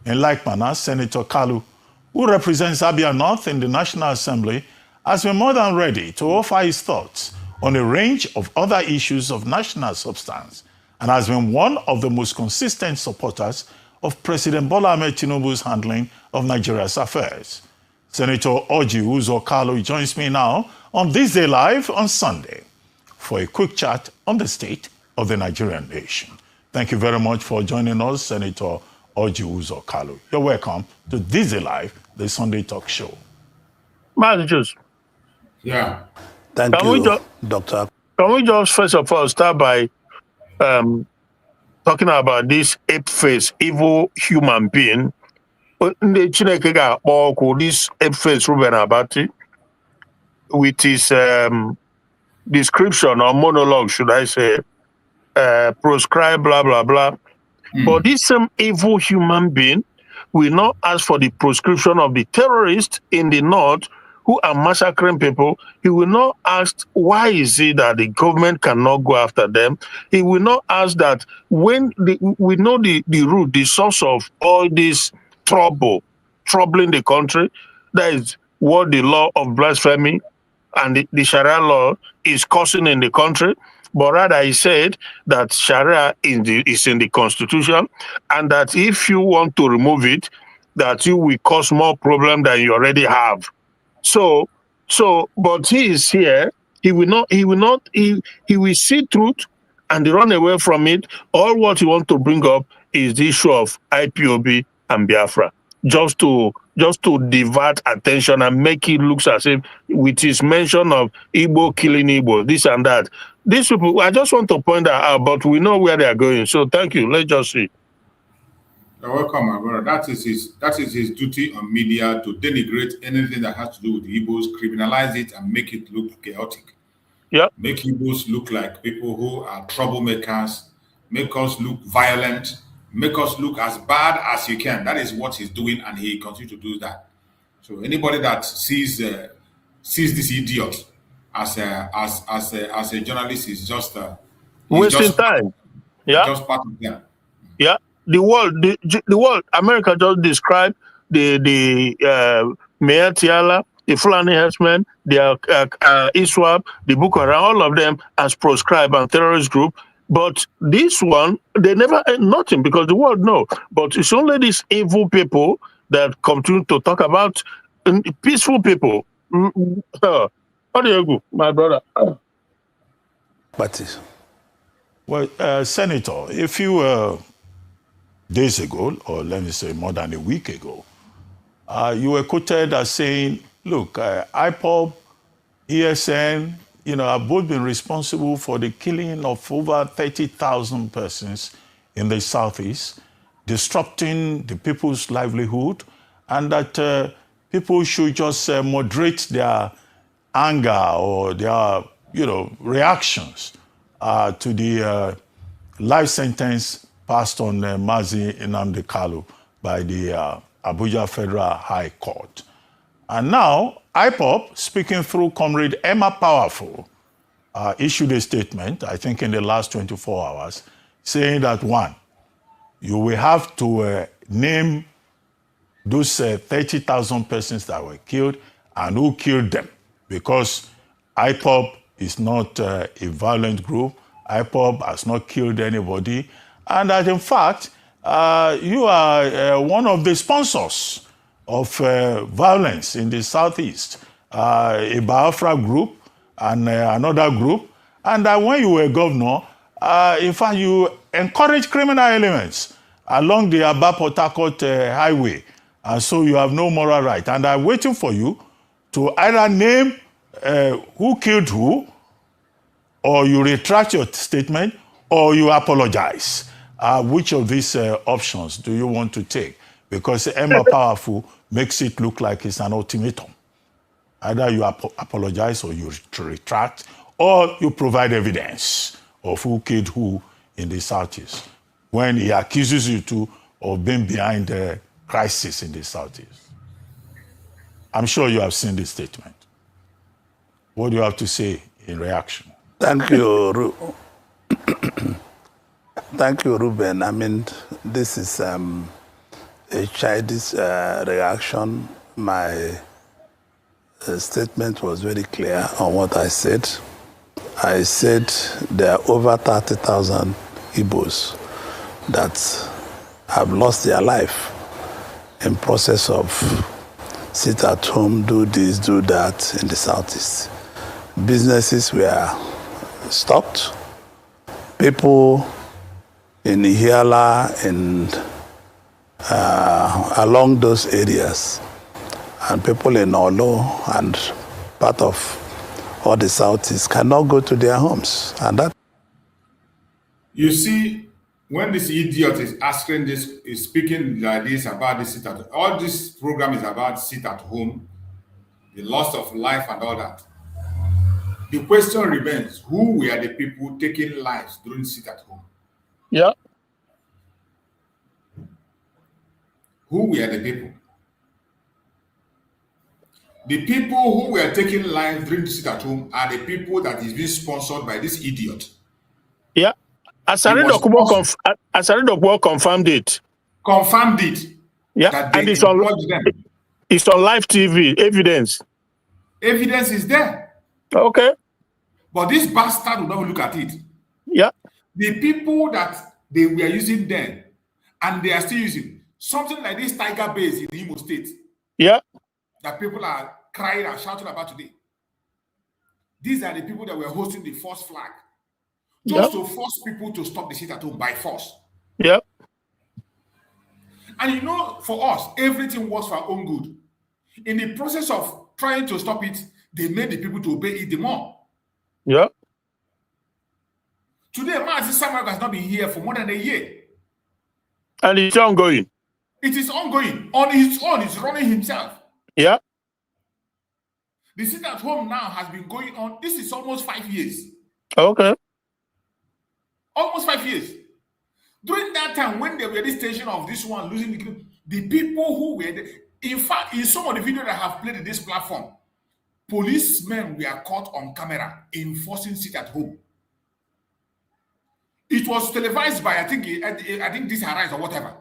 In like manner, Senator Kalu, who represents Abia North in the National Assembly, has been more than ready to offer his thoughts on a range of other issues of national substance, and has been one of the most consistent supporters of President Bola Ahmed Tinubu's handling of Nigeria's affairs. Senator Orji Uzor Kalu joins me now on This Day Live on Sunday for a quick chat on the state of the Nigerian nation. Thank you very much for joining us, Senator Orji Uzor Kalu. You're welcome to This Day Live, the Sunday talk show. Managers. Yeah. Thank you, Doctor. Can we just first of all start by talking about this ape-faced evil human being? This ape-faced Ruben Abati, with his description or monologue, should I say, proscribe, blah, blah, blah. But this same evil human being will not ask for the proscription of the terrorists in the north who are massacring people. He will not ask why is it that the government cannot go after them. He will not ask that when we know the root, the source of all this troubling the country, that is what the law of blasphemy and the Sharia law is causing in the country. But rather, he said that Sharia is in the Constitution, and that if you want to remove it, that you will cause more problem than you already have. But he is here. He will see truth and run away from it. All what he wants to bring up is the issue of IPOB and Biafra, just to divert attention and make it look as if with his mention of Igbo killing Igbo, this and that. These people, I just want to point that out, but we know where they are going. So thank you. Let's just see. You're welcome, my brother. That is his duty on media, to denigrate anything that has to do with the Igbos, criminalize it, and make it look chaotic. Yeah. Make Igbos look like people who are troublemakers, make us look violent, make us look as bad as you can. That is what he's doing, and he continues to do that. So anybody that sees this idiot as a journalist is just wasting time. Yeah. Just part of them. Yeah. The world, America just described the Mayor Tiala, the Fulani herdsmen, the ISWAP, the Boko Haram, all of them as proscribed and terrorist group. But this one, they never nothing, because the world know. But it's only these evil people that continue to talk about peaceful people. How do you go, my brother? Well, Senator, if you days ago, or let me say more than a week ago, You were quoted as saying, look, IPOB, ESN, have both been responsible for the killing of over 30,000 persons in the Southeast, disrupting the people's livelihood, and that people should just moderate their anger or their, reactions to the life sentence passed on Mazi Nnamdi Kanu by the Abuja Federal High Court. And now, IPOB, speaking through Comrade Emma Powerful, issued a statement, I think in the last 24 hours, saying that, one, you will have to name those 30,000 persons that were killed and who killed them, because IPOB is not a violent group. IPOB has not killed anybody. And that, in fact, you are one of the sponsors of violence in the Southeast, a Biafra group and another group. And that when you were governor, in fact, you encouraged criminal elements along the Aba-Port Harcourt highway. And so you have no moral right. And I'm waiting for you to either name who killed who, or you retract your statement, or you apologize. Which of these options do you want to take? Because Emma Powerful makes it look like it's an ultimatum. Either you apologize or you retract, or you provide evidence of who killed who in the Southeast, when he accuses you of being behind the crisis in the Southeast. I'm sure you have seen this statement. What do you have to say in reaction? Thank you, Thank you, Ruben. I mean, this is a childish reaction. My statement was very clear on what I said. I said there are over 30,000 Igbos that have lost their life in process of sit at home, do this, do that in the Southeast. Businesses were stopped. People in Ihiala and along those areas, and people in Olo and part of all the Southeast cannot go to their homes. And that. You see, when this idiot is asking this, is speaking like this about the sit at home, all this program is about sit at home, the loss of life and all that. The question remains, who were the people taking lives during sit at home? Yeah. Who were the people? The people who were taking lives during sit at home are the people that is being sponsored by this idiot. Yeah. Asari Dokubo confirmed it. Confirmed it. Yeah. And it's on live TV, evidence. Evidence is there. Okay. But this bastard will not look at it. Yeah. The people that they were using then, and they are still using, something like this tiger base in Imo State. Yeah. That people are crying and shouting about today. These are the people that were hosting the false flag. Just to force people to stop the sit at home by force. Yeah. And for us, everything works for our own good. In the process of trying to stop it, they made the people to obey it the more. Yeah. Today, Mazi Samuel has not been here for more than a year. And it's ongoing. It is ongoing. On his own, he's running himself. Yeah. The sit at home now has been going on. This is almost 5 years. Okay. Almost 5 years. During that time, when they were at the station of this one losing the people who were there, in fact, in some of the videos that have played in this platform, policemen were caught on camera enforcing sit at home. It was televised by, I think this Arise or whatever.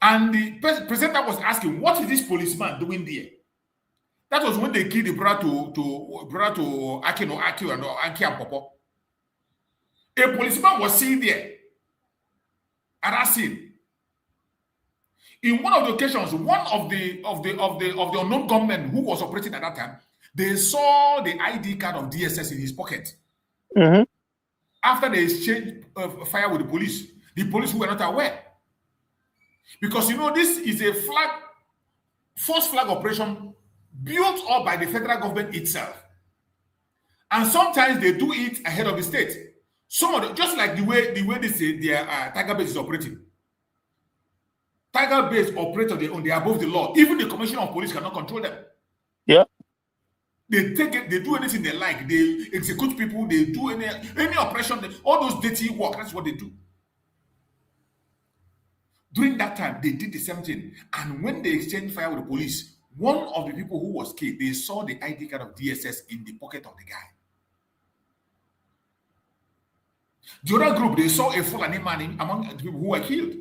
And the presenter was asking, what is this policeman doing there? That was when they killed the brother to Aki and Popo. A policeman was seen there at that scene. In one of the occasions, one of the unknown gunmen who was operating at that time, they saw the ID card of DSS in his pocket. Mm-hmm. After they exchanged fire with the police who were not aware. Because this is a false flag operation built up by the federal government itself. And sometimes they do it ahead of the state. Some of them, just like the way they say their Tiger Base is operating. Tiger Base operate on their own, they are above the law. Even the commissioner of police cannot control them. Yeah. They take it, they do anything they like, they execute people, they do any operation, all those dirty work, that's what they do. During that time, they did the same thing. And when they exchanged fire with the police, one of the people who was killed, they saw the ID card of DSS in the pocket of the guy. The other group, they saw a Fulani man among the people who were killed.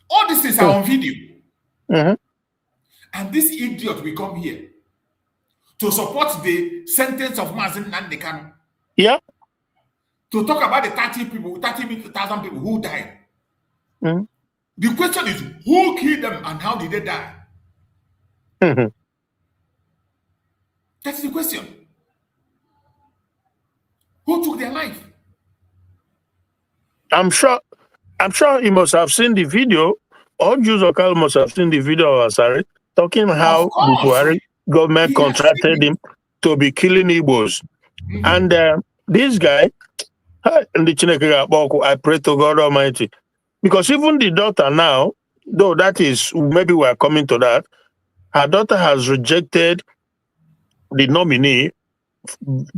All these things are on video. And this idiot will come here to support the sentence of Nnamdi Kanu. Yeah. To talk about the 30,000 people who died. The question is, who killed them and how did they die? That's the question. Who took their life? I'm sure he must have seen the video. All Jews or Cal must have seen the video of Asari talking how the Buhari government contracted him to be killing Igbos. And this guy, I pray to God Almighty. Because even the daughter now, though that is, maybe we are coming to that, her daughter has rejected the nominee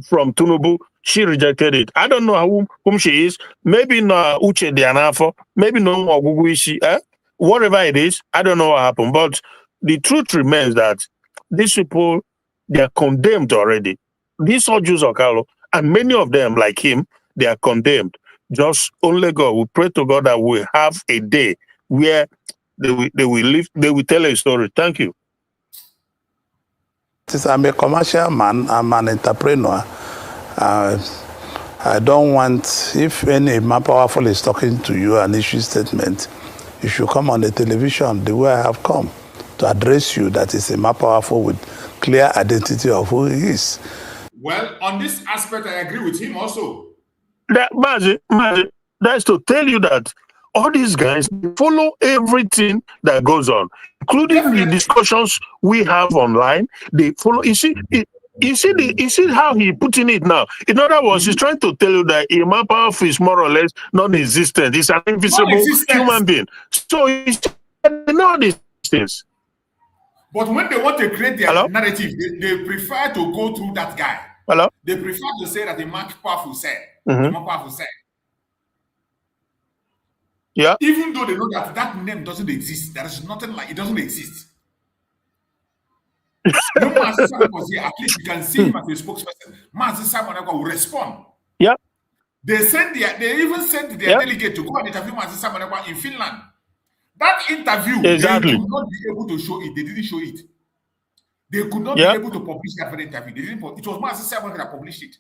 from Tinubu. She rejected it. I don't know whom she is. Maybe no Uche Dianafo, maybe no Oguguishi. Whatever it is, I don't know what happened. But the truth remains that these people, they are condemned already. These are Jews of Carlo, and many of them, like him, they are condemned. Just only God. We pray to God that we have a day where they will live, they will tell a story. Thank you. Since I'm a commercial man, I'm an entrepreneur. I don't want, if any man powerful is talking to you and issue statement, you should come on the television the way I have come to address you. That is a man powerful with clear identity of who he is. Well, on this aspect, I agree with him also. That's to tell you that all these guys follow everything that goes on, including the discussions we have online. They follow. You see how he putting it now. In other words, he's trying to tell you that Imam Powerful is more or less non-existent. He's an invisible human being. So you know these things. But when they want to create their narrative, they prefer to go through that guy. Hello? They prefer to say that Imam Powerful said. Imam Powerful said. Yeah. Even though they know that that name doesn't exist, there is nothing like it doesn't exist. When Master Simon was here, at least you can see him as a spokesperson. Master Simon will respond. Yeah. They even sent their delegate to go and interview Master Simon in Finland. That interview, they could not be able to show it. They didn't show it. They could not be able to publish that very interview. They didn't. It was Master Simon that published it.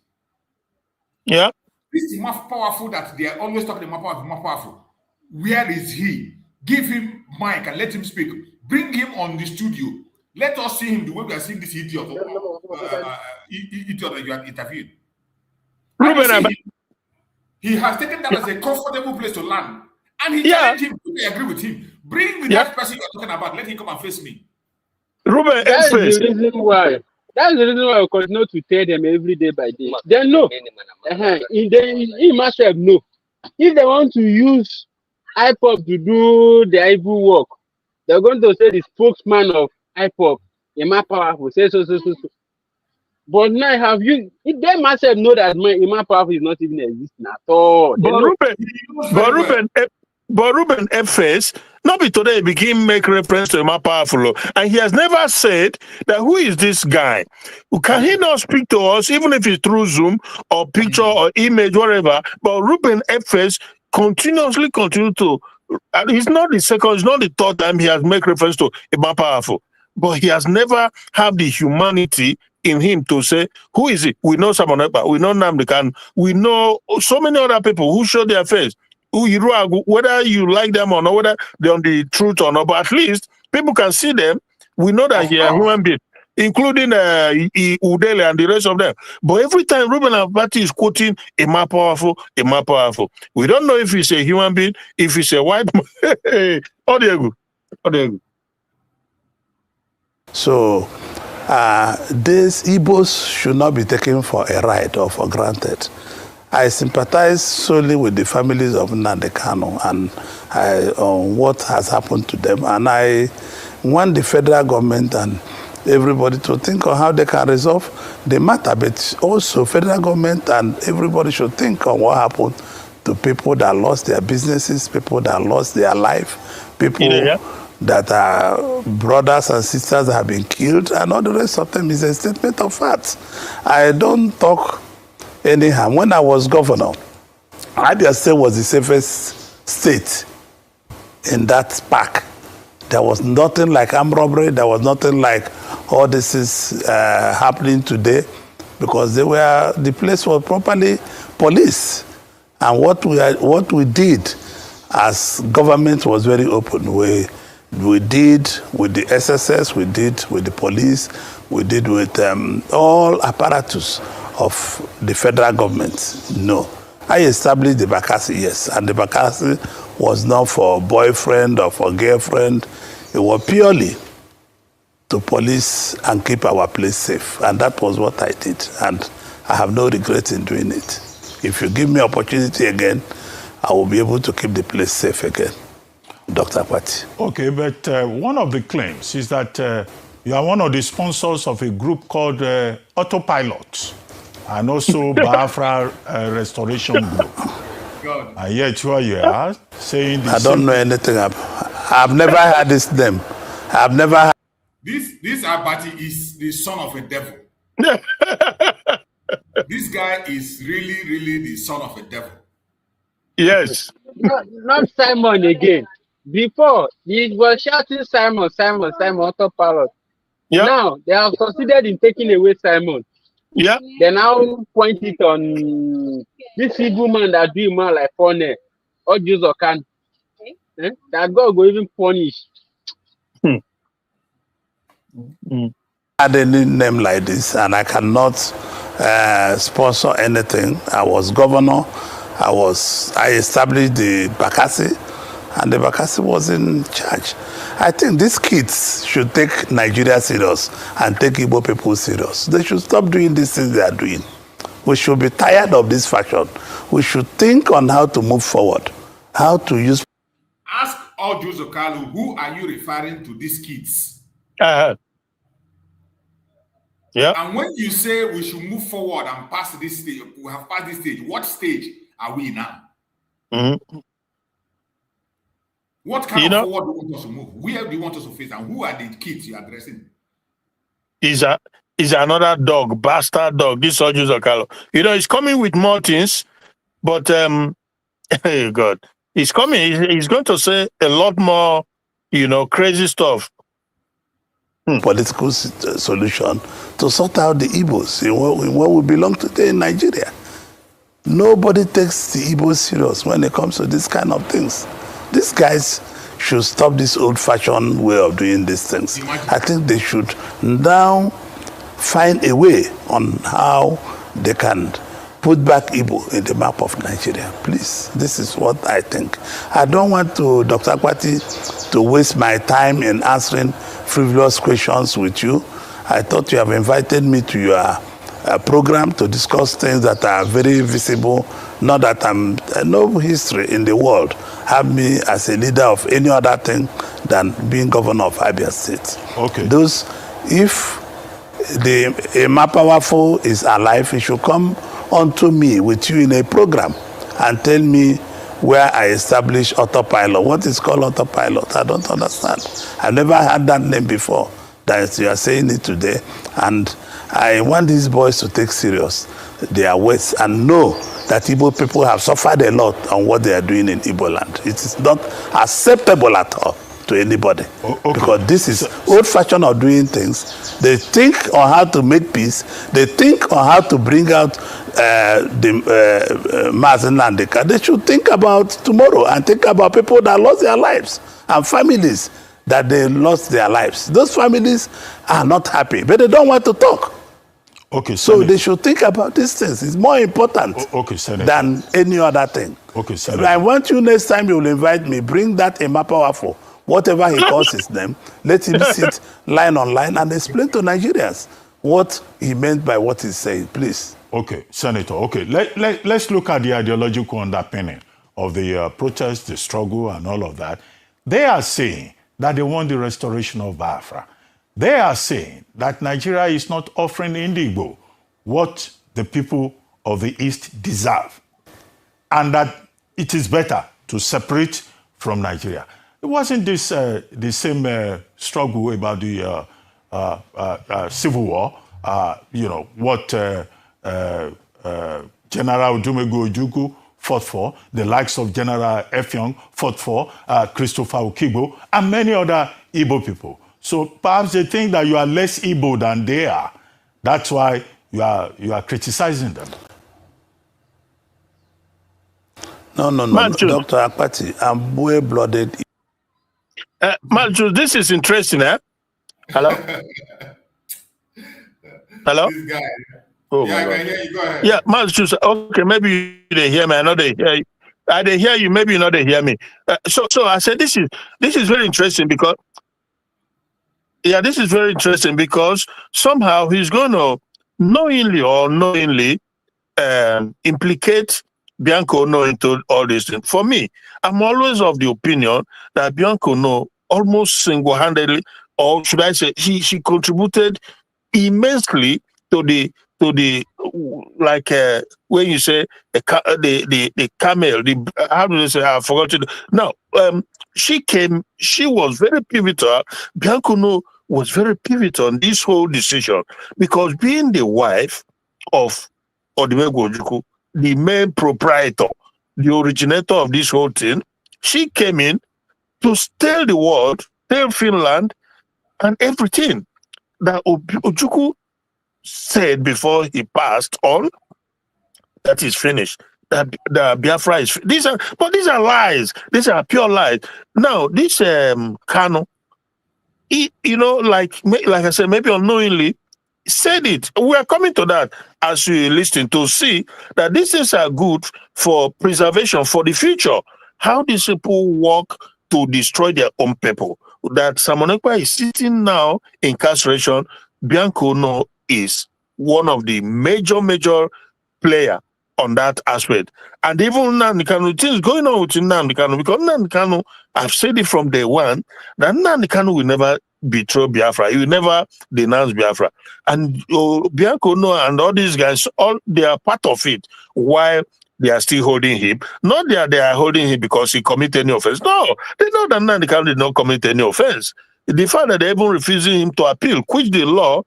Yeah. This is more powerful that they are always talking about more powerful. Where is he? Give him mic and let him speak. Bring him on the studio. Let us see him the way we are seeing this idiot. Idiot that you are interviewing. He has taken that as a comfortable place to land. And he challenged him. I agree with him. Bring that person you are talking about. Let him come and face me. Ruben, that's the reason why. That's the reason why we continue to tell them every day by day. They know. He must have know. If they want to use IPOP to do the evil work, they're going to say the spokesman of IPOP, Imam Powerful, say so. But now they must have know that Imam Powerful is not even existing at all. But Ruben F.S., not be today he begin make reference to Imam Powerful, and he has never said that who is this guy? Can he not speak to us, even if it's through Zoom or picture or image, whatever? But Ruben F.S. continuously continue to, he's not the second, it's not the third time he has made reference to Imam Powerful, but he has never had the humanity in him to say, who is it? We know someone, we know Nnamdi Kanu, we know so many other people who show their face. Whether you like them or not, whether they're on the truth or not, but at least people can see them. We know that he are human being, including Udele and the rest of them. But every time Ruben Abati is quoting Imam Powerful, we don't know if he's a human being, if he's a white man. So these Igbos should not be taken for a ride or for granted. I sympathize solely with the families of Nnamdi Kanu and on what has happened to them. And I want the federal government and everybody to think on how they can resolve the matter. But also federal government and everybody should think on what happened to people that lost their businesses, people that lost their life, people that are brothers and sisters that have been killed, and all the rest of them is a statement of facts. I don't talk anyhow. When I was governor, Abia State was the safest state in that park. There was nothing like armed robbery. There was nothing like all this is happening today, because the place was properly policed. And what we did as government was very open. We did with the SSS, we did with the police, we did with all apparatus of the federal government. No. I established the Bakassi, yes. And the Bakassi was not for boyfriend or for girlfriend. It was purely to police and keep our place safe. And that was what I did. And I have no regret in doing it. If you give me opportunity again, I will be able to keep the place safe again. Dr. Pati. Okay, but one of the claims is that you are one of the sponsors of a group called Autopilot and also Biafra Restoration Group. God. And yet here you are saying this. I don't know anything. I've never heard this name. I've never heard. This Abati is the son of a devil. This guy is really, really the son of a devil. Yes. Not Simon again. Before, he was shouting Simon, Autopilot. Yep. Now, they have succeeded in taking away Simon. Yeah. They now point it on this evil man that do man like Fone or Jews or can. That God will even punish. Had any name like this, and I cannot sponsor anything. I was governor. I established the Bakassi, and the Bakassi was in charge. I think these kids should take Nigeria serious and take Igbo people serious. They should stop doing these things they are doing. We should be tired of this fashion. We should think on how to move forward, how to use. Ask all Jews of Kalu, who are you referring to these kids? Yeah. And when you say we should move forward and pass this stage, we have passed this stage. What stage are we now? Mm-hmm. What kind of forward do you want us to move? Where do you want us to face? And who are the kids you're addressing? Is another dog, bastard dog. This Ojus Okalo. He's coming with more things, but hey God, he's coming. He's going to say a lot more, crazy stuff. Political solution to sort out the Igbos in what we belong to in Nigeria. Nobody takes the Igbos serious when it comes to this kind of things. These guys should stop this old-fashioned way of doing these things. I think they should now find a way on how they can put back Igbo in the map of Nigeria. Please, this is what I think. I don't want to, Dr. Akwati, to waste my time in answering frivolous questions with you. I thought you have invited me to your program to discuss things that are very visible, not that no history in the world have me as a leader of any other thing than being governor of Abia State. Okay. If a powerful is alive, he should come onto me with you in a program and tell me where I establish Autopilot. What is called Autopilot? I don't understand. I've never heard that name before. That you are saying it today. And I want these boys to take serious their words and know that Igbo people have suffered a lot on what they are doing in Igbo land. It is not acceptable at all to anybody. Okay. Because this is old-fashioned of doing things. They think on how to make peace. They think on how to bring out Nnamdi Kanu. They should think about tomorrow and think about people that lost their lives and families that they lost their lives. Those families are not happy, but they don't want to talk. Okay, so Senator, they should think about these things. It's more important than any other thing. Okay, Senator. I want you next time you will invite me, bring that Emma Powerful. Whatever he calls his name, let him sit line on line and explain to Nigerians what he meant by what he's saying, please. Okay, Senator, okay. Let's look at the ideological underpinning of the protest, the struggle, and all of that. They are saying that they want the restoration of Biafra. They are saying that Nigeria is not offering Indigo what the people of the East deserve, and that it is better to separate from Nigeria. It wasn't this the same struggle about the Civil War, you know, what General Odumegwu Ojukwu fought for, the likes of General Effiong fought for, Christopher Okigbo, and many other Igbo people. So perhaps they think that you are less Igbo than they are. That's why you are criticizing them. No, Dr. Akpati, I'm well-blooded. Malchus, this is interesting, eh? Hello? Hello? This guy. Oh, yeah, I can hear you. Go ahead. Yeah, Malchus, okay, maybe you didn't hear me. I know they hear you. I didn't hear you, maybe you know they hear me. So I said this is very interesting because somehow he's going to knowingly or unknowingly implicate Bianco No into all these things. For me, I'm always of the opinion that Bianco No almost single-handedly, or should I say, she contributed immensely to the like when you say the camel, how do they say? I forgot it. No, she was very pivotal. Bianco No was very pivotal on this whole decision because being the wife of Odumegwu Ojukwu, the main proprietor, the originator of this whole thing, she came in to tell the world, tell Finland, and everything that Ojukwu said before he passed on, that is finished. That the Biafra is. These are lies. These are pure lies. Now, this Kanu, you know, like I said, maybe unknowingly, said it. We are coming to that as we listen to see that these things are good for preservation for the future. How these people work to destroy their own people. That Samonekwa is sitting now in incarceration. Bianco No is one of the major player on that aspect. And even Nnamdi Kanu, things going on with Nnamdi Kanu, because Nnamdi Kanu, I've said it from day one, that Nnamdi Kanu will never betray Biafra. He will never denounce Biafra. And Bianco No and all these guys, they are part of it while they are still holding him. Not that they are holding him because he committed any offense. No, they know that Nnamdi Kanu did not commit any offense. The fact that they're even refusing him to appeal, which the law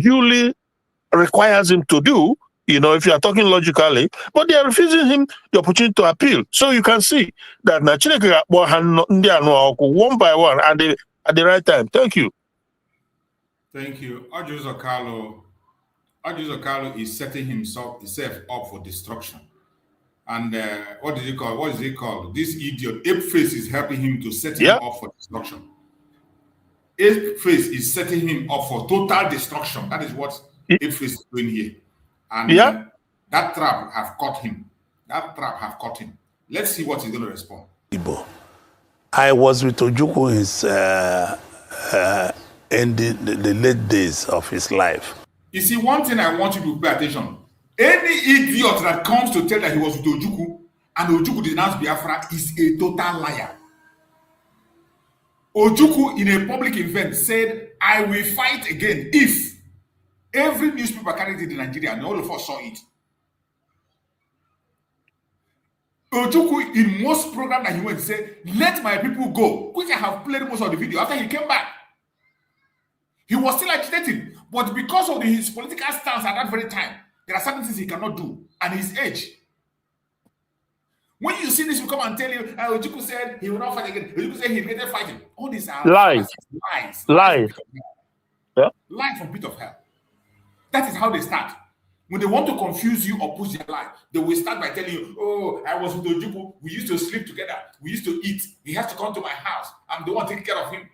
duly requires him to do, you know, if you are talking logically, but they are refusing him the opportunity to appeal. So you can see that one by one at the right time. Thank you. Thank you. Ajus Okalo is setting himself up for destruction. And what is he called? This idiot, Apeface, is helping him to set him up for destruction. Apeface is setting him up for total destruction. That is what Apeface is doing here. And that trap have caught him. Let's see what he's going to respond. I was with Ojukwu in the late days of his life. You see, one thing I want you to pay attention. Any idiot that comes to tell that he was with Ojukwu and Ojukwu denounced Biafra is a total liar. Ojukwu in a public event said, I will fight again if every newspaper carried it in Nigeria and all of us saw it. Ojukwu in most programs that he went said, let my people go, which I have played most of the video. After he came back, he was still agitating, but because of his political stance at that very time, there are certain things he cannot do and his age. When you see this, you come and tell you, Ojukwu said he will not fight again. Ojukwu said he hated fighting. All these are lies. Lies from pit of hell. That is how they start. When they want to confuse you or push their lie, they will start by telling you, oh, I was with Ojukwu. We used to sleep together. We used to eat. He has to come to my house. I'm the one taking care of him.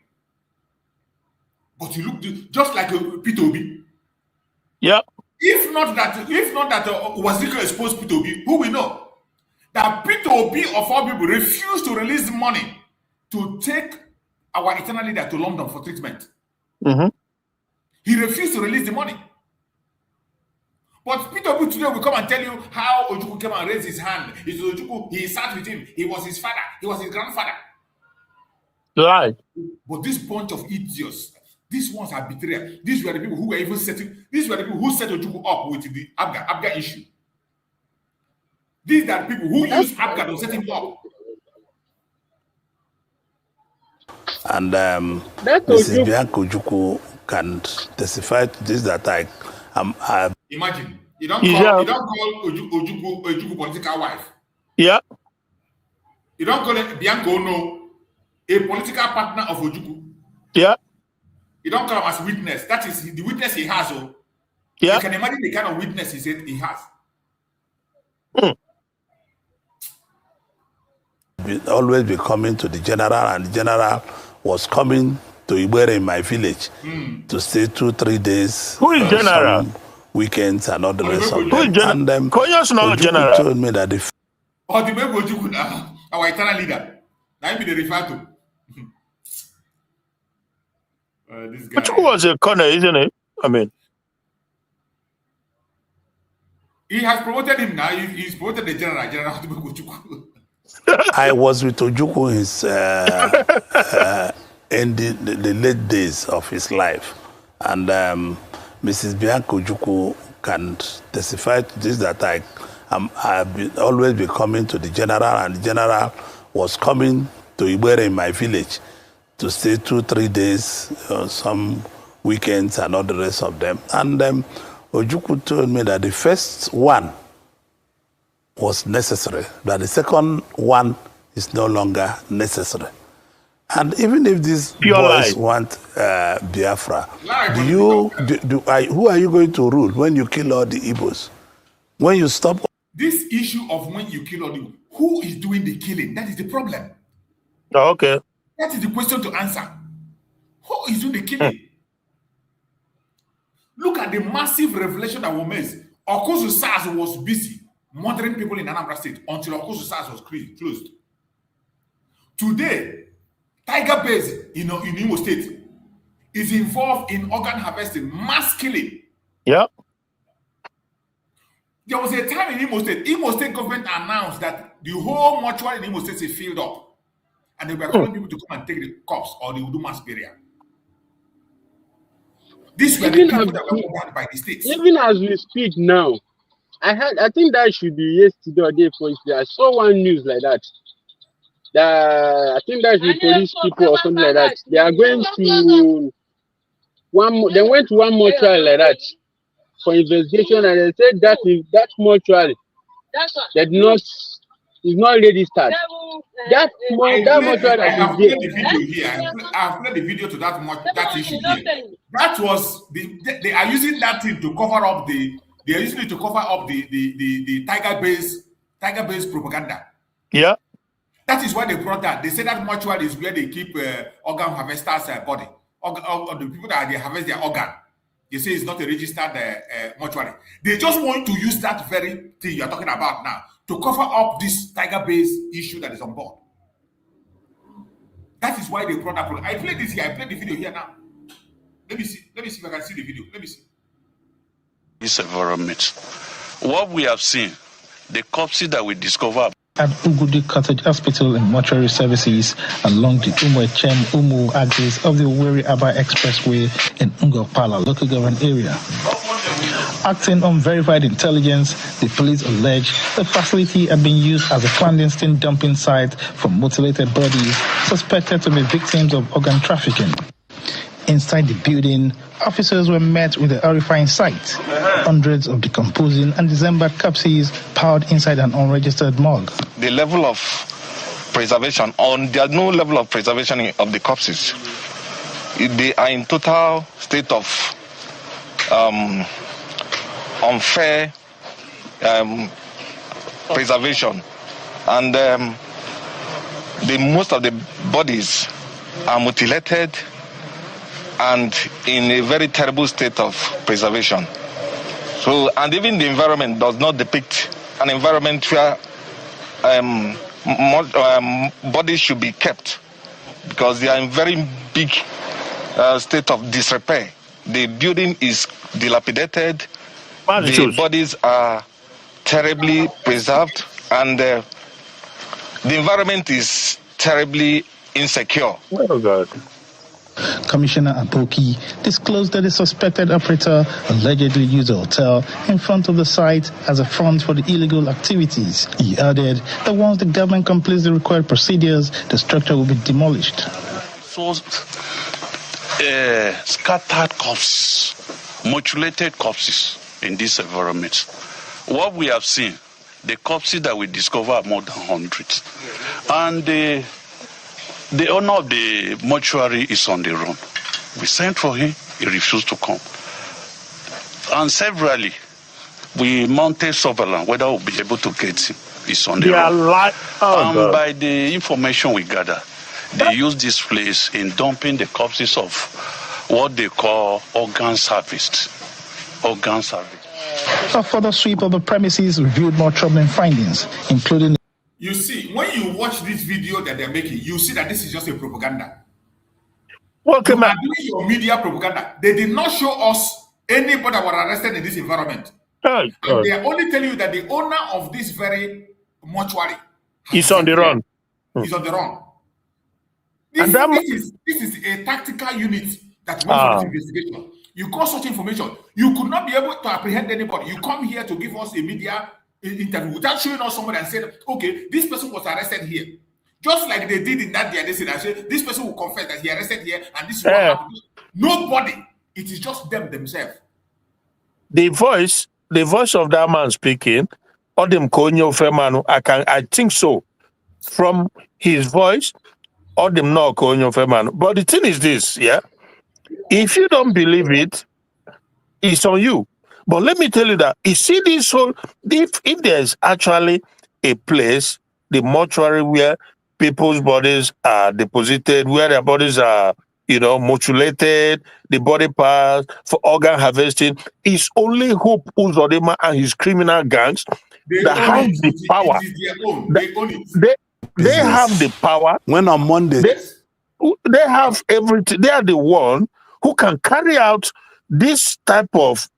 But you look just like Peter Obi. Yeah. If not that Wazika exposed Peter Obi, who we know that Peter Obi of all people refused to release money to take our eternal leader to London for treatment. Mm-hmm. He refused to release the money. But Peter today will come and tell you how Ojukwu came and raised his hand. He sat with him. He was his father. He was his grandfather. Right. But this bunch of idiots, these ones are betrayers. These were the people who were even setting. These were the people who set Ojukwu up with the Abga issue. These are the people who used Abga to set him up. And Mrs. Bianca Ojukwu can testify to this that imagine you don't call Ojukwu political wife. Yeah. You don't call it Bianca Ono a political partner of Ojukwu. Yeah. You don't call him as witness. That is the witness he has. Oh. Yeah. You can imagine the kind of witness he said he has. Always be coming to the general, and the general was coming to Ibere in my village to stay 2-3 days. Who is general? Weekends and all the rest of them. Who is general? And general told me that the our eternal leader. Now be the refer to. This guy. Ojukwu was a colonel, isn't it? I mean, he has promoted him now. He's promoted the general. I was with Ojukwu in the late days of his life, and Mrs. Bianca Ojukwu can testify to this that I've always be coming to the general, and the general was coming to Ibere in my village to stay 2-3 days, some weekends and all the rest of them. And Ojukwu told me that the first one was necessary, that the second one is no longer necessary. And even if these boys want Biafra, who are you going to rule when you kill all the Igbos? When you stop? This issue of when you kill all the, who is doing the killing? That is the problem. Oh, okay. That is the question to answer. Who is doing the killing? Look at the massive revelation that was made. Okosu SARS was busy murdering people in Anambra State until Okosu SARS was closed. Today, Tiger Base in Imo State is involved in organ harvesting, mass killing. Yeah. There was a time in Imo State government announced that the whole mortuary in Imo State is filled up. And they were calling people to come and take the corpse, or they would do mass burial. These were the people that were ordered by the states. Even as we speak now, I think that should be yesterday or day before. I saw one news like that. I think that should be police people or something like that. They are going to they went to one mortuary like that for investigation, and they said that mortuary is not registered. That mortuary I've played the video here. I've played the video to that issue here. That was they are using that thing to cover up the Tiger Base propaganda. Yeah. That is why they brought that. They say that mortuary is where they keep organ harvesters' body. Or the people that they harvest their organ. They say it's not a registered mortuary. They just want to use that very thing you're talking about now to cover up this Tiger Base issue that is on board. That is why they brought that problem. I played this here. I played the video here now. Let me see if I can see the video. Let me see. This environment. What we have seen, the corpses that we discover at Ugudi Cottage Hospital and mortuary services along the Umu axis of the Weri Aba Expressway in Ngopala local government area. Acting on verified intelligence, the police allege the facility had been used as a clandestine dumping site for mutilated bodies suspected to be victims of organ trafficking. Inside the building, officers were met with a horrifying sight. Hundreds of decomposing and dismembered corpses piled inside an unregistered morgue. The level of preservation, there's no level of preservation of the corpses. They are in total state of unfair preservation. And most of the bodies are mutilated and in a very terrible state of preservation. So, and even the environment does not depict an environment where bodies should be kept because they are in very big state of disrepair. The building is dilapidated, the bodies are terribly preserved, and the environment is terribly insecure. Oh, God. Commissioner Aboki disclosed that the suspected operator allegedly used a hotel in front of the site as a front for the illegal activities. He added that once the government completes the required procedures, the structure will be demolished. So, scattered corpses, mutilated corpses in this environment. What we have seen, the corpses that we discover are more than 100. And the owner of the mortuary is on the run. We sent for him, he refused to come. And severally, we mounted surveillance, whether we'll be able to get him. He's on the run. And by the information we gather, they use this place in dumping the corpses of what they call organ service. Organ service. A further sweep of the premises revealed more troubling findings, including... You see, when you watch this video that they're making, you see that this is just a propaganda. Okay, you are doing your media propaganda. They did not show us anybody that were arrested in this environment. And they are only telling you that the owner of this very mortuary is on the run. He's on the run. This is a tactical unit that went for this investigation. You got such information. You could not be able to apprehend anybody. You come here to give us a media interview without showing us somebody and saying, okay, this person was arrested here. Just like they did in that day, they said, this person will confess that he arrested here and this is what happened. Nobody. It is just them themselves. The voice of that man speaking, Odem Konyo Femanu, I think so. From his voice, Odem no Konyo Femanu. But the thing is this, yeah? If you don't believe it, it's on you. But let me tell you that, you see this whole, if there's actually a place, the mortuary where people's bodies are deposited, where their bodies are, mutilated, the body parts for organ harvesting, it's only Hope Uzodinma and his criminal gangs that have the power. They have the power. When on Monday, they have everything. They are the one who can carry out this type of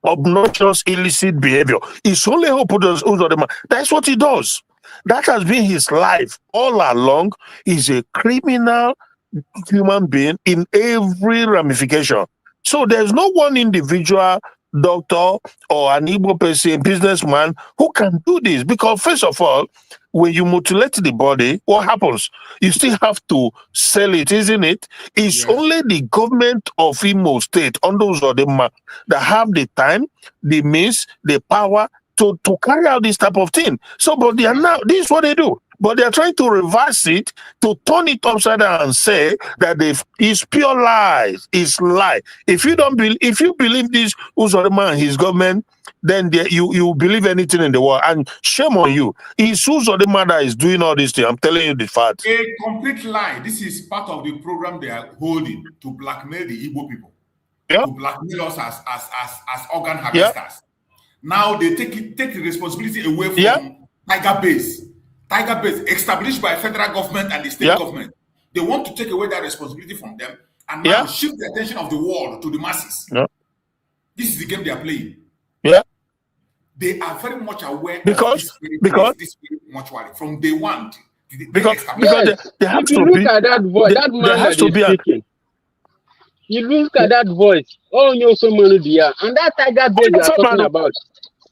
obnoxious, illicit behavior. It's only Hope Uzodinma. That's what he does. That has been his life all along. He's a criminal human being in every ramification. So there's no one individual doctor or an Igbo person, businessman who can do this. Because first of all, when you mutilate the body, what happens? You still have to sell it, isn't it? It's only the government of Imo State, under Uzodinma, that have the time, the means, the power to carry out this type of thing. So, but they are now, this is what they do. But they are trying to reverse it, to turn it upside down and say that it's pure lies, it's lie. If you believe this Uzodinma and his government, then you believe anything in the world. And shame on you. It's Uzodinma that is doing all this thing. I'm telling you the fact. A complete lie. This is part of the program they are holding to blackmail the Igbo people. To blackmail us as organ harvesters. Now they take the responsibility away from Tiger Base. Tiger Base, established by federal government and the state government. They want to take away that responsibility from them and now shift the attention of the world to the masses. This is the game they are playing. They are very much aware of this mortuary from day one. Because they have to look at that voice, that man that is speaking. You look at that voice. Oh, no, so many dear. And that Tiger Base you are talking about.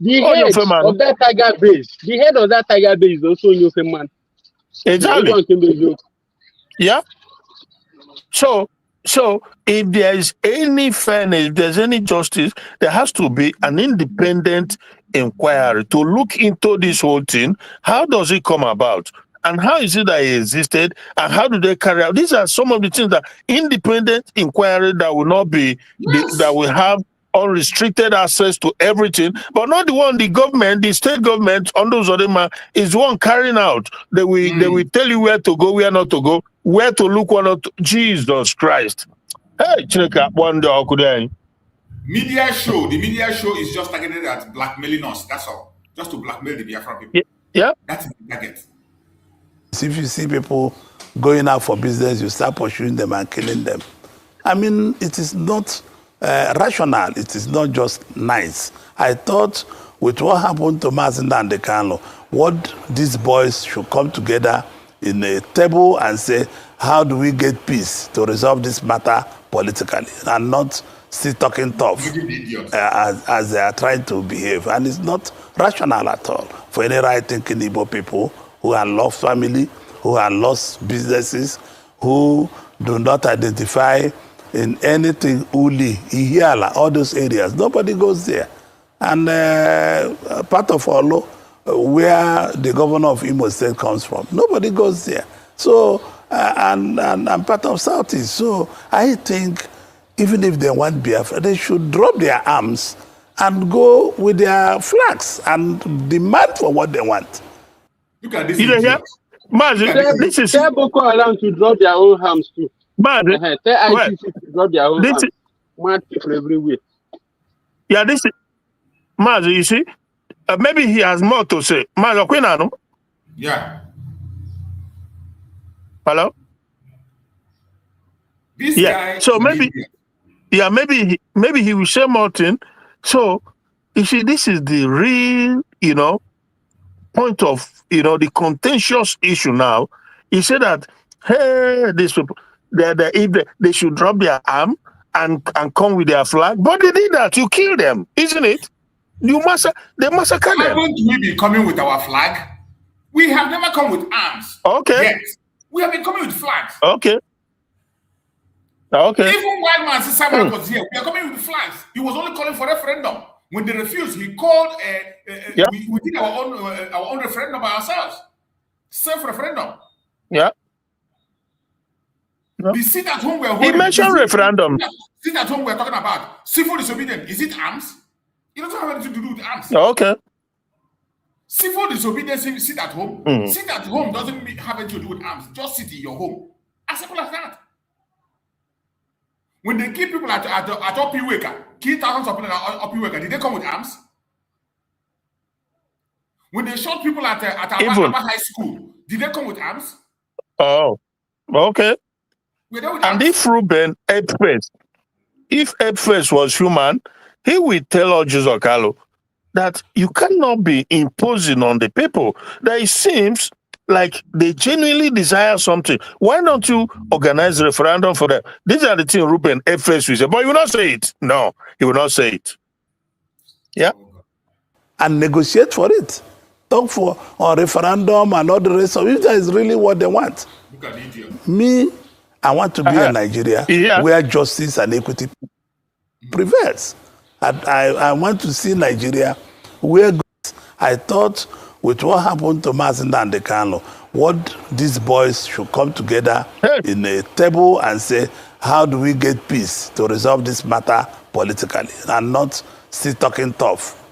The head of that Tiger Base. The head of that Tiger Base is also your man. Exactly. Yeah. So if there is any fairness, if there's any justice, there has to be an independent inquiry to look into this whole thing. How does it come about? And how is it that it existed? And how do they carry out? These are some of the things that independent inquiry that will not be, that will have unrestricted access to everything, but not the one the government, the state government, under Uzodinma, is the one carrying out. They will tell you where to go, where not to go, where to look, where not to. Jesus Christ. Hey, check out one day. The media show is just targeted at blackmailing us. That's all. Just to blackmail the Biafra people. Yeah. That's the target. If you see people going out for business, you start pursuing them and killing them. I mean, it is not rational. It is not just nice. I thought with what happened to Nnamdi Kanu, what these boys should come together in a table and say, how do we get peace to resolve this matter politically, and not still talking tough as they are trying to behave. And it's not rational at all for any right-thinking Igbo people who have lost family, who have lost businesses, who do not identify in anything Uli, Ihiala, all those areas. Nobody goes there. And part of Olo, where the governor of Imo State comes from, nobody goes there. So, and part of Southeast. So I think even if they want Biafra, they should drop their arms and go with their flags and demand for what they want. Look at this. This is tell Boko Haram to drop their own arms too. Tell ICC to drop their own arms. Mad people everywhere. Yeah, this is Maz, you see, maybe he has more to say. Maz, Okwinano? Yeah. Hello? This guy. So maybe, maybe he will say more thing. So, you see, this is the real, point of, the contentious issue now. He said that, hey, these people, they should drop their arm and come with their flag. But they did that. You kill them, isn't it? They massacre them. Haven't we been coming with our flag? We have never come with arms. Okay. Yet. We have been coming with flags. Okay. Even while Mansi Simon was here, we are coming with flags. He was only calling for referendum. When they refused, he called. We did our own referendum by ourselves. Self-referendum. Yeah. The sit at home we're holding. He mentioned referendum. Sit at home we're talking about. Civil disobedience. Is it arms? It doesn't have anything to do with arms. Okay. Civil disobedience, sit at home. Sit at home doesn't have anything to do with arms. Just sit in your home. As simple as that. When they kill people at Opiweka, kill thousands of people at Opiweka, did they come with arms? When they shot people at Abba High School, did they come with arms? Oh, okay. And if Ruben Edface, if Edface was human, he will tell Ojus Okalo that you cannot be imposing on the people. That it seems like they genuinely desire something. Why don't you organize a referendum for them? These are the things Ruben Edface will say, but he will not say it. No, he will not say it. Yeah? And negotiate for it. Talk for a referendum and all the rest of it. That is really what they want. Look at the idiot. Me, I want to be in Nigeria where justice and equity prevails. I want to see Nigeria where I thought with what happened to Nnamdi Kanu, what these boys should come together in a table and say, how do we get peace to resolve this matter politically, and not still talking tough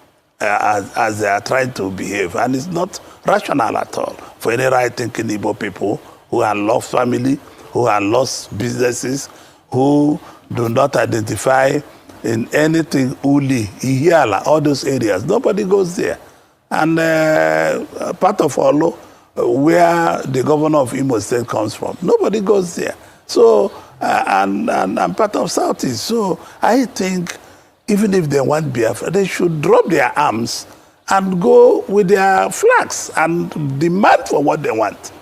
as they are trying to behave. And it's not rational at all for any right-thinking Igbo people who have lost family, who have lost businesses, who do not identify in anything Uli, Ihiala, all those areas. Nobody goes there. And part of Olo, where the governor of Imo State comes from, nobody goes there. So, and part of Southeast. So I think even if they want Biafra, they should drop their arms and go with their flags and demand for what they want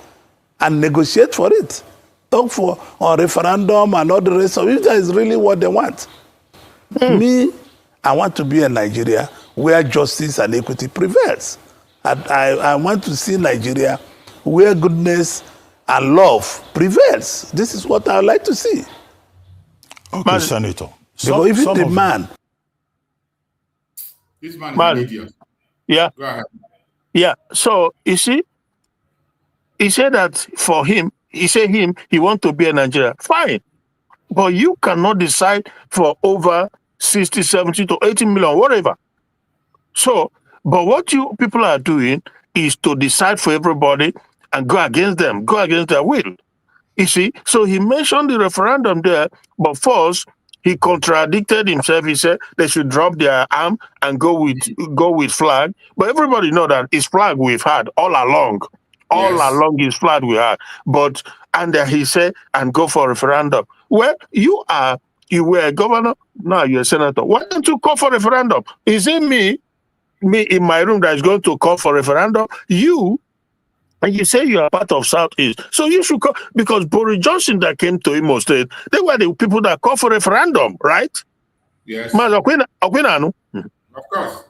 and negotiate for it. Talk for a referendum and all the rest of it. That is really what they want. Me, I want to be in Nigeria where justice and equity prevails. I want to see Nigeria where goodness and love prevails. This is what I would like to see. Okay, Senator. Because even the man... This man is an idiot. Yeah. Go ahead. Yeah. So, you see, he said that for him, he wants to be in Nigeria. Fine. But you cannot decide for over 60, 70 to 80 million, whatever. So, but what you people are doing is to decide for everybody and go against them, go against their will. You see, so he mentioned the referendum there, but first he contradicted himself. He said they should drop their arm and go with flag. But everybody know that it's flag we've had all along. all along his flat we had. But and he said, and go for referendum. Well, you were a governor, now you're a senator. Why don't you call for referendum? Is it me in my room that is going to call for referendum? And you say you are part of Southeast. So you should call, because Boris Johnson that came to Imo State, they were the people that called for referendum, right? Yes. Of course.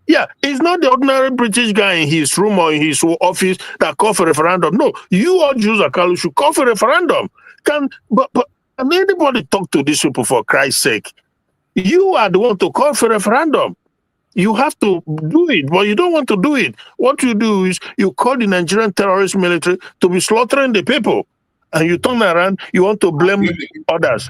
Yeah, it's not the ordinary British guy in his room or in his office that called for referendum. No, you all Jews should call for referendum. But can anybody talk to these people for Christ's sake? You are the one to call for referendum. You have to do it, but you don't want to do it. What you do is you call the Nigerian terrorist military to be slaughtering the people, and you turn around, you want to blame others.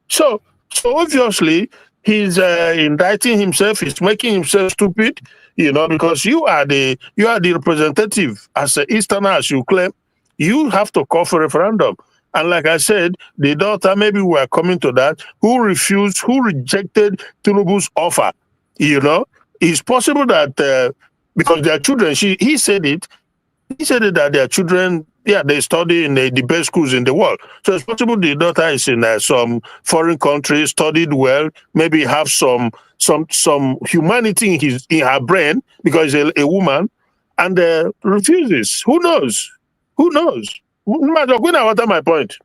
So obviously he's indicting himself. He's making himself stupid. Because you are the representative as an Easterner, as you claim. You have to call for referendum. And like I said, the daughter, maybe we are coming to that, who rejected Tinubu's offer. It's possible that because their children, he said it that their children, they study in the best schools in the world. So it's possible the daughter is in some foreign country, studied well, maybe have some humanity in her brain because she's a woman, and refuses. Who knows? What my point?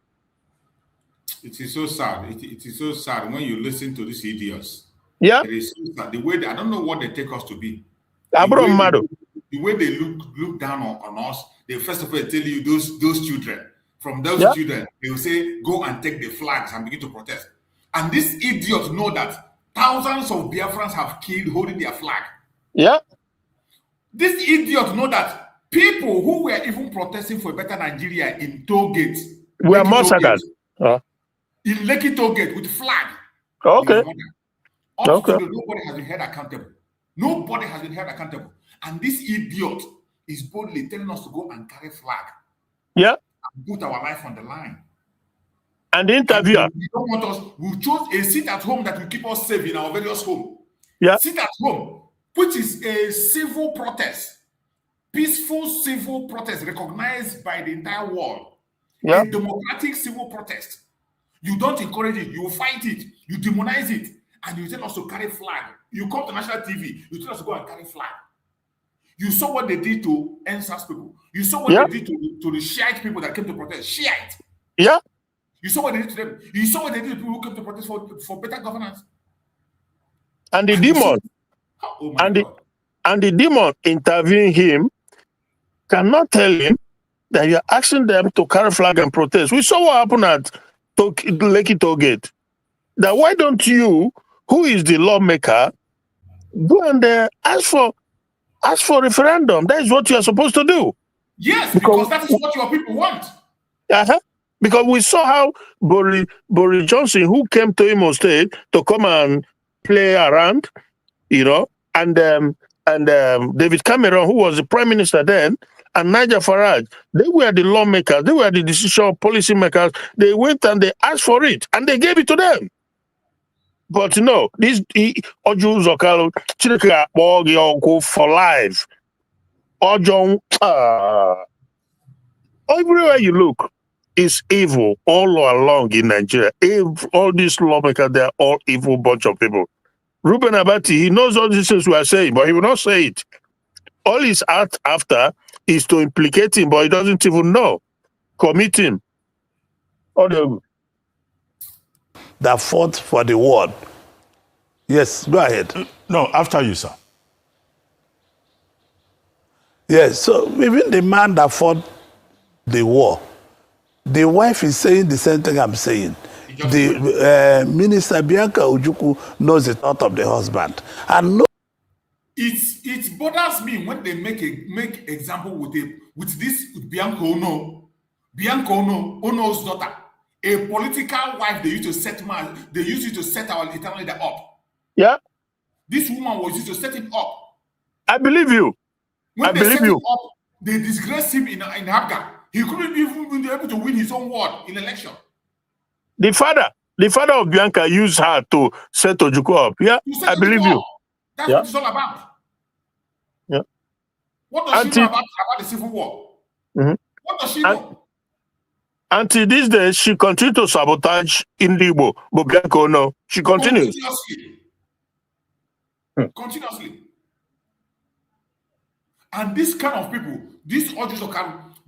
It is so sad. It is so sad when you listen to these idiots. Yeah. It is so sad. The way I don't know what they take us to be. The way they look down on us, they first of all tell you those children. From those children, they will say, go and take the flags and begin to protest. And these idiots know that thousands of Biafrans have killed holding their flag. Yeah. These idiots know that people who were even protesting for a better Nigeria in toll gates were massacred. In Lekki toll gate with flag. Okay. Nobody has been held accountable. Nobody has been held accountable. And this idiot is boldly telling us to go and carry flag. Yeah. And put our life on the line. And the interviewer. We don't want us. We chose a seat at home that will keep us safe in our various homes. Yeah. Sit at home, which is a civil protest. Peaceful civil protest recognized by the entire world. Yeah. A democratic civil protest. You don't encourage it, you fight it, you demonize it, and you tell us to carry flag. You come to national TV, you tell us to go and carry flag. You saw what they did to NSAS people. You saw what they did to the Shiite people that came to protest. Shiite. Yeah. You saw what they did to them. You saw what they did to people who came to protest for better governance. And the demon. And the demon interviewing him cannot tell him that you're asking them to carry flag and protest. We saw what happened at Lekki Toll Gate. That why don't you, who is the lawmaker, go and ask for referendum? That is what you are supposed to do. Yes, because that is what your people want. Because we saw how Boris Johnson, who came to Imo State to come and play around, and David Cameron, who was the prime minister then, and Nigel Farage, they were the lawmakers, they were the decision policy makers. They went and they asked for it, and they gave it to them. But no, this Oju Zokalo, go for life. Ojo, everywhere you look, is evil all along in Nigeria. All these lawmakers, they are all evil bunch of people. Ruben Abati, he knows all these things we are saying, but he will not say it. All he's after is to implicate him, but he doesn't even know. Commit him. That fought for the world. Yes, go ahead. No, after you, sir. Yes, so even the man that fought the war, the wife is saying the same thing I'm saying. The Minister Bianca Ojukwu knows the thought of the husband. And no. It bothers me when they make example with this Bianca Ono's daughter, a political wife. They used to set our eternal leader up. Yeah. This woman was used to set him up. I believe you. When they set him up, they disgraced him in Habga. He couldn't even be able to win his own ward in election. The father of Bianca used her to set Ojukwu up. Yeah, I believe you. That's what it's all about. Yeah. What does she know about the Civil War? What does she know? Until these days, she continued to sabotage Indigo, but Bianco, no. She continues. Continuously. And this kind of people, these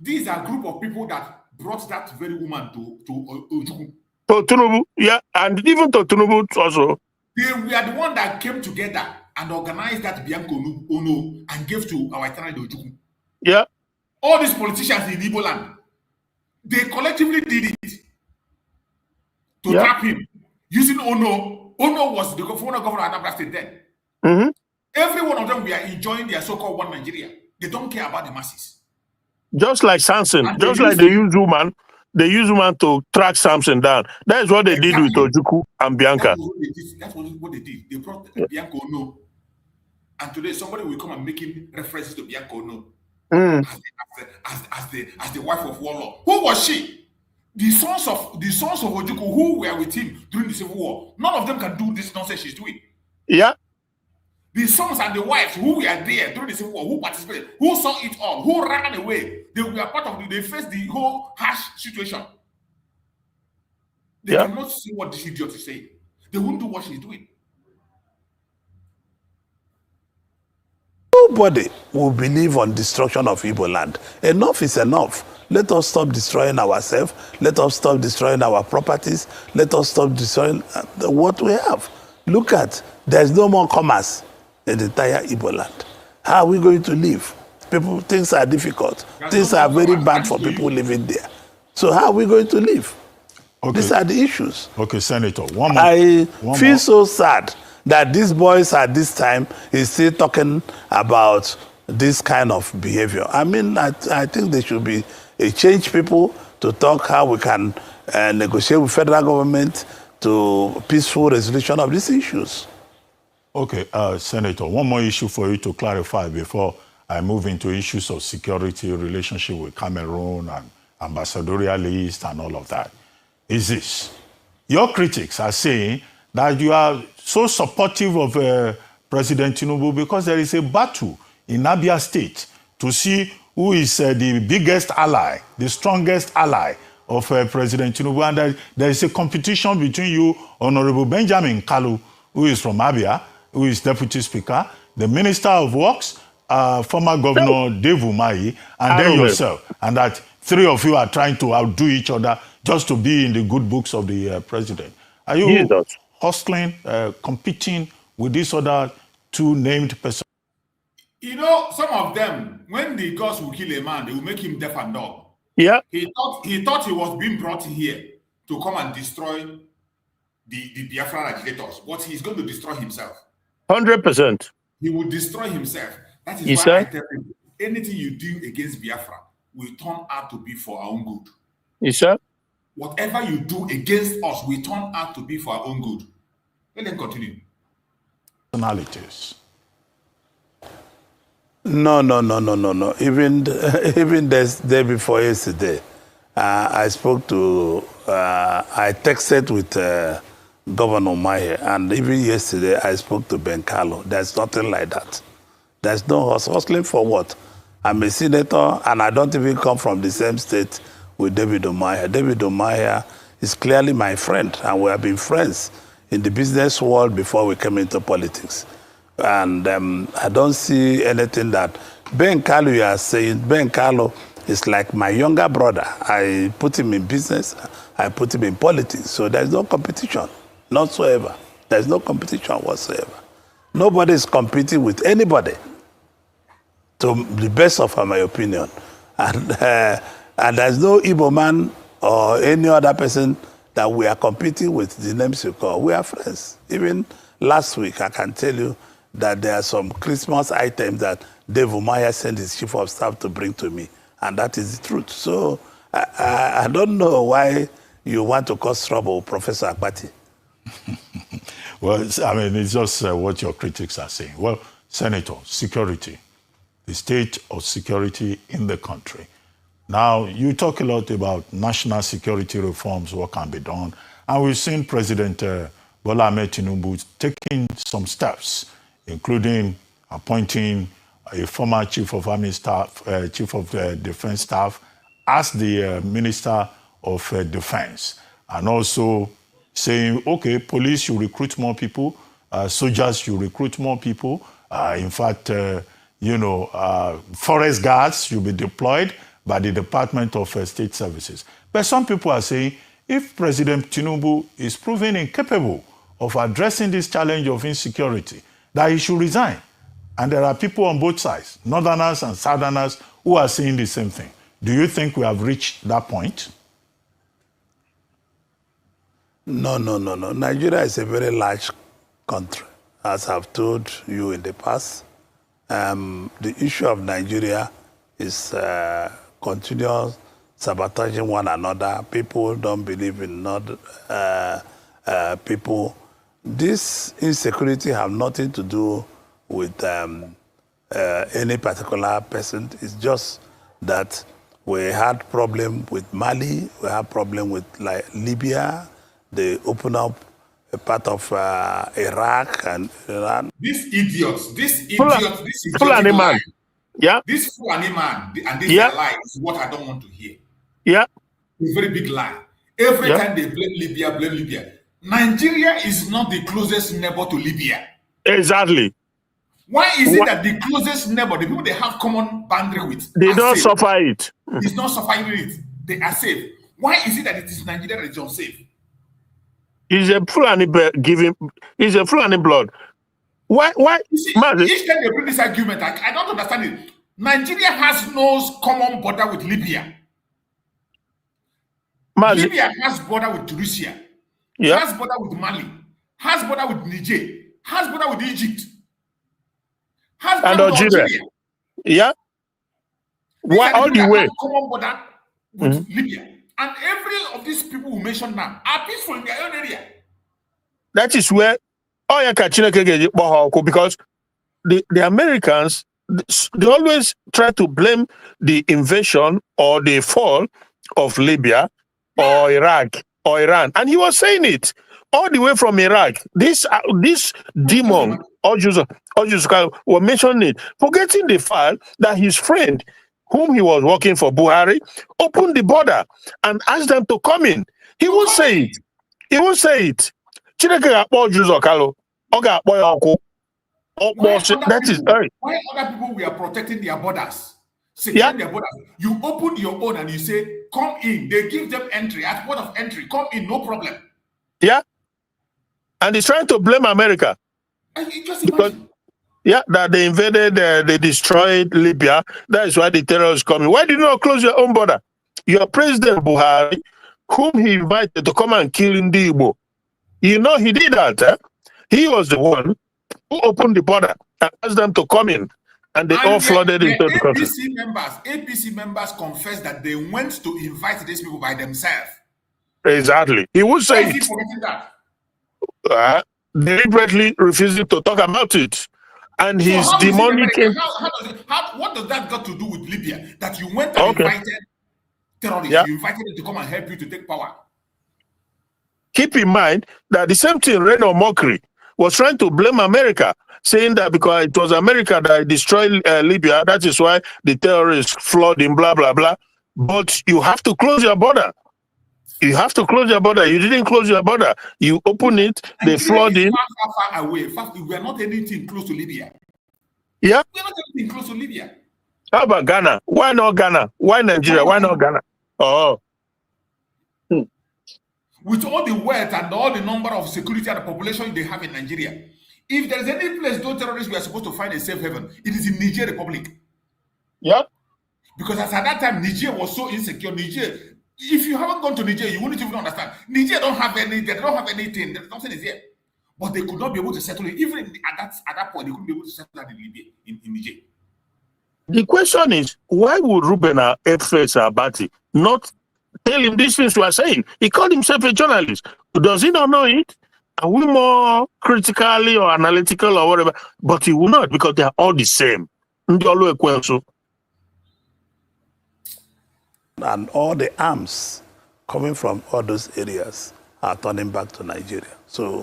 these are a group of people that brought that very woman to Ojukwu. To Tinubu, yeah, and even to Tinubu also. They were the one that came together and organized that Bianco Ono and gave to our eternal Ojukwu. Yeah. All these politicians in Igbo land, they collectively did it to trap him using Ono. Ono was the former governor of Anambra State then. Every one of them were enjoying their so-called one Nigeria. They don't care about the masses. Just like Samson, just like they use woman to track Samson down. That is what they did with Ojukwu and Bianca. That's what they did. They brought Bianca Ono. And today somebody will come and making references to Bianca Ono as the wife of Warlord. Who was she? The sons of Ojukwu who were with him during the Civil War. None of them can do this nonsense she's doing. Yeah. The sons and the wives who were there during the Civil War, who participated, who saw it all, who ran away, they were part of they faced the whole harsh situation. They cannot see what this idiot is saying. They won't do what she's doing. Nobody will believe on destruction of Igbo land. Enough is enough. Let us stop destroying ourselves. Let us stop destroying our properties. Let us stop destroying what we have. Look at, there's no more commerce in the entire Igbo land. How are we going to live? Things are difficult. Things are very bad for people living there. So how are we going to live? Okay. These are the issues. Okay, Senator, I feel so sad that these boys at this time is still talking about this kind of behavior. I mean, I think there should be a change people to talk how we can negotiate with federal government to peaceful resolution of these issues. Okay, Senator, one more issue for you to clarify before I move into issues of security, relationship with Cameroon and ambassadorial list and all of that. Is this. Your critics are saying that you are so supportive of President Tinubu because there is a battle in Abia State to see who is the biggest ally, the strongest ally of President Tinubu. And there is a competition between you, Honorable Benjamin Kalu, who is from Abia, who is Deputy Speaker, the Minister of Works, former Governor Dave Umahi, and then yourself. And that three of you are trying to outdo each other just to be in the good books of the president. Are you hustling, competing with these other two named persons? You know, some of them, when the gods will kill a man, they will make him deaf and dumb. Yeah. He thought he was being brought here to come and destroy the Biafran agitators, but he's going to destroy himself. 100%. He will destroy himself. That is why I tell him, anything you do against Biafra will turn out to be for our own good. Yes, sir. Whatever you do against us will turn out to be for our own good. Let them continue. Personalities. No. Even this day before yesterday, I spoke to, I texted with Governor Umahi, and even yesterday I spoke to Ben Carlo. There's nothing like that. There's no hustling for what? I'm a senator, and I don't even come from the same state with David Umahi. David Umahi is clearly my friend, and we have been friends in the business world before we came into politics. And I don't see anything that Ben Carlo, you are saying. Ben Carlo is like my younger brother. I put him in business, I put him in politics. So there's no competition, whatsoever. There's no competition whatsoever. Nobody is competing with anybody, to the best of my opinion. And there's no Igbo man or any other person that we are competing with the names you call. We are friends. Even last week, I can tell you that there are some Christmas items that Dave Umahi sent his chief of staff to bring to me. And that is the truth. So I don't know why you want to cause trouble, Professor Akpati. Well, I mean, it's just what your critics are saying. Well, Senator, security, the state of security in the country. Now, you talk a lot about national security reforms, what can be done. And we've seen President Bola Ahmed Tinubu taking some steps, including appointing a former chief of army staff, chief of defense staff, as the minister of defense, and also saying, okay, police should recruit more people, soldiers should recruit more people. In fact, forest guards should be deployed by the Department of State Services. But some people are saying, if President Tinubu is proven incapable of addressing this challenge of insecurity, that he should resign. And there are people on both sides, Northerners and Southerners, who are saying the same thing. Do you think we have reached that point? No. Nigeria is a very large country, as I've told you in the past. The issue of Nigeria is continuous sabotaging one another. People don't believe in people. This insecurity have nothing to do with any particular person. It's just that we had problem with Mali, we had problem with Libya. They open up a part of Iraq and Iran. This Fulani man. Yeah. This Fulani man and this lie is what I don't want to hear. Yeah. It's a very big lie. Every time they blame Libya. Nigeria is not the closest neighbor to Libya. Exactly. Why is it that the closest neighbor, the people they have common boundary with, they don't suffer it? It's not suffering it. They are safe. Why is it that it is Nigeria that is unsafe? It's a Fulani it's a Fulani blood. Why? You see, each time they bring this argument, I don't understand it. Nigeria has no common border with Libya. Libya has border with Tunisia. Has border with Mali. Has border with Niger. Has border with Egypt. Has border with Algeria. Yeah. Why all the way? Common border with Libya. And every of these people who mentioned now are peaceful in their own area. That is where because the Americans, they always try to blame the invasion or the fall of Libya or Iraq or Iran. And he was saying it all the way from Iraq. This demon, were mentioning it, forgetting the fact that his friend, whom he was working for, Buhari, opened the border and asked them to come in. He will say it. He will say it. Why other people we are protecting their borders, securing their borders? You open your own and you say, come in. They give them entry, at point of entry, come in, no problem. Yeah. And he's trying to blame America. And you just imagine. That they invaded, they destroyed Libya. That is why the terrorists coming. Why did you not close your own border? Your president Buhari, whom he invited to come and kill Igbo, he did that. He was the one who opened the border and asked them to come in, and they all flooded into the country. APC members confessed that they went to invite these people by themselves. Exactly. He would say it. Deliberately refusing to talk about it. And his demonic... What does that got to do with Libya? That you went and invited terrorists, you invited them to come and help you to take power. Keep in mind that the same thing, Reno Mockery, was trying to blame America, saying that because it was America that destroyed Libya, that is why the terrorists flooding, blah, blah, blah. But you have to close your border. You have to close your border. You didn't close your border. You open it, they flood in. Far away. We are not anything close to Libya. Yeah? We are not anything close to Libya. How about Ghana? Why not Ghana? Why Nigeria? Why not Ghana? Oh. With all the wealth and all the number of security and the population they have in Nigeria, if there is any place those terrorists we are supposed to find a safe haven, it is in Niger Republic. Yeah. Because as at that time, Niger was so insecure. Niger, if you haven't gone to Niger, you wouldn't even understand. Niger don't have anything. Nothing is here. But they could not be able to settle it. Even at that point, they couldn't be able to settle that in Libya, in Niger. The question is, why would Ruben F.S. Abati not tell him these things we are saying? He called himself a journalist. Does he not know it? Are we more critically or analytical or whatever? But he will not, because they are all the same. And all the arms coming from all those areas are turning back to Nigeria. So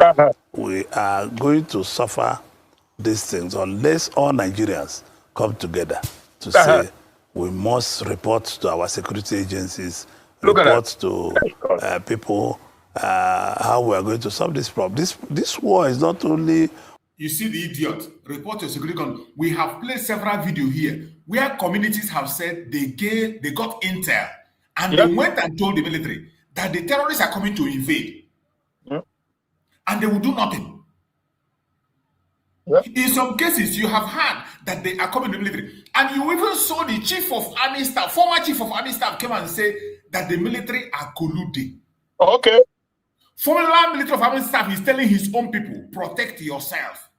we are going to suffer these things unless all Nigerians come together to say we must report to our security agencies, report to people how we are going to solve this problem. This war is not only... You see the idiot, report to security gun. We have played several videos here where communities have said they got intel and they went and told the military that the terrorists are coming to invade. And they will do nothing. In some cases, you have heard that they are coming to the military. And you even saw the chief of army staff, former chief of army staff came and say that the military are colluding. Okay. Former military of army staff is telling his own people, protect yourself.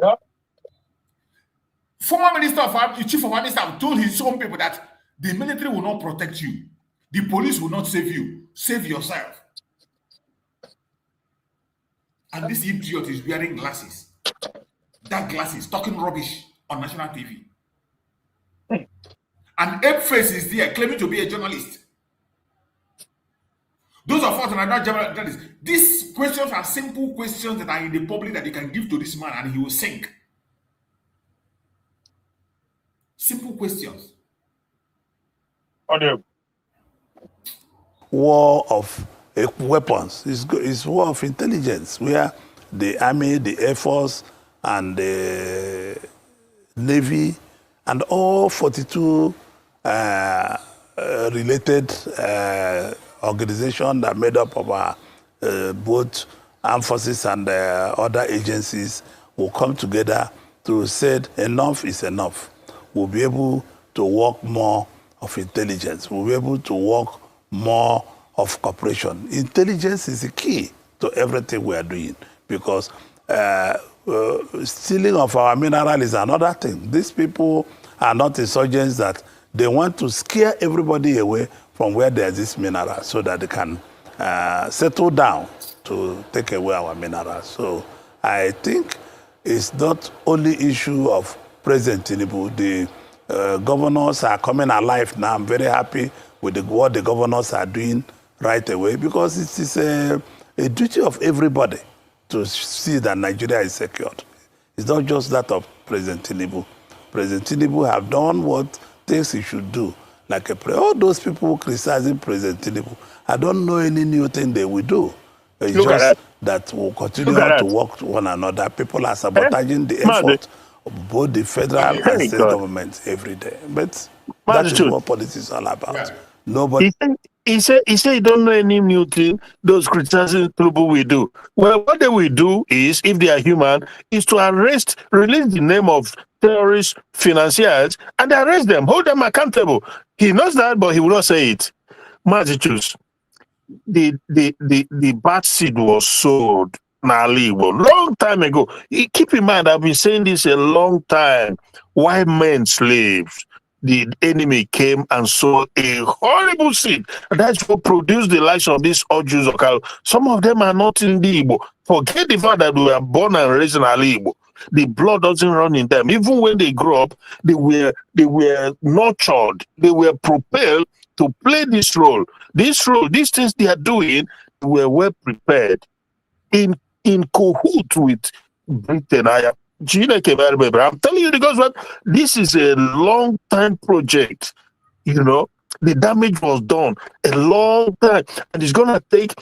Yeah. Former chief of army staff told his own people that the military will not protect you. The police will not save you. Save yourself. And this idiot is wearing glasses. Dark glasses, talking rubbish on national TV. And Ape Face is there claiming to be a journalist. Those of us that are not journalists, these questions are simple questions that are in the public that you can give to this man and he will sink. Simple questions. Audio. War of weapons. It's war of intelligence, where the army, the air force, and the navy, and all 42 related organizations that are made up of both armed forces and other agencies will come together to say enough is enough. We'll be able to work more of intelligence. We'll be able to work more of cooperation. Intelligence is the key to everything we are doing, because stealing of our mineral is another thing. These people are not insurgents that they want to scare everybody away from where there's this mineral so that they can settle down to take away our minerals. So I think it's not only issue of President Tinubu. The governors are coming alive now. I'm very happy with what the governors are doing right away, because it is a duty of everybody to see that Nigeria is secured. It's not just that of President Tinubu. President Tinubu have done what things he should do. Like all those people criticizing President Tinubu, I don't know any new thing they will do. It's just that we'll continue to work with one another. People are sabotaging the effort of both the federal and state governments every day. But that is what politics is all about. Nobody. He said he don't know any new thing those criticizing people will do. Well, what they will do is, if they are human, is to release the name of terrorist financiers and arrest them, hold them accountable. He knows that, but he will not say it. Massachusetts, the bad seed was sold long time ago. Keep in mind, I've been saying this a long time. White men slaves. The enemy came and sowed a horrible seed. That's what produced the likes of these Jews. Some of them are not in the Igbo. Forget the fact that we were born and raised in Ali Igbo. The blood doesn't run in them. Even when they grew up, they were nurtured. They were propelled to play this role. These things they are doing, were well prepared. In cahoot with Britain. I'm telling you, because what this is a long time project. You know, the damage was done a long time, and it's gonna take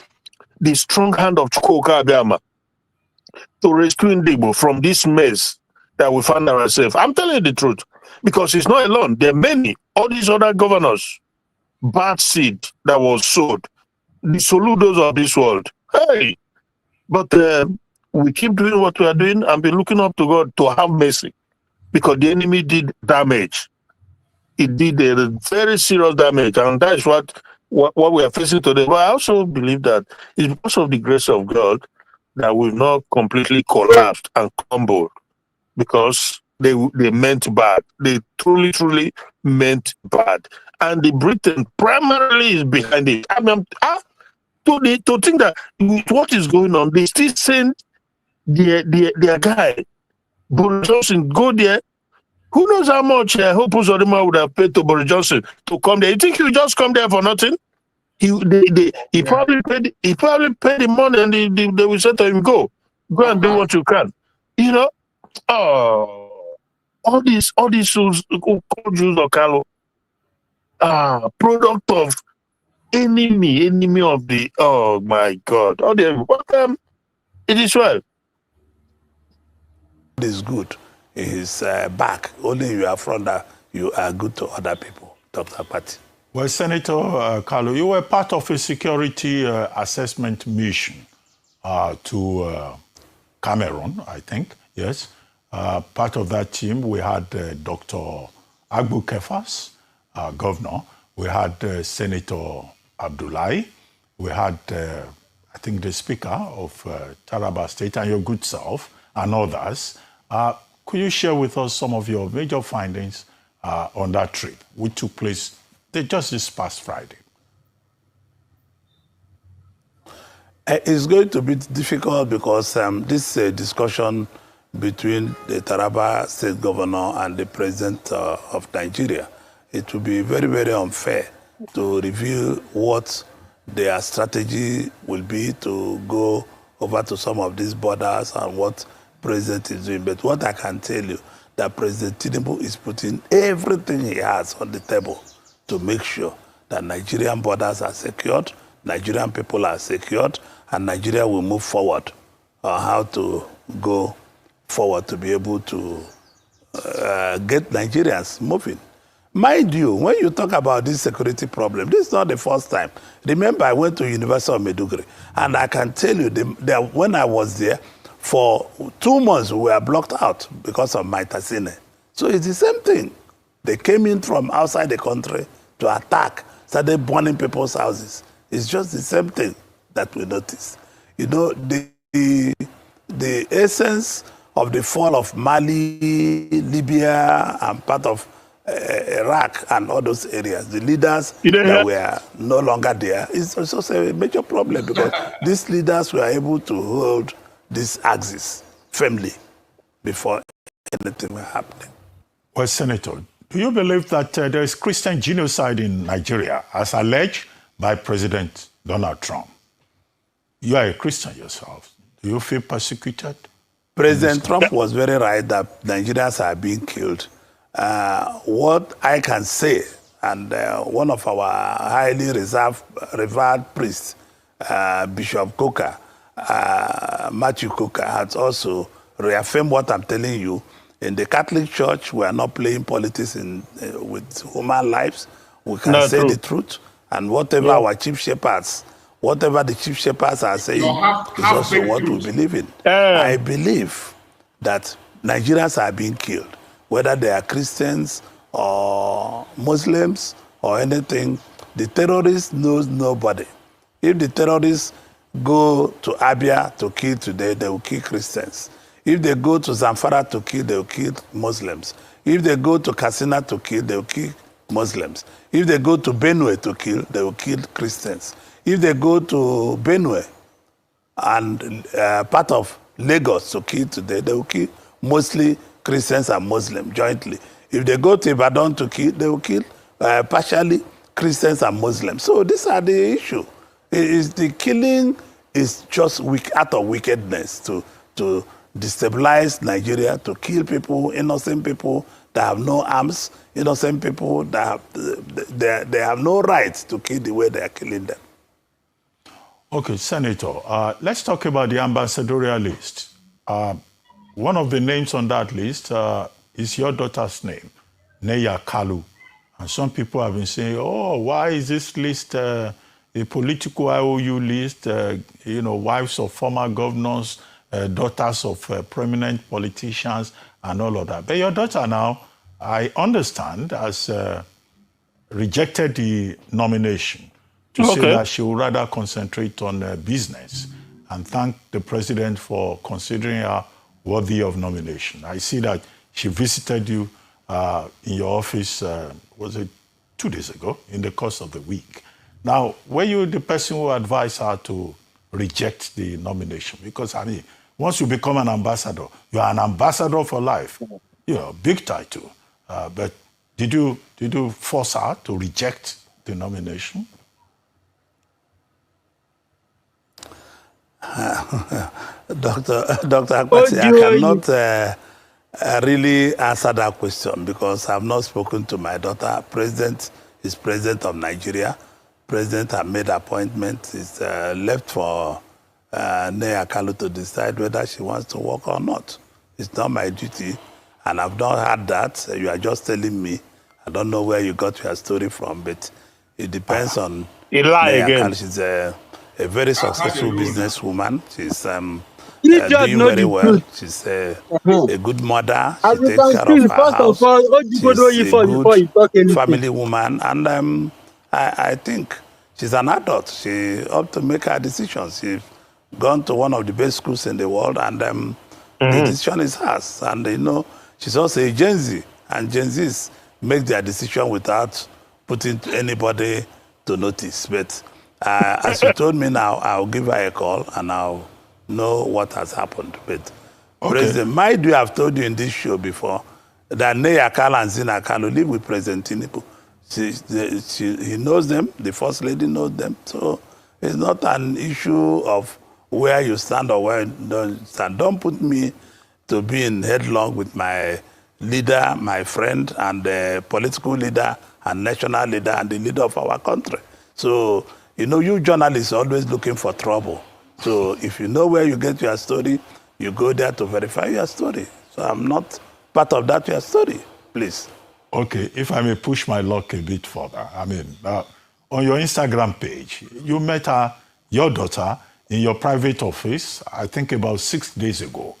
the strong hand of Chukwuka Abiyama to rescue Igbo from this mess that we find ourselves. I'm telling you the truth, because it's not alone. There are many, all these other governors, bad seed that was sowed, the Soludos of this world. Hey, but we keep doing what we are doing and be looking up to God to have mercy, because the enemy did damage. It did a very serious damage, and that is what we are facing today. But I also believe that it's because of the grace of God that we've not completely collapsed and crumbled, because they meant bad. They truly meant bad, and the Britain primarily is behind it. I mean, to think that with what is going on, they still send their guy, Boris Johnson, go there. Who knows how much Hope Uzodimma would have paid to Boris Johnson to come there? You think he would just come there for nothing? He probably paid the money, and they will say to him, go and do what you can. You know? Oh, all these Jews or Kalo are product of enemy of the, oh my God. All the, but it is well. It is good. It is back. Only you are front that you are good to other people, Dr. Patti. Well, Senator Carlo, you were part of a security assessment mission to Cameroon, I think, yes. Part of that team, we had Dr. Agbu Kefas, governor. We had Senator Abdullahi. We had, I think, the Speaker of Taraba State and your good self and others. Could you share with us some of your major findings on that trip, which took place just this past Friday? It's going to be difficult because this discussion between the Taraba State Governor and the President of Nigeria, it will be very, very unfair to reveal what their strategy will be to go over to some of these borders and what President is doing. But what I can tell you, that President Tinubu is putting everything he has on the table to make sure that Nigerian borders are secured, Nigerian people are secured, and Nigeria will move forward on how to go forward to be able to get Nigerians moving. Mind you, when you talk about this security problem, this is not the first time. Remember, I went to University of Maiduguri, and I can tell you when I was there, for 2 months we were blocked out because of Maitasine. So it's the same thing. They came in from outside the country to attack, started burning people's houses. It's just the same thing that we notice. You know, the essence of the fall of Mali, Libya, and part of Iraq and all those areas, the leaders that were no longer there, is also a major problem because these leaders were able to hold this axis firmly before anything was happening. Well, Senator, do you believe that there is Christian genocide in Nigeria as alleged by President Donald Trump? You are a Christian yourself. Do you feel persecuted? President Trump was very right that Nigerians are being killed. What I can say, and one of our highly revered priests, Bishop Coker, Matthew Coker, has also reaffirmed what I'm telling you. In the Catholic Church, we are not playing politics with human lives. We can say the truth, and whatever our chief shepherds, whatever the chief shepherds are saying is also what we believe in. I believe that Nigerians are being killed, whether they are Christians or Muslims or anything. The terrorists knows nobody. If the terrorists go to Abia to kill today, they will kill Christians. If they go to Zamfara to kill, they will kill Muslims. If they go to Katsina to kill, they will kill Muslims. If they go to Benue to kill, they will kill Christians. If they go to Benue and part of Lagos to kill today, they will kill mostly Christians and Muslims jointly. If they go to Ibadan to kill, they will kill partially Christians and Muslims. So these are the issue. The killing is just out of wickedness to destabilize Nigeria, to kill people, innocent people that have no arms, innocent people that they have no right to kill the way they are killing them. Okay, Senator, let's talk about the ambassadorial list. One of the names on that list is your daughter's name, Neya Kalu. And some people have been saying, oh, why is this list a political IOU list, wives of former governors, daughters of prominent politicians, and all of that. But your daughter now, I understand, has rejected the nomination to say that she would rather concentrate on business and thank the president for considering her worthy of nomination. I see that she visited you in your office, was it 2 days ago, in the course of the week. Now, were you the person who advised her to reject the nomination? Because, I mean, once you become an ambassador, you are an ambassador for life. You know, big title. But did you force her to reject the nomination? Dr. Akpati, I cannot really answer that question because I've not spoken to my daughter. President is president of Nigeria. President has made appointment. It's left for Nnamdi Kanu to decide whether she wants to work or not. It's not my duty, and I've not heard that. You are just telling me. I don't know where you got your story from, but it depends on Nnamdi Kanu. She's a very successful businesswoman. She's doing very well. She's a good mother. She takes care of her house. She's a good family woman, and I think she's an adult. She ought to make her decisions. She's gone to one of the best schools in the world, and the decision is hers. And you know, she's also a Gen Z, and Gen Zs make their decision without putting anybody to notice. But as you told me now, I'll give her a call and I'll know what has happened. But President, mind you, I've told you in this show before that Nnamdi Kanu and Zina Kanu live with President Tinubu. He knows them, the First Lady knows them. So it's not an issue of where you stand or where you don't stand. Don't put me to be in headlong with my leader, my friend, and the political leader, and national leader, and the leader of our country. So, you know, you journalists are always looking for trouble. So if you know where you get your story, you go there to verify your story. So I'm not part of that your story, please. Okay, if I may push my luck a bit further. I mean, on your Instagram page, you met your daughter in your private office, I think about 6 days ago.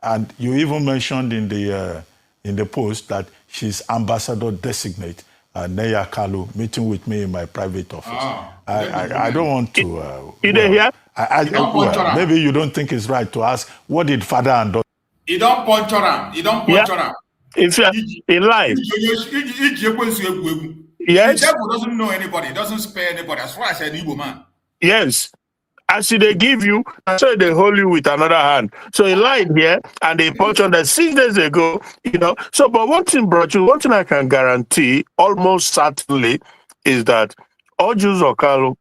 And you even mentioned in the post that she's ambassador designate, Nnamdi Kanu, meeting with me in my private office. I don't want to... you didn't hear? Maybe you don't think it's right to ask, what did father and daughter... You don't punch her. You don't punch her. If you're in life. Yes. The devil doesn't know anybody, doesn't spare anybody. As far as an Igbo man. Yes. As they give you, so they hold you with another hand. So he lied here and they punch on that 6 days ago, you know. So, but one thing I can guarantee almost certainly is that all Jews or Kalu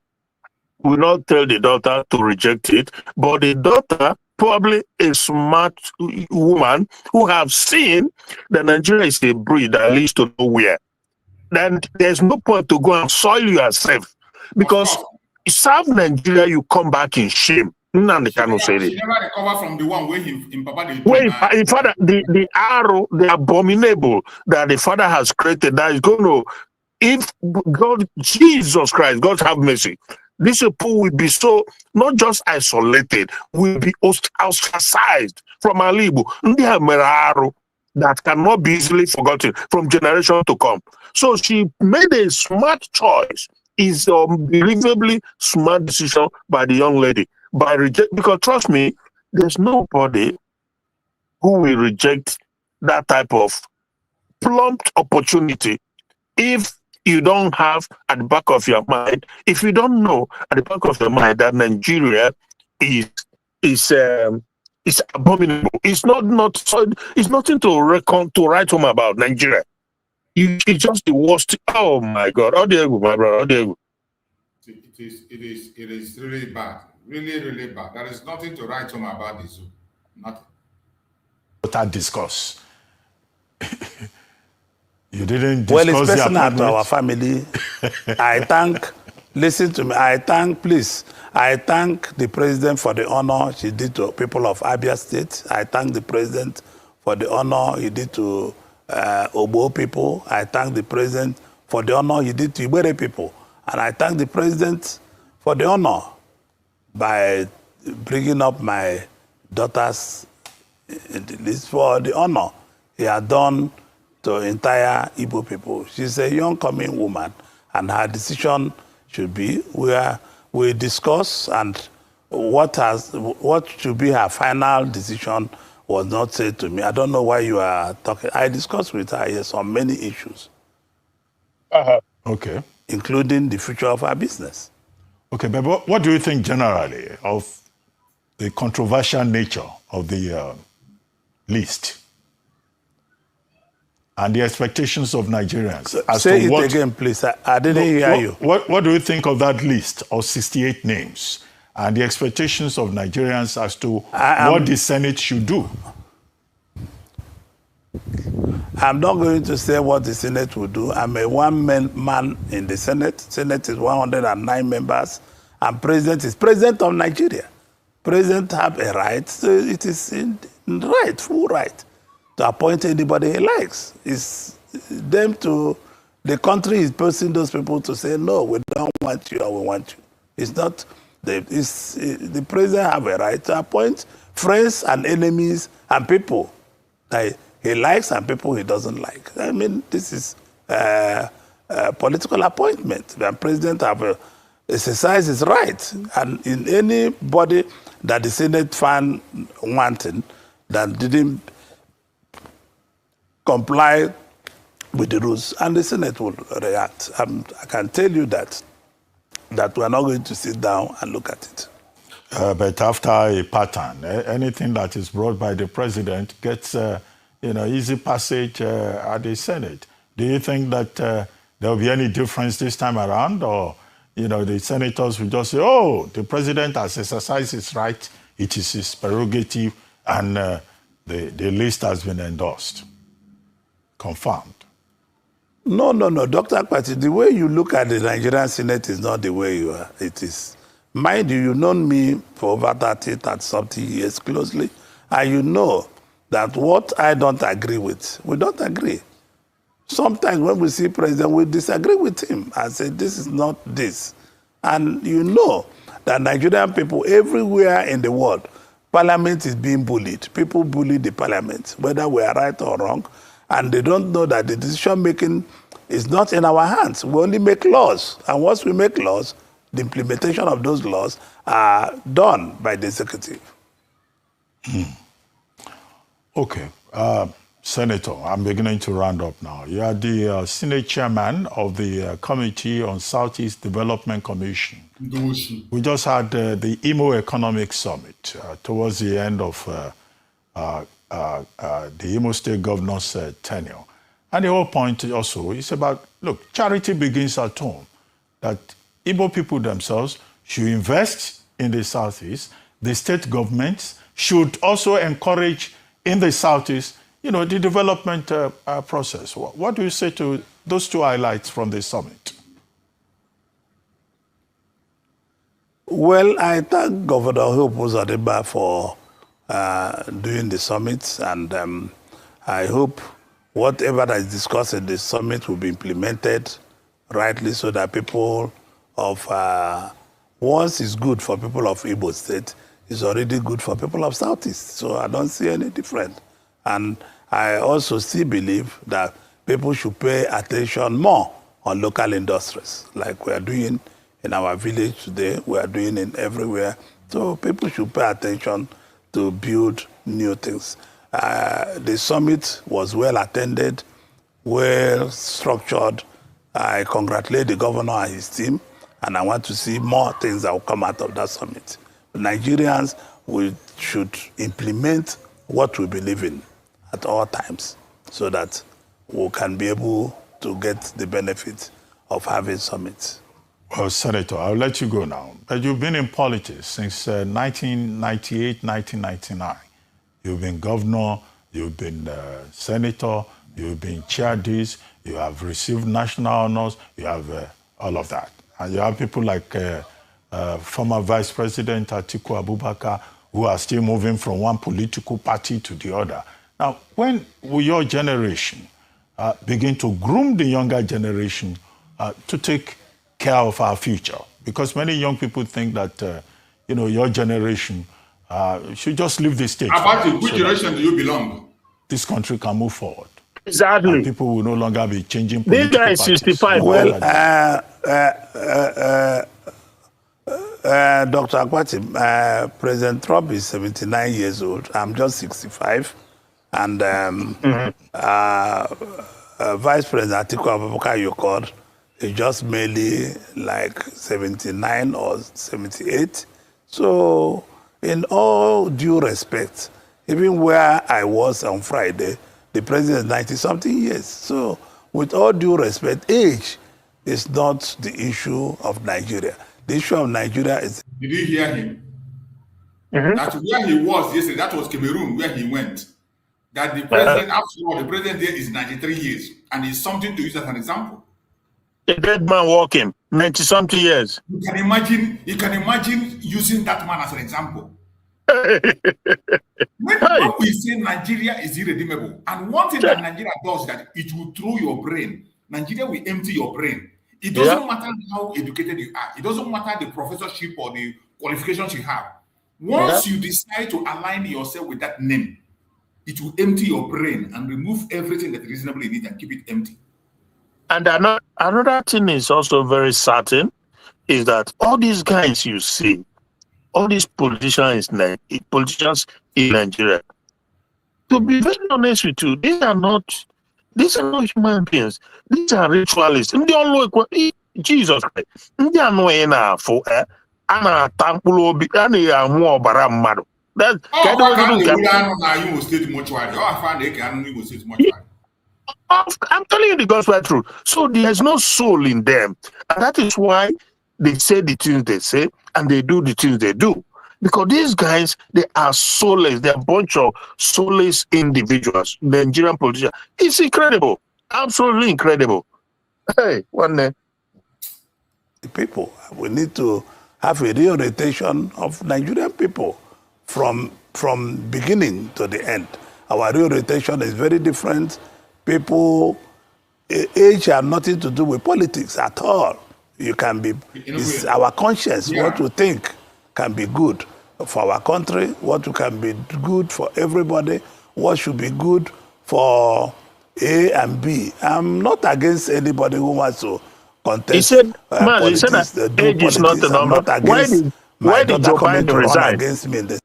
will not tell the daughter to reject it, but the daughter, probably a smart woman who have seen that Nigeria is a breed that leads to nowhere. Then there's no point to go and soil yourself because serve Nigeria, you come back in shame. Nnamdi Kanu said it. She never recover from the one where in Papa in father, the arrow, the abominable that the father has created that is going to, if God, Jesus Christ, God have mercy, these people will be so, not just isolated, will be ostracized from Alibu. That cannot be easily forgotten from generation to come. So she made a smart choice. Is unbelievably smart decision by the young lady. Because trust me, there's nobody who will reject that type of plump opportunity if you don't have at the back of your mind, if you don't know at the back of your mind that Nigeria is abominable. It's it's nothing to write home about Nigeria. It's just the worst. Oh my God! Oh dear, my brother. Oh dear. It is really bad, really bad. There is nothing to write home about this. Nothing. That discuss. You didn't discuss. Well, it's personal to our family. Listen to me. I thank the president for the honor she did to people of Abia State. I thank the president for the honor he did to Obo people. I thank the president for the honor he did to Ibere people. And I thank the president for the honor by bringing up my daughters in the list for the honor he had done to entire Igbo people. She's a young coming woman, and her decision should be where we discuss, and what should be her final decision was not said to me. I don't know why you are talking. I discussed with her yes, on many issues. Okay. Including the future of our business. Okay, but what do you think generally of the controversial nature of the list and the expectations of Nigerians? Say it again, please. I didn't hear you. What do you think of that list of 68 names and the expectations of Nigerians as to what the Senate should do? I'm not going to say what the Senate will do. I'm a one-man in the Senate. Senate is 109 members, and President is President of Nigeria. President have a right, so it is full right, to appoint anybody he likes. It's them to, the country is posing those people to say, no, we don't want you or we want you. It's not, the president have a right to appoint friends and enemies and people that he likes and people he doesn't like. I mean, this is a political appointment. The president have exercise his right. And in anybody that the Senate found wanting, that didn't comply with the rules, and the Senate will react. I can tell you that we are not going to sit down and look at it. But after a pattern, anything that is brought by the president gets easy passage at the Senate. Do you think that there will be any difference this time around, or the senators will just say, "Oh, the president has exercised his right; it is his prerogative, and the list has been endorsed, confirmed"? No, Dr. Akpati, the way you look at the Nigerian Senate is not the way it is. Mind you, you've known me for over 30-something years closely, and you know that what I don't agree with, we don't agree. Sometimes when we see president, we disagree with him and say, this is not this. And you know that Nigerian people everywhere in the world, parliament is being bullied. People bully the parliament, whether we are right or wrong, and they don't know that the decision-making is not in our hands. We only make laws, and once we make laws, the implementation of those laws are done by the executive. Okay. Senator, I'm beginning to round up now. You are the Senate chairman of the Committee on Southeast Development Commission. We just had the Imo Economic Summit towards the end of the Imo State Governor's tenure. And the whole point also is about, look, charity begins at home. That Igbo people themselves should invest in the Southeast. The state governments should also encourage in the Southeast, the development process. What do you say to those two highlights from the summit? Well, I thank Governor Hope Uzodimma for doing the summit, and I hope whatever that is discussed in the summit will be implemented rightly, so that people of, once it's good for people of Igbo State, it's already good for people of Southeast. So I don't see any difference. And I also still believe that people should pay attention more on local industries, like we are doing in our village today, we are doing it everywhere. So people should pay attention to build new things. The summit was well attended, well structured. I congratulate the governor and his team, and I want to see more things that will come out of that summit. Nigerians should implement what we believe in at all times, so that we can be able to get the benefit of having summits. Well, Senator, I'll let you go now. But you've been in politics since 1998, 1999. You've been governor, you've been senator, you've been chair this, you have received national honors, you have all of that. And you have people like former Vice President Atiku Abubakar, who are still moving from one political party to the other. Now, when will your generation begin to groom the younger generation to take care of our future? Because many young people think that, your generation should just leave the state. About which generation do you belong? This country can move forward. Exactly. And people will no longer be changing political This guy is 65. Well, Dr. Akwati, President Trump is 79 years old. I'm just 65. And Vice President Atiku Abubakar, you called, is just merely like 79 or 78. So, in all due respect, even where I was on Friday, the president is 90-something years. So, with all due respect, age is not the issue of Nigeria. The issue of Nigeria is... Did you hear him? That where he was yesterday, that was Cameroon, where he went. that the president, after all, the president there is 93 years, and it's something to use as an example. A dead man walking, 90-something years. You can imagine using that man as an example. When we say Nigeria is irredeemable, and one thing that Nigeria does is that it will throw your brain. Nigeria will empty your brain. It doesn't matter how educated you are. It doesn't matter the professorship or the qualifications you have. Once you decide to align yourself with that name, it will empty your brain and remove everything that is reasonably in it and keep it empty. And another thing is also very certain is that all these guys you see, all these politicians in Nigeria, to be very honest with you, these are not human beings. These are ritualists. Jesus Christ. I'm telling you the gospel truth. So there's no soul in them. And that is why they say the things they say and they do the things they do. Because these guys, they are soulless. They're a bunch of soulless individuals. The Nigerian politicians. It's incredible. Absolutely incredible. Hey, one day. The people, we need to have a reorientation of Nigerian people from beginning to the end. Our reorientation is very different. People, age has nothing to do with politics at all. You can be, it's our conscience, what we think can be good for our country, what can be good for everybody, what should be good for A and B. I'm not against anybody who wants to contest. He said, politics, he said that age is not the number. Why did Joe Biden resign? Against me in this.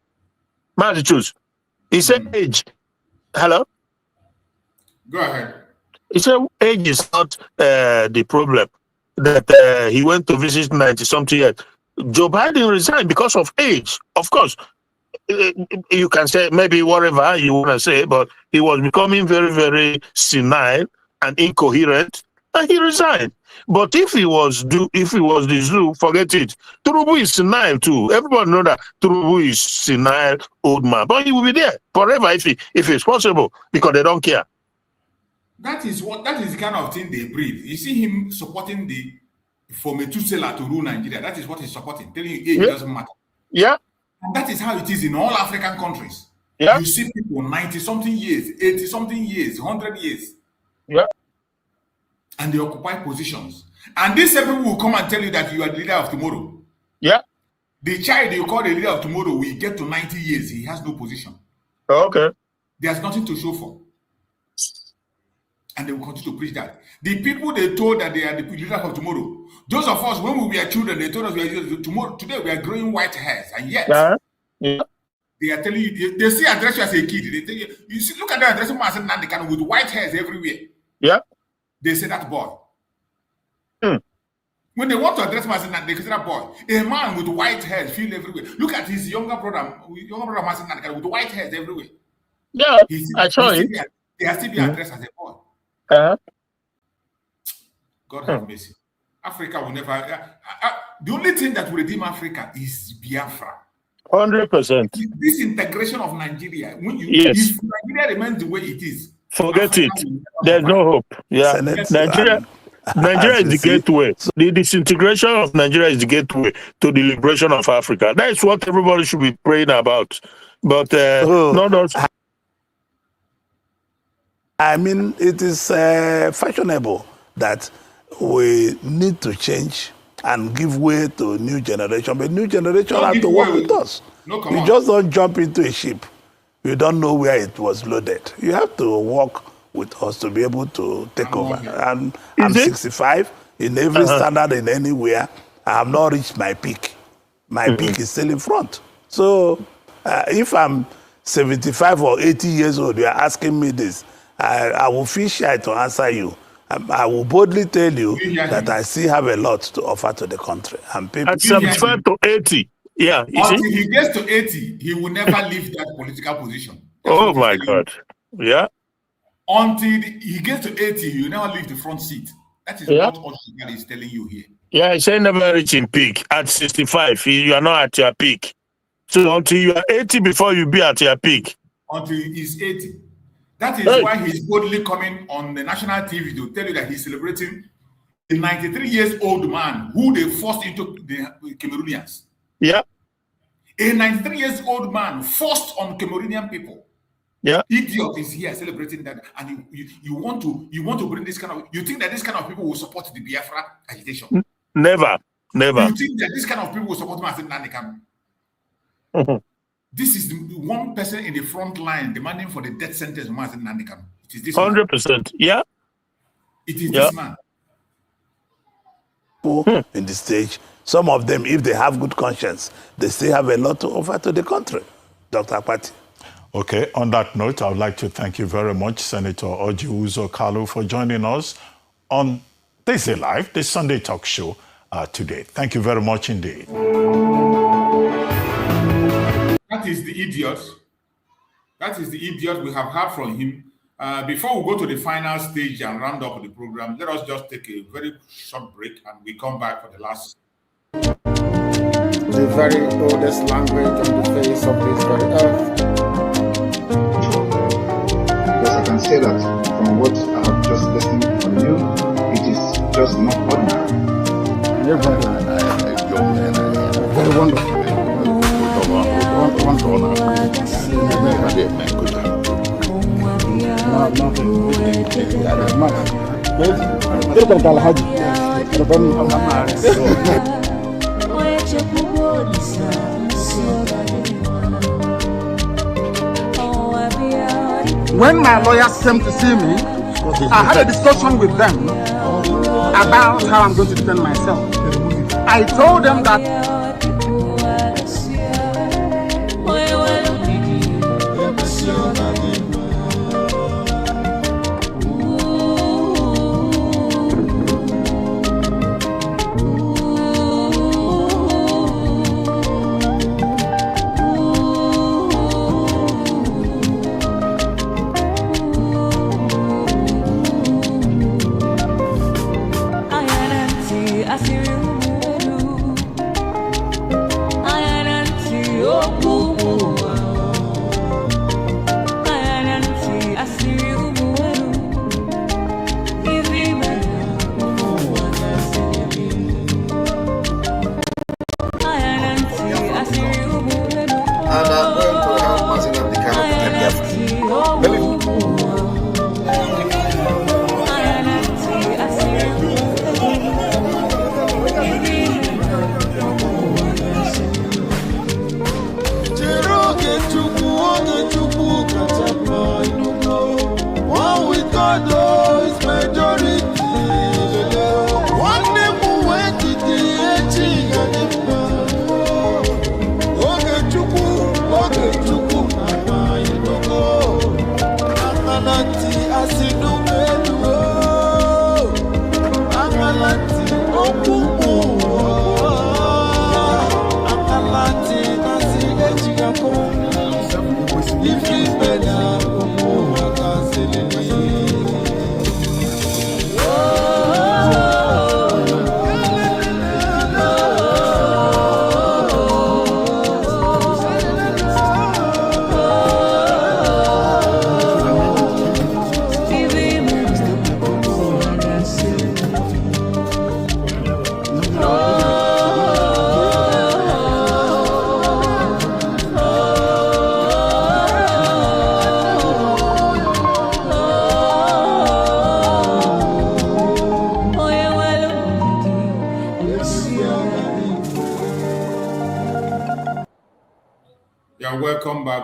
Choose. He said age. Hello? Go ahead. He said age is not the problem. That he went to visit 90-something years. Joe Biden resigned because of age. Of course, you can say maybe whatever you want to say, but he was becoming very, very senile and incoherent, and he resigned. But if he was the Zulu, forget it. Turubu is senile too. Everybody know that Turubu is senile old man, but he will be there forever if it's possible because they don't care. That is the kind of thing they breed. You see him supporting the Methuselah to rule Nigeria. That is what he's supporting. Telling you age doesn't matter. Yeah. And that is how it is in all African countries. Yeah. You see people 90-something years, 80-something years, 100 years. Yeah. And they occupy positions. And these people will come and tell you that you are the leader of tomorrow. Yeah. The child you call the leader of tomorrow will get to 90 years. He has no position. Okay. There's nothing to show for. And they will continue to preach that. The people they told that they are the leaders of tomorrow, those of us, when we were children, they told us today we are growing white hairs. And yet, they are telling you, they see address you as a kid. They tell you see, look at the addressing man saying Nnamdi Kanu with white hairs everywhere. Yeah. They say that boy. When they want to address man saying that, they say that boy. A man with white hairs feel everywhere. Look at his younger brother man saying Nnamdi Kanu with white hairs everywhere. Yeah, I saw it. They are still being addressed as a boy. God have mercy. Africa will never. The only thing that will redeem Africa is Biafra. 100%. This integration of Nigeria. If Nigeria remains the way it is, forget Africa it. There's no hope. Yeah, Nigeria is the gateway. The disintegration of Nigeria is the gateway to the liberation of Africa. That is what everybody should be praying about. But not us. I mean, it is fashionable that we need to change and give way to new generation. But new generation have to work with us. You just don't jump into a ship. You don't know where it was loaded. You have to work with us to be able to take over. And I'm 65. In every standard, in anywhere, I have not reached my peak. My peak is still in front. So if I'm 75 or 80 years old, you are asking me this, I will feel shy to answer you. I will boldly tell you that I still have a lot to offer to the country. And people at 75 to 80, yeah. Until he gets to 80, he will never leave that political position. Oh my God, yeah. Until he gets to 80, he will never leave the front seat. That is what Oshigal is telling you here. Yeah, I say never reaching peak. At 65, you are not at your peak. So until you are 80 before you be at your peak. Until he's 80. That is why he's boldly coming on the national TV to tell you that he's celebrating a 93 years old man who they forced into the Cameroonians. Yeah. A 93 years old man forced on Cameroonian people. Yeah. Idiot is here celebrating that, and you want to bring this kind of, you think that this kind of people will support the Biafra agitation? Never. You think that this kind of people will support Nnamdi Kanu? This is the one person in the front line demanding for the death sentence of Nnamdi Kanu. It is this 100%. Yeah. It is this man. In the stage, some of them, if they have good conscience, they still have a lot to offer to the country. Dr. Akpati. Okay, on that note, I would like to thank you very much, Senator Orji Uzor Kalu, for joining us on This Day Live, this Sunday talk show today. Thank you very much indeed. That is the idiot. That is the idiot we have heard from him. Before we go to the final stage and round up the program, let us just take a very short break and we come back for the last. The very oldest language on the face of this very earth. Because I can say that from what I have just listened from you, it is just not ordinary. You're very wonderful. When my lawyers came to see me, I had a discussion with them about how I'm going to defend myself. I told them that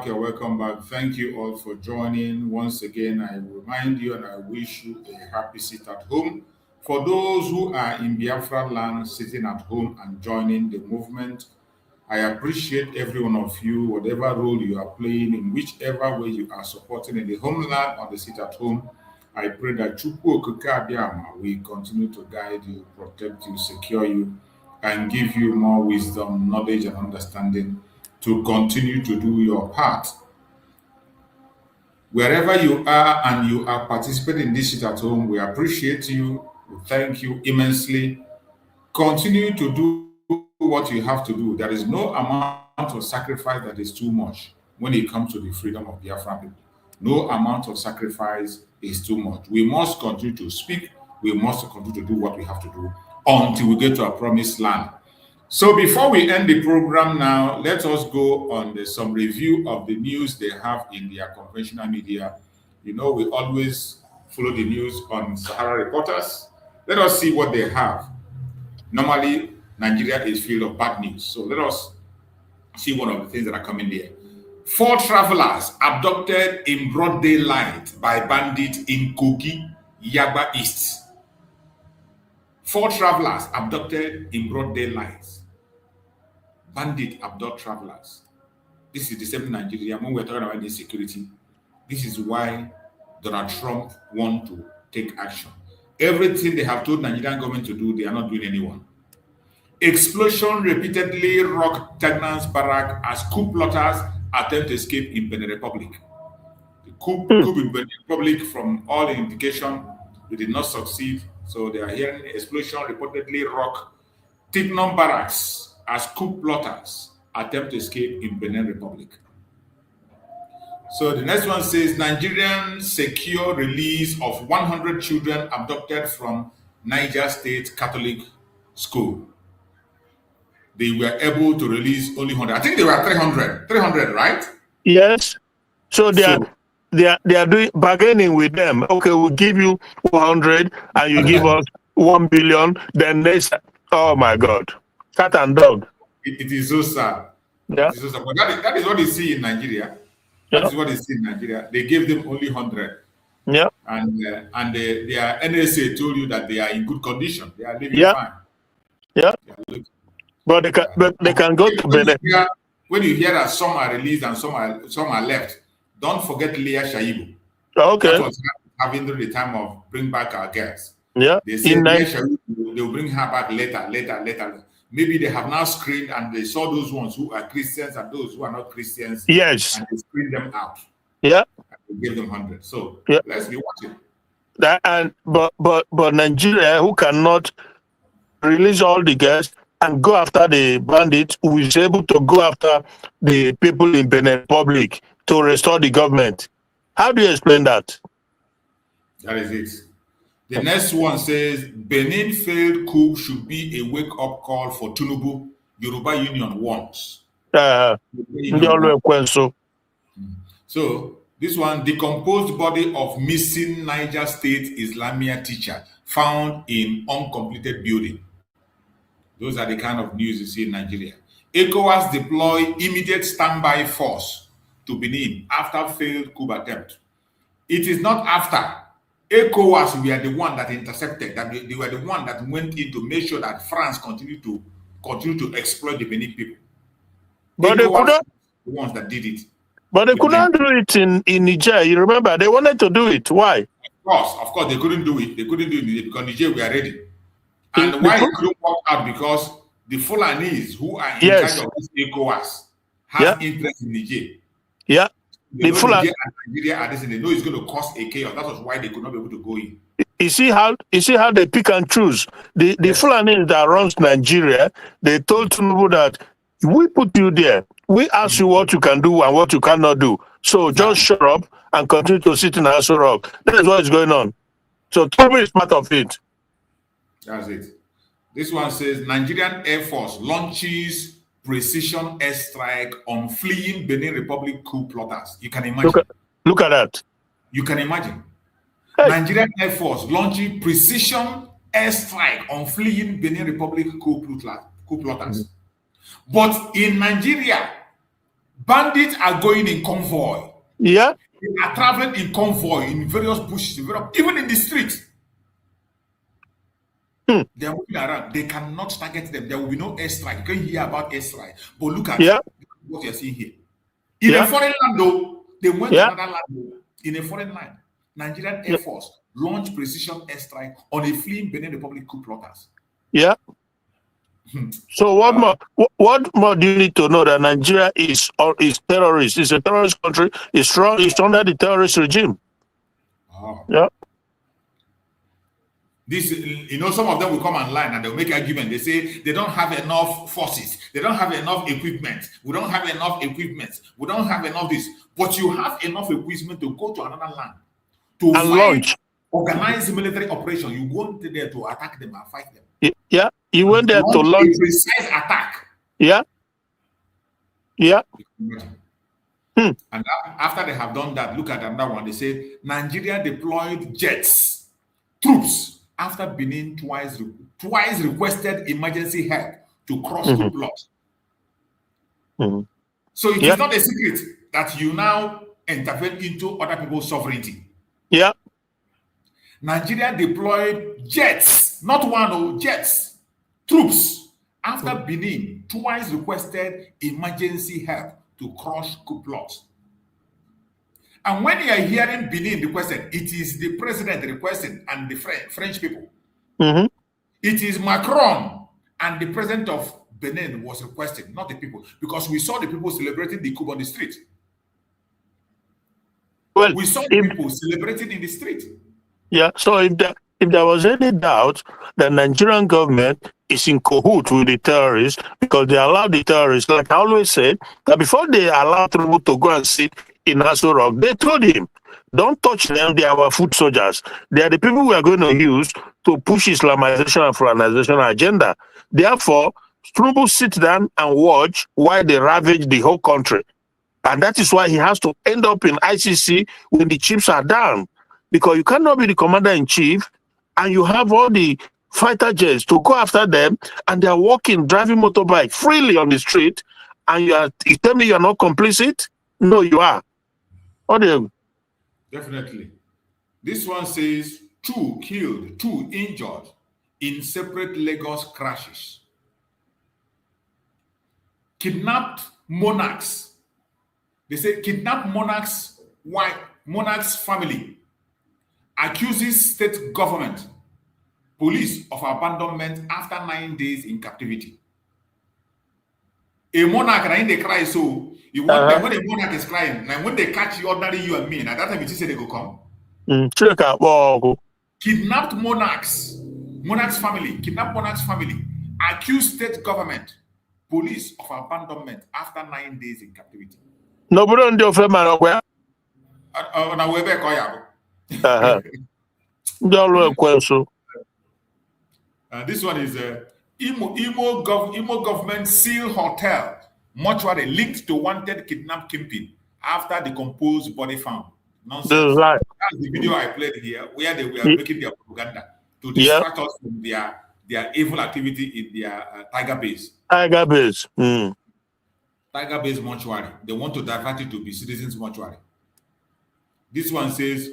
You're welcome back. Thank you all for joining. Once again, I remind you and I wish you a happy sit at home. For those who are in Biafra land, sitting at home and joining the movement, I appreciate every one of you, whatever role you are playing, in whichever way you are supporting in the homeland or the sit at home. I pray that Chukwu Okike Abiama will continue to guide you, protect you, secure you, and give you more wisdom, knowledge, and understanding to continue to do your part. Wherever you are and you are participating in this sit at home, we appreciate you. We thank you immensely. Continue to do what you have to do. There is no amount of sacrifice that is too much when it comes to the freedom of Biafran people. No amount of sacrifice is too much. We must continue to speak. We must continue to do what we have to do until we get to our promised land. So before we end the program now, let us go on some review of the news they have in their conventional media. You know, we always follow the news on Sahara Reporters. Let us see what they have. Normally, Nigeria is filled of bad news. So let us see one of the things that are coming there. 4 travelers abducted in broad daylight by bandits in Kogi, Yaba East. 4 travelers abducted in broad daylight. Bandit abduct travelers. This is the same Nigeria. When we're talking about insecurity, this is why Donald Trump wants to take action. Everything they have told Nigerian government to do, they are not doing anyone. Explosion repeatedly rocked Tegnan's barrack as coup plotters attempt to escape in Benin Republic. The coup in Benin Republic, from all indication, they did not succeed. So they are hearing explosion reportedly rock Tignon barracks as coup plotters attempt to escape in Benin Republic. So the next one says Nigerians secure release of 100 children abducted from Niger State Catholic School. They were able to release only 100. I think they were 300, right? Yes. So they are doing bargaining with them. Okay, we'll give you 100 and you give us 1 billion. Then they say, oh my God, cat and dog. It is so sad. Yeah. It is so sad. But that is what they see in Nigeria. That is what they see in Nigeria. They gave them only 100. Yeah. And their NSA told you that they are in good condition. They are living fine. Yeah. But they can go to Benin. When you hear that some are released and some are left, don't forget Leah Shaibu. Okay. That was having during the time of bring back our girls. Yeah. They said Leah Shaibu, they will bring her back later. Maybe they have now screened and they saw those ones who are Christians and those who are not Christians. Yes. And they screened them out. Yeah. And they gave them 100. So let's be watching. But Nigeria, who cannot release all the girls and go after the bandits, who is able to go after the people in Benin Republic to restore the government. How do you explain that? That is it. The next one says, Benin failed coup should be a wake-up call for Tinubu. Yoruba Union wants. So, this one, decomposed body of missing Niger State Islamia teacher found in uncompleted building. Those are the kind of news you see in Nigeria. ECOWAS deploy immediate standby force to Benin after failed coup attempt. It is not after. ECOWAS were the one that intercepted, that they were the one that went in to make sure that France continue to exploit the Benin people. But they couldn't. The ones that did it. But they couldn't do it in Niger. You remember, they wanted to do it. Why? Of course, they couldn't do it. They couldn't do it because Niger were ready. And why it couldn't work out? Because the Fulanese who are in charge of this ECOWAS have interest in Niger. Yeah. They know Niger and Nigeria are this, and they know it's going to cause a chaos. That was why they could not be able to go in. You see how they pick and choose. The Fulani that runs Nigeria, they told Tinubu that we put you there. We ask you what you can do and what you cannot do. So just shut up and continue to sit in Aso Rock. That is what is going on. So Tinubu is part of it. That's it. This one says Nigerian Air Force launches precision airstrike on fleeing Benin Republic coup plotters. You can imagine. Look at that. You can imagine. Hey. Nigerian Air Force launching precision airstrike on fleeing Benin Republic coup plotters. But in Nigeria, bandits are going in convoy. Yeah. They are traveling in convoy in various bushes, even in the street. They are moving around. They cannot target them. There will be no airstrike. You can hear about airstrike. But look at what you're seeing here. In a foreign land, though, they went to another land. In a foreign land, Nigerian Air Force launched precision airstrike on a fleeing Benin Republic coup plotters. Yeah. So what more do you need to know that Nigeria is terrorist? It's a terrorist country. It's strong. It's under the terrorist regime. Oh. Yeah. This, some of them will come online and they'll make argument. They say they don't have enough forces. They don't have enough equipment. We don't have enough equipment. We don't have enough this. But you have enough equipment to go to another land to fight, organize military operation. You go into there to attack them and fight them. Yeah, you went there to launch a precise attack. Yeah. And after they have done that, look at another one. They said Nigeria deployed jets, troops, after Benin twice requested emergency help to cross the plot. So it is not a secret that you now intervene into other people's sovereignty. Yeah. Nigeria deployed jets, not one, jets, troops, after Benin twice requested emergency help to cross Kuplot. And when you are hearing Benin requested, it is the president requesting and the French people. It is Macron and the president of Benin was requesting, not the people, because we saw the people celebrating the coup on the street. Well, we saw the people celebrating in the street. Yeah, so if there was any doubt, the Nigerian government is in cahoot with the terrorists because they allowed the terrorists, like I always said, that before they allowed Tinubu to go and sit in Aso Rock, they told him, don't touch them, they are our foot soldiers. They are the people we are going to use to push Islamization and Fulanization agenda. Therefore, Tinubu sit down and watch while they ravage the whole country. And that is why he has to end up in ICC when the chips are down. Because you cannot be the commander-in-chief and you have all the fighter jets to go after them and they are walking, driving motorbike freely on the street and you tell me you are not complicit? No, you are. What do you? Definitely. This one says 2 killed, 2 injured in separate Lagos crashes. Kidnapped monarchs. They say kidnapped monarchs' wife, monarch's family accuses state government, police of abandonment after 9 days in captivity. A monarch, and they cry so. You want them when a monarch is crying, like when they catch you, ordinary you and me, and at that time it is say they go come. Kidnapped monarchs, kidnapped monarch's family, accused state government, police of abandonment after 9 days in captivity. No, but on the man where? This one is Imo government seal hotel mortuary linked to wanted kidnapped kingpin after decomposed body found. Nonsense. That's the video I played here where they were making their propaganda to distract us from their evil activity in their Tiger Base. Tiger Base. Tiger Base mortuary. They want to divert it to be citizens mortuary. This one says,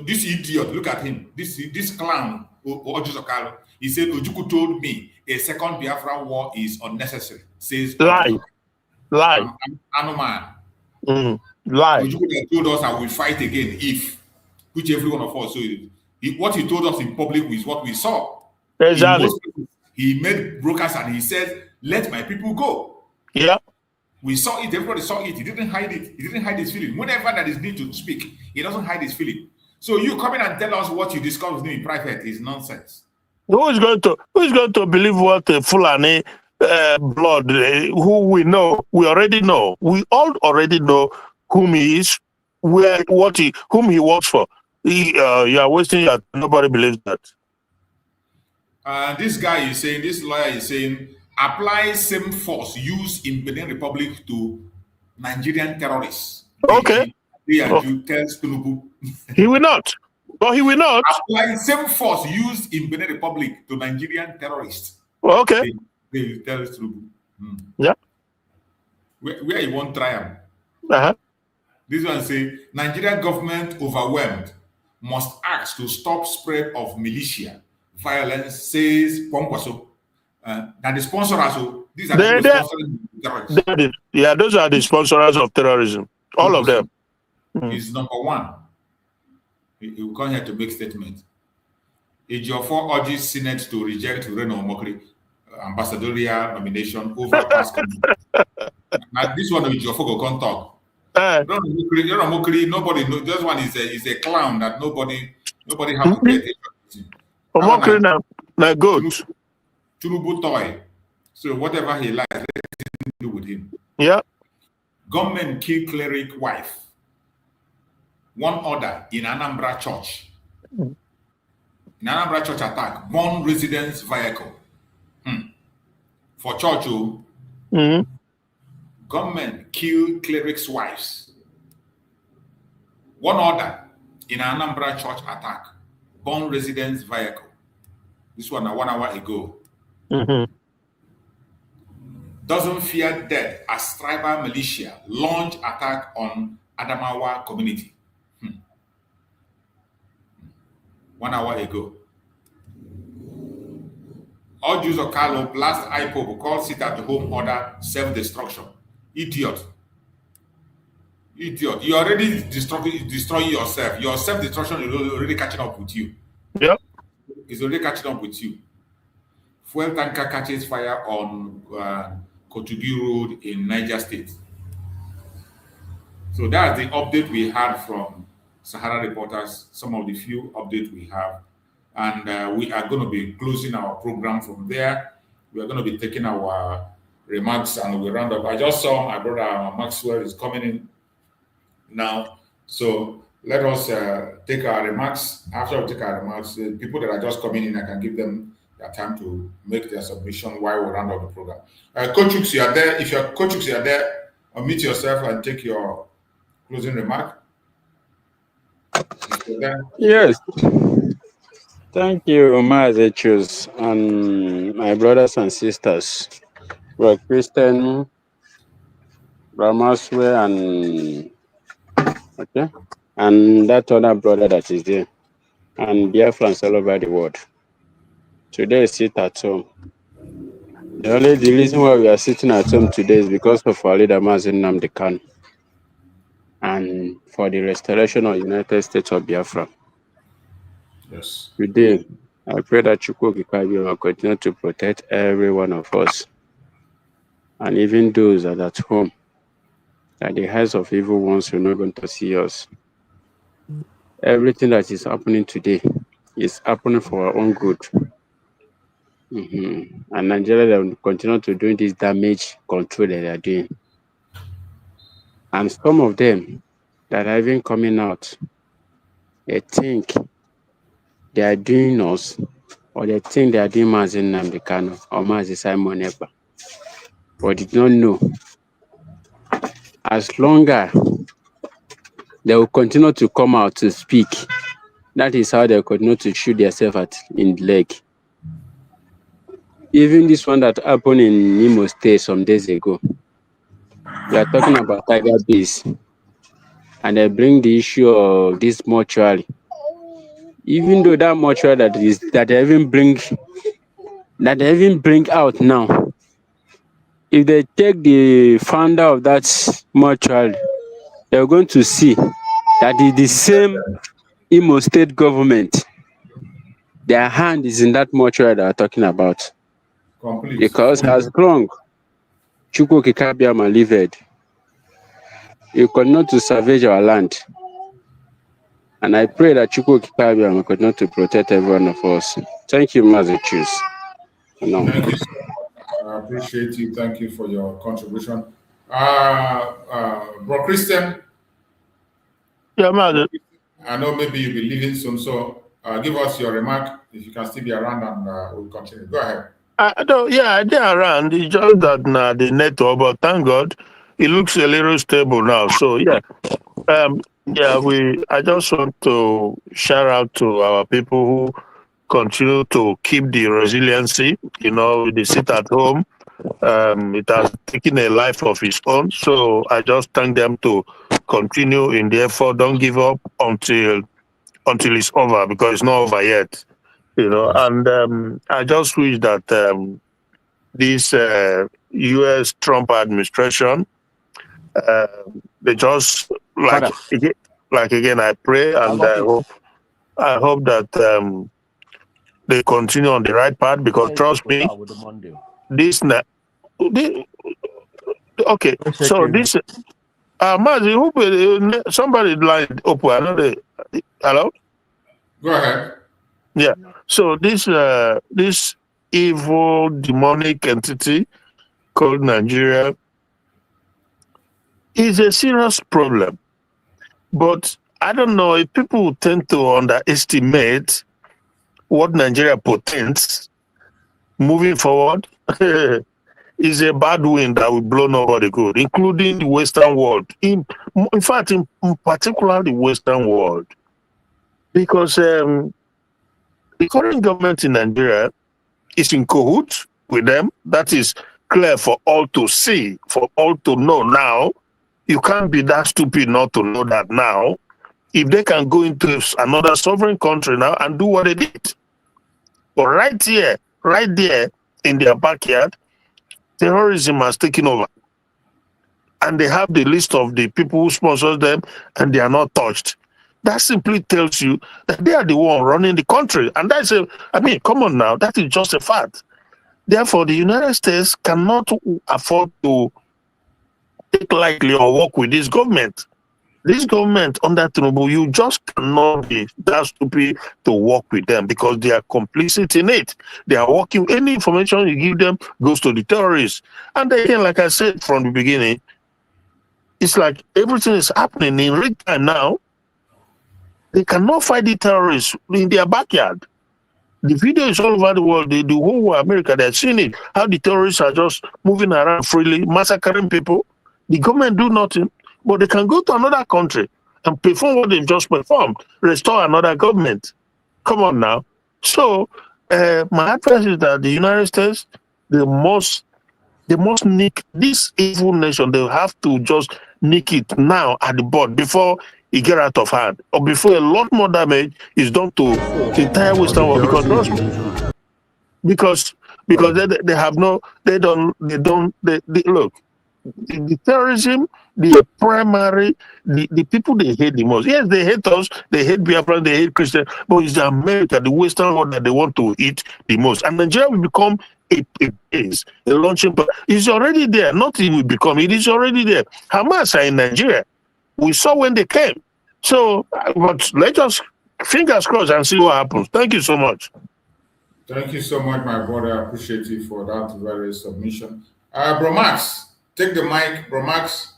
this idiot, look at him. This clown, Ojusokalo, he said, Ojuku told me a second Biafra war is unnecessary. Says, lie. Anoman. Lie. Ojuku told us I will fight again if, which every one of us. So what he told us in public is what we saw. Exactly. He made brokers and he said, let my people go. Yeah. We saw it, everybody saw it. He didn't hide it. He didn't hide his feeling. Whenever that is need to speak, he doesn't hide his feeling. So you come in and tell us what you discussed with him in private is nonsense. Who is going to believe what Fulani blood, who we know, we already know. We all already know whom he is, whom he works for. You are wasting your time. Nobody believes that. This guy is saying, this lawyer is saying, apply same force used in Benin Republic to Nigerian terrorists. Okay. He tells Tinubu. He will not. But he will not. Apply same force used in Benin Republic to Nigerian terrorists. Okay. They tell Tinubu. Yeah. Where you won't try them. This one say, Nigerian government overwhelmed must act to stop spread of militia violence, says Ponkwaso. That the sponsors, these are the sponsors. Yeah, those are the sponsors of terrorism. All of them. Is number one. He will come here to make statements. Ejiofor urges Senate to reject Reno Omokri ambassadorial nomination over past. Now this one Ejiofor go come talk. Reno Omokri, nobody knows. This one is a clown that nobody have to pay attention to. Mockery na goat. Tunubu toy. So whatever he likes, let him do with him. Yeah. Government kill cleric wife. One order in Anambra Church. In Anambra Church attack, burn residence vehicle. For church, government kill clerics' wives. One order in Anambra Church attack, burn residence vehicle. This one 1 hour ago. Doesn't fear death as tribal militia launch attack on Adamawa community. 1 hour ago. All Jews of Carlo blast IPOB call sit at home order self-destruction. Idiot. Idiot. You already destroying yourself. Your self-destruction is already catching up with you. Yep. It's already catching up with you. Fuel tanker catches fire on Kotugi Road in Niger State. So that's the update we had from Sahara Reporters, some of the few updates we have. And we are going to be closing our program from there. We are going to be taking our remarks and we'll round up. I just saw my brother Maxwell is coming in now. So let us take our remarks. After we take our remarks, the people that are just coming in, I can give them their time to make their submission while we round up the program. Coach Hooks, you are there. If you're Coach Hooks, you are there, unmute yourself and take your closing remark. Yes. Thank you, Mazechus, and my brothers and sisters, Brother Christian, Ramaswe, and that other brother that is there, and Biafrans all over the world. Today, sit at home. The reason why we are sitting at home today is because of our leader, Nnamdi Kanu, and for the restoration of the United States of Biafra. Yes. Today, I pray that Chukwuka will continue to protect every one of us, and even those that are at home, that the eyes of evil ones are not going to see us. Everything that is happening today is happening for our own good. And Nigeria will continue to do this damage control that they are doing. And some of them that are even coming out, they think they are doing us, or they think they are doing Mazi Nnamdi Kanu or Mazi Simon Ekpa, but did not know. As long as they will continue to come out to speak, that is how they continue to shoot themselves in the leg. Even this one that happened in Imo State some days ago, we are talking about Tiger Bees, and they bring the issue of this mortuary. Even though that mortuary that they even bring out now, if they take the founder of that mortuary, they're going to see that it's the same Imo State government. Their hand is in that mortuary that we're talking about. Complete. Because as long Chukwu Kikabiama lived, you continue to savage our land. And I pray that Chukwu Kikabiama will continue to protect every one of us. Thank you, Mazechus. Thank you, sir. I appreciate you. Thank you for your contribution. Bro Christian. Yeah, man. I know maybe you'll be leaving soon, so give us your remark if you can still be around, and we'll continue. Go ahead. They're around. It's just that the network, but thank God, it looks a little stable now. So yeah, I just want to shout out to our people who continue to keep the resiliency. You know, they sit at home. It has taken a life of its own. So I just thank them to continue in the effort. Don't give up until it's over, because it's not over yet. You know, and I just wish that this U.S. Trump administration, they just again, I pray and I hope that they continue on the right path, because trust me, okay. So this, Mazi, somebody line open. Hello. Go ahead. Yeah. So this evil demonic entity called Nigeria is a serious problem. But I don't know if people tend to underestimate what Nigeria portends moving forward. Is a bad wind that will blow nobody good, including the Western world. In fact, in particular, the Western world. Because the current government in Nigeria is in cahoots with them. That is clear for all to see, for all to know now. You can't be that stupid not to know that now. If they can go into another sovereign country now and do what they did. But right here, right there in their backyard, terrorism has taken over. And they have the list of the people who sponsor them and they are not touched. That simply tells you that they are the one running the country. And that's come on now, that is just a fact. Therefore, the United States cannot afford to take lightly or work with this government. This government under Tinubu, you just cannot be that stupid to work with them because they are complicit in it. They are working, any information you give them goes to the terrorists. And again, like I said from the beginning, it's like everything is happening in real time now. They cannot fight the terrorists in their backyard. The video is all over the world. The whole America, they're seeing it. How the terrorists are just moving around freely, massacring people. The government do nothing, but they can go to another country and perform what they've just performed, restore another government. Come on now. So my advice is that the United States, they must nick this evil nation. They have to just nick it now at the board before it get out of hand, or before a lot more damage is done to the entire Western world. Because they have no, they don't look. The terrorism, the primary, the people they hate the most. Yes, they hate us, they hate Biafra, they hate Christians, but it's the America, the Western world that they want to eat the most. And Nigeria will become a base, a launching pad. It's already there. Not it will become, it is already there. Hamas are in Nigeria. We saw when they came. So, but let us fingers crossed and see what happens. Thank you so much. Thank you so much, my brother. I appreciate you for that very submission. Bro Max, take the mic. Bro Max,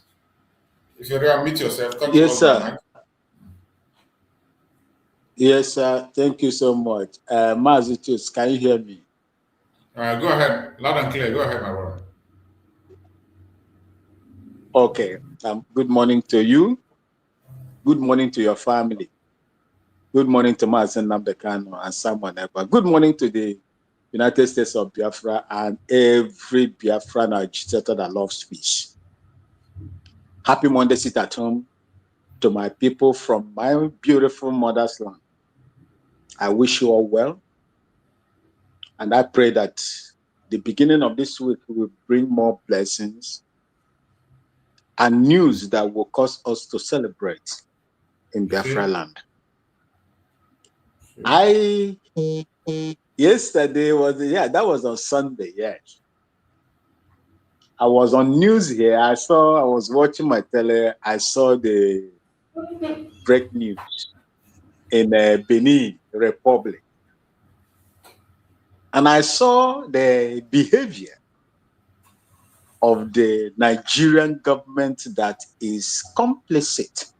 if you're there, meet yourself. Yes, sir. Yes, sir. Thank you so much. Mazitus, can you hear me? Go ahead. Loud and clear. Go ahead, my brother. Okay. Good morning to you. Good morning to your family. Good morning to Nnamdi Kanu and Simon Ekpa. Good morning to the United States of Biafra and every Biafran agitator that loves peace. Happy Monday, sit at home to my people from my beautiful mother's land. I wish you all well. And I pray that the beginning of this week will bring more blessings and news that will cause us to celebrate in Biafra land. Yesterday that was on Sunday, yes. I was on news here. I was watching my tele. I saw the break news in Benin Republic. And I saw the behavior of the Nigerian government that is complicit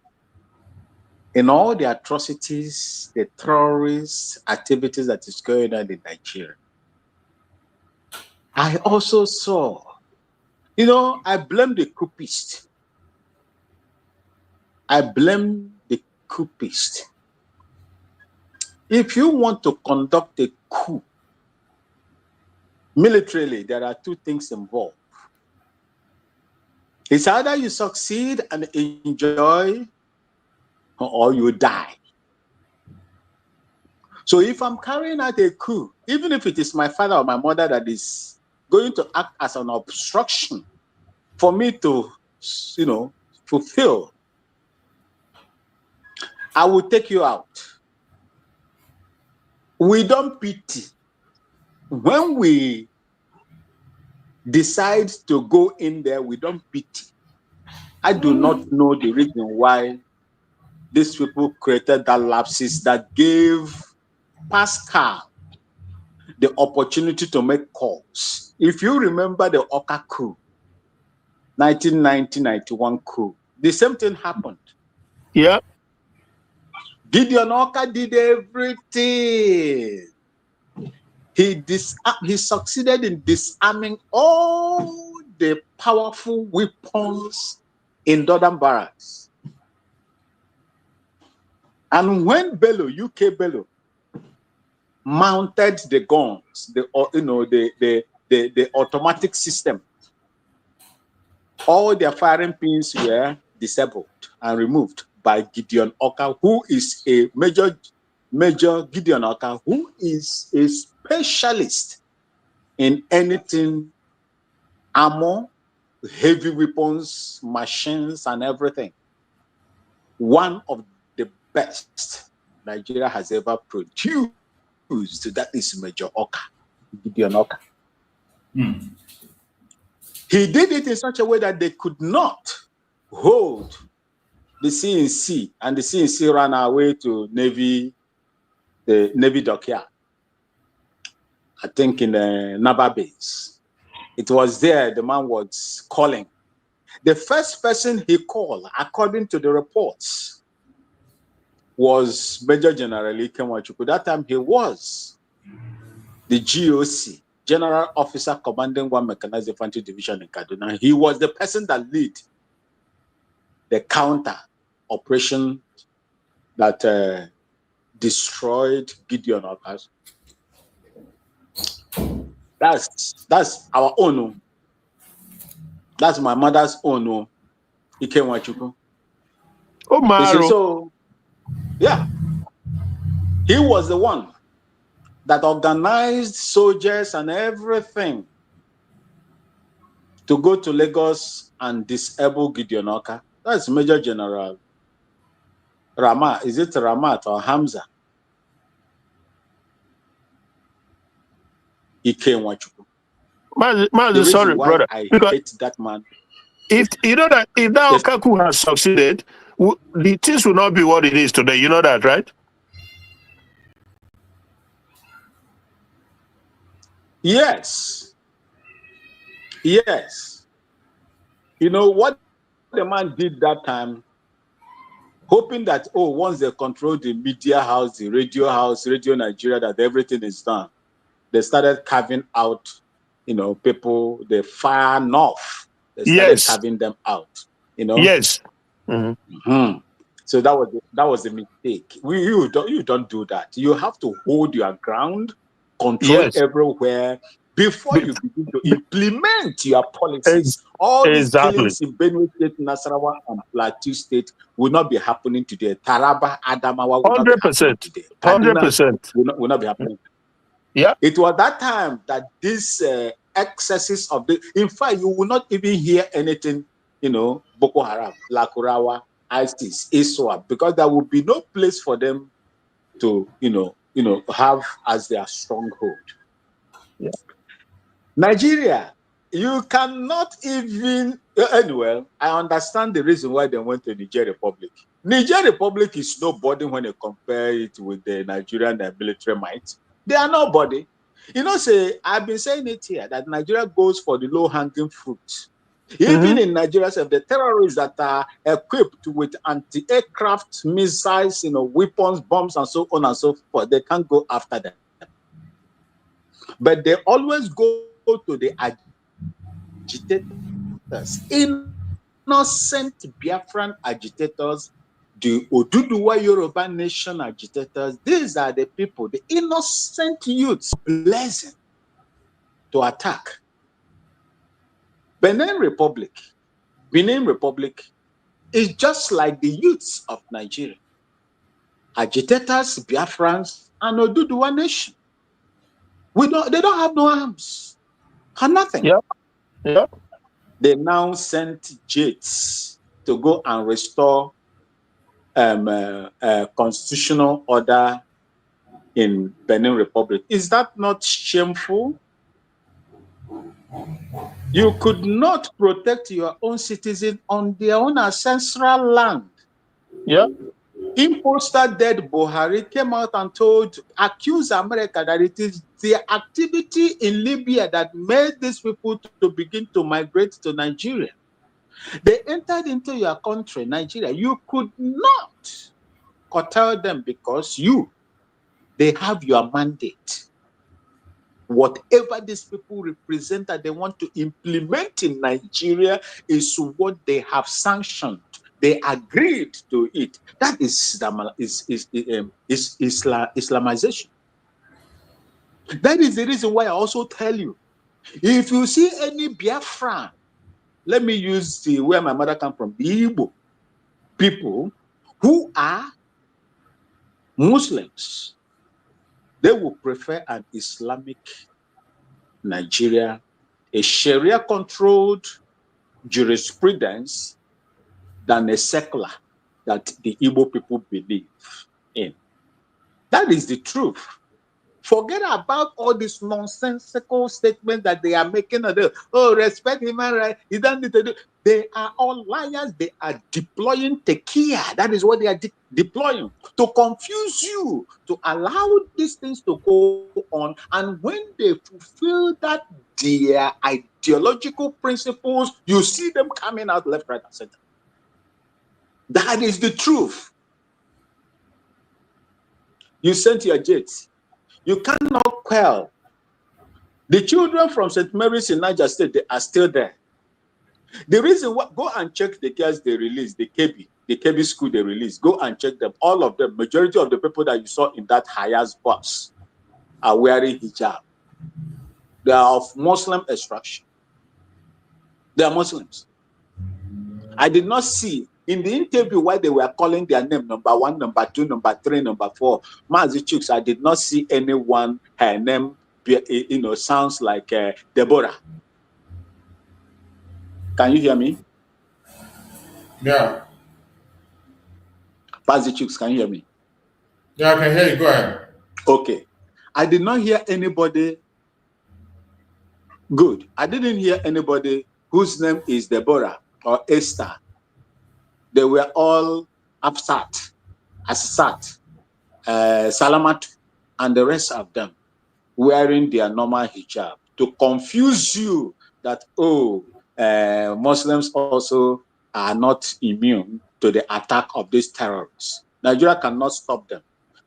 in all the atrocities, the terrorist activities that is going on in Nigeria. I also saw, I blame the coupists. If you want to conduct a coup, militarily, there are two things involved. It's either you succeed and enjoy, or you die. So if I'm carrying out a coup, even if it is my father or my mother that is going to act as an obstruction for me to, fulfill, I will take you out. We don't pity. When we decide to go in there, we don't pity. I do not know the reason why these people created that lapses that gave Pascal the opportunity to make calls. If you remember the Oka coup, 1990-91 coup, the same thing happened. Yeah. Gideon Oka did everything. He succeeded in disarming all the powerful weapons in Northern Barracks. And when Bello, UK Bello, mounted the guns, the automatic system, all their firing pins were disabled and removed by Gideon Oka, who is a Major Gideon Oka, who is a specialist in anything armor, heavy weapons, machines, and everything. One of the best Nigeria has ever produced. That is Major Oka, Gideon Oka. He did it in such a way that they could not hold the CNC, and the CNC ran away to the Navy dockyard, I think in the Nava base. It was there the man was calling. The first person he called, according to the reports, was Major General Ike Nwachukwu. That time he was the GOC, General Officer Commanding 1 Mechanized Infantry Division in Kaduna. He was the person that led the counter operation that destroyed Gideon Okas. That's our own. That's my mother's own. Ike Nwachukwu. Oh, Maro. So, yeah. He was the one that organized soldiers and everything to go to Lagos and disable Gideon Oka. That's Major General Ramat. Is it Ramat or Hamza? Ike Nwachukwu. Sorry, brother. I hate that man. If you know that if that Oka coup has succeeded, the things will not be what it is today. You know that, right? Yes. Yes. You know what the man did that time, hoping that, once they control the media house, the Radio Nigeria, that everything is done. They started carving out, people, the far north. They started carving them out, Yes. So that was the mistake. You don't do that. You have to hold your ground, control everywhere before you begin to implement your policies. All these killings in Benue State, Nasarawa, and Plateau State will not be happening today. Taraba, Adamawa will not be happening today. 100%. Will not be happening. Yeah. It was that time that these excesses of in fact, you will not even hear anything, Boko Haram, Lakurawa, ISIS, ISWAP, because there will be no place for them to, have as their stronghold. Yeah. Nigeria, you cannot even, anyway, I understand the reason why they went to Niger Republic. Niger Republic is nobody when you compare it with the Nigerian military might. They are nobody. I've been saying it here, that Nigeria goes for the low-hanging fruit. Even in Nigeria, the terrorists that are equipped with anti-aircraft missiles, weapons, bombs, and so on and so forth, they can't go after them. But they always go to the agitators, innocent Biafran agitators, the Oduduwa Yoruba Nation agitators. These are the people, the innocent youths, pleasant to attack. Benin Republic is just like the youths of Nigeria. Agitators, Biafrans, and Oduduwa Nation. They don't have no arms. Have nothing. Yeah. They now sent jets to go and restore constitutional order in Benin Republic. Is that not shameful? You could not protect your own citizens on their own ancestral land. Yeah. Imposter dead Buhari came out and accused America that it is their activity in Libya that made these people to begin to migrate to Nigeria. They entered into your country, Nigeria. You could not curtail them because they have your mandate. Whatever these people represent that they want to implement in Nigeria is what they have sanctioned. They agreed to it. That is Islamization. That is the reason why I also tell you, if you see any Biafran, let me use where my mother comes from, the Igbo people who are Muslims, they will prefer an Islamic Nigeria, a Sharia-controlled jurisprudence than a secular that the Igbo people believe in. That is the truth. Forget about all these nonsensical statements that they are making. Respect human rights. You don't need to do. They are all liars. They are deploying tequila. That is what they are deploying to confuse you, to allow these things to go on. And when they fulfill that, their ideological principles, you see them coming out left, right, and center. That is the truth. You sent your jets. You cannot quell. The children from St. Mary's in Niger State, they are still there. The reason why, go and check the girls they released, the KB school they released. Go and check them. All of them, majority of the people that you saw in that Hayas bus are wearing hijab. They are of Muslim extraction. They are Muslims. I did not see in the interview why they were calling their name number 1, number 2, number 3, number 4. Mazi Chooks, I did not see anyone, her name, sounds like Deborah. Can you hear me? Yeah. Mazi Chooks, can you hear me? Yeah, I can hear you. Go ahead. Okay. I did not hear anybody. Good. I didn't hear anybody whose name is Deborah or Esther. They were all Afsat, Asat, Salamat, and the rest of them wearing their normal hijab to confuse you that, Muslims also are not immune to the attack of these terrorists. Nigeria cannot stop them.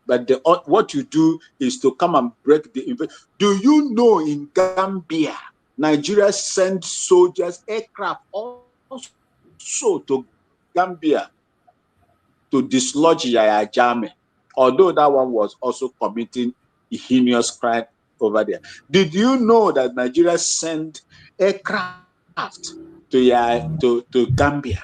But what you do is to come and break the... Do you know in Gambia, Nigeria sent soldiers, aircraft also to Gambia to dislodge Yahya Jammeh, although that one was also committing a heinous crime over there. Did you know that Nigeria sent aircraft to Gambia?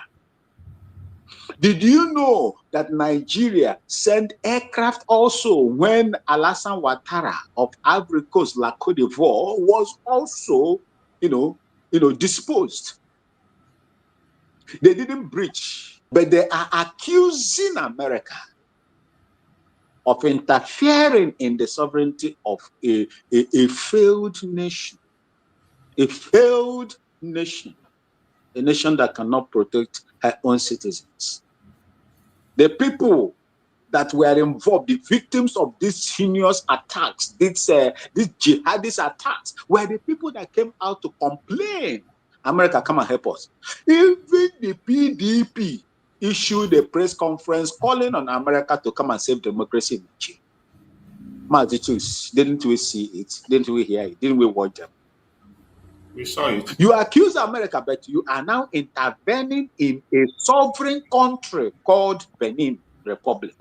Did you know that Nigeria sent aircraft also when Alassane Ouattara of Ivory Coast, La Côte d'Ivoire, was also, disposed? They didn't breach, but they are accusing America of interfering in the sovereignty of a failed nation. A failed nation. A nation that cannot protect her own citizens. The people that were involved, the victims of these heinous attacks, these jihadist attacks, were the people that came out to complain. America, come and help us. Even the PDP issued a press conference calling on America to come and save democracy in Nigeria. Didn't we see it? Didn't we hear it? Didn't we watch them? We saw it. You accuse America, but you are now intervening in a sovereign country called Benin Republic.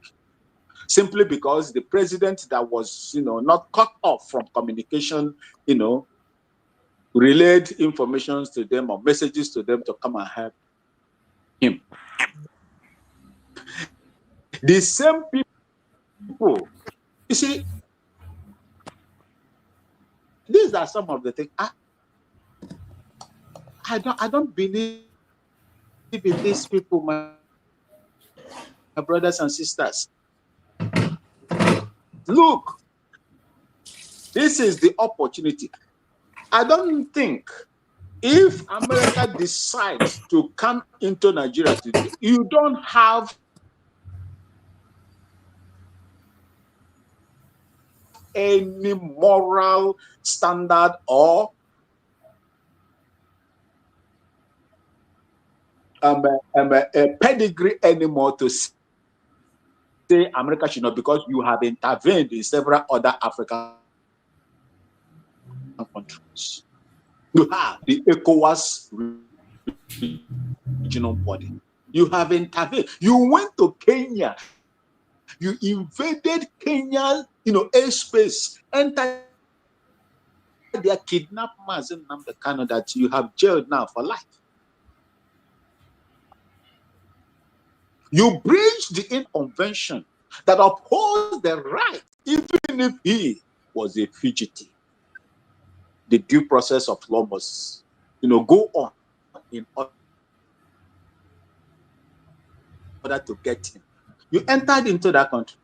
Simply because the president that was, not cut off from communication, relayed information to them or messages to them to come and help him. The same people, you see, these are some of the things. I don't believe in these people, my brothers and sisters. Look, this is the opportunity. I don't think if America decides to come into Nigeria today, you don't have any moral standard or a pedigree anymore to say America should not, because you have intervened in several other African countries. You have the ECOWAS regional body. You have intervened. You went to Kenya. You invaded Kenya, airspace, entered their kidnapped Mazen Nnamdi Kanu that you have jailed now for life. You breached the IN Convention that upholds the right, even if he was a fugitive. The due process of law must, go on in order to get him. You entered into that country.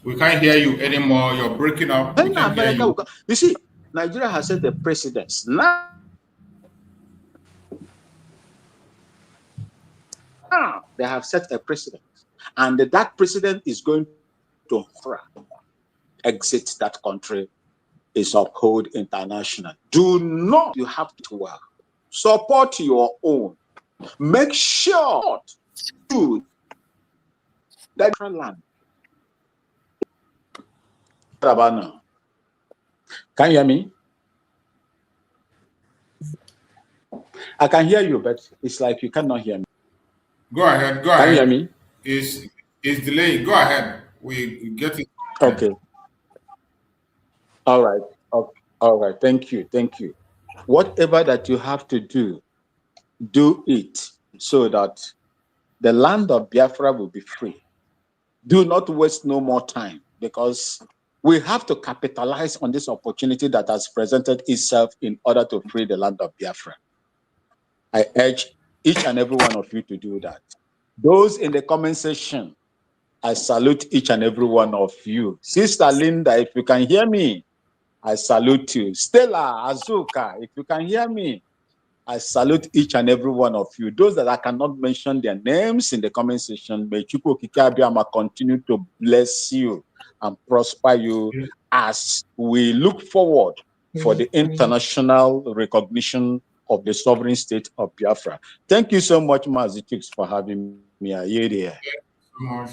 We can't hear you anymore. You're breaking up. We can't hear you. You see, Nigeria has set a precedence. Now they have set a precedent. And that precedent is going to exit that country is upheld international. Do not, you have to well. Support your own. Make sure you that land. What about now? Can you hear me? I can hear you, but it's like you cannot hear me. Go ahead. Go ahead. Can you hear me? It's delaying. Go ahead. We get it. Okay. All right. Okay. All right. Thank you. Thank you. Whatever that you have to do it so that the land of Biafra will be free. Do not waste no more time, because we have to capitalize on this opportunity that has presented itself in order to free the land of Biafra. I urge each and every one of you to do that. Those in the comment section, I salute each and every one of you. Sister Linda, if you can hear me, I salute you. Stella, Azuka, if you can hear me, I salute each and every one of you. Those that I cannot mention their names in the comment section, may Chukwu Okike Abiama continue to bless you and prosper you as we look forward for the international recognition of the sovereign state of Biafra. Thank you so much, Mazitix, for having me here. Thank you so much.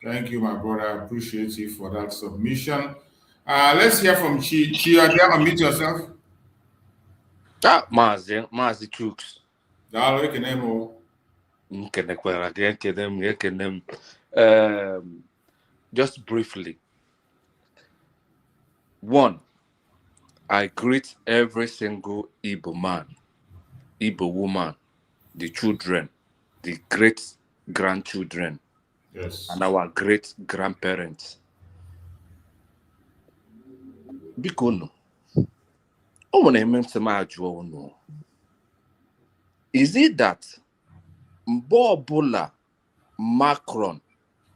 Thank you, my brother. I appreciate you for that submission. Let's hear from Chi. Chi, are you there? Unmute yourself. Mazi Chooks. Just briefly. One, I greet every single Igbo man, Igbo woman, the children, the great grandchildren, yes, and our great grandparents. Bikono. Is it that Mbobola Macron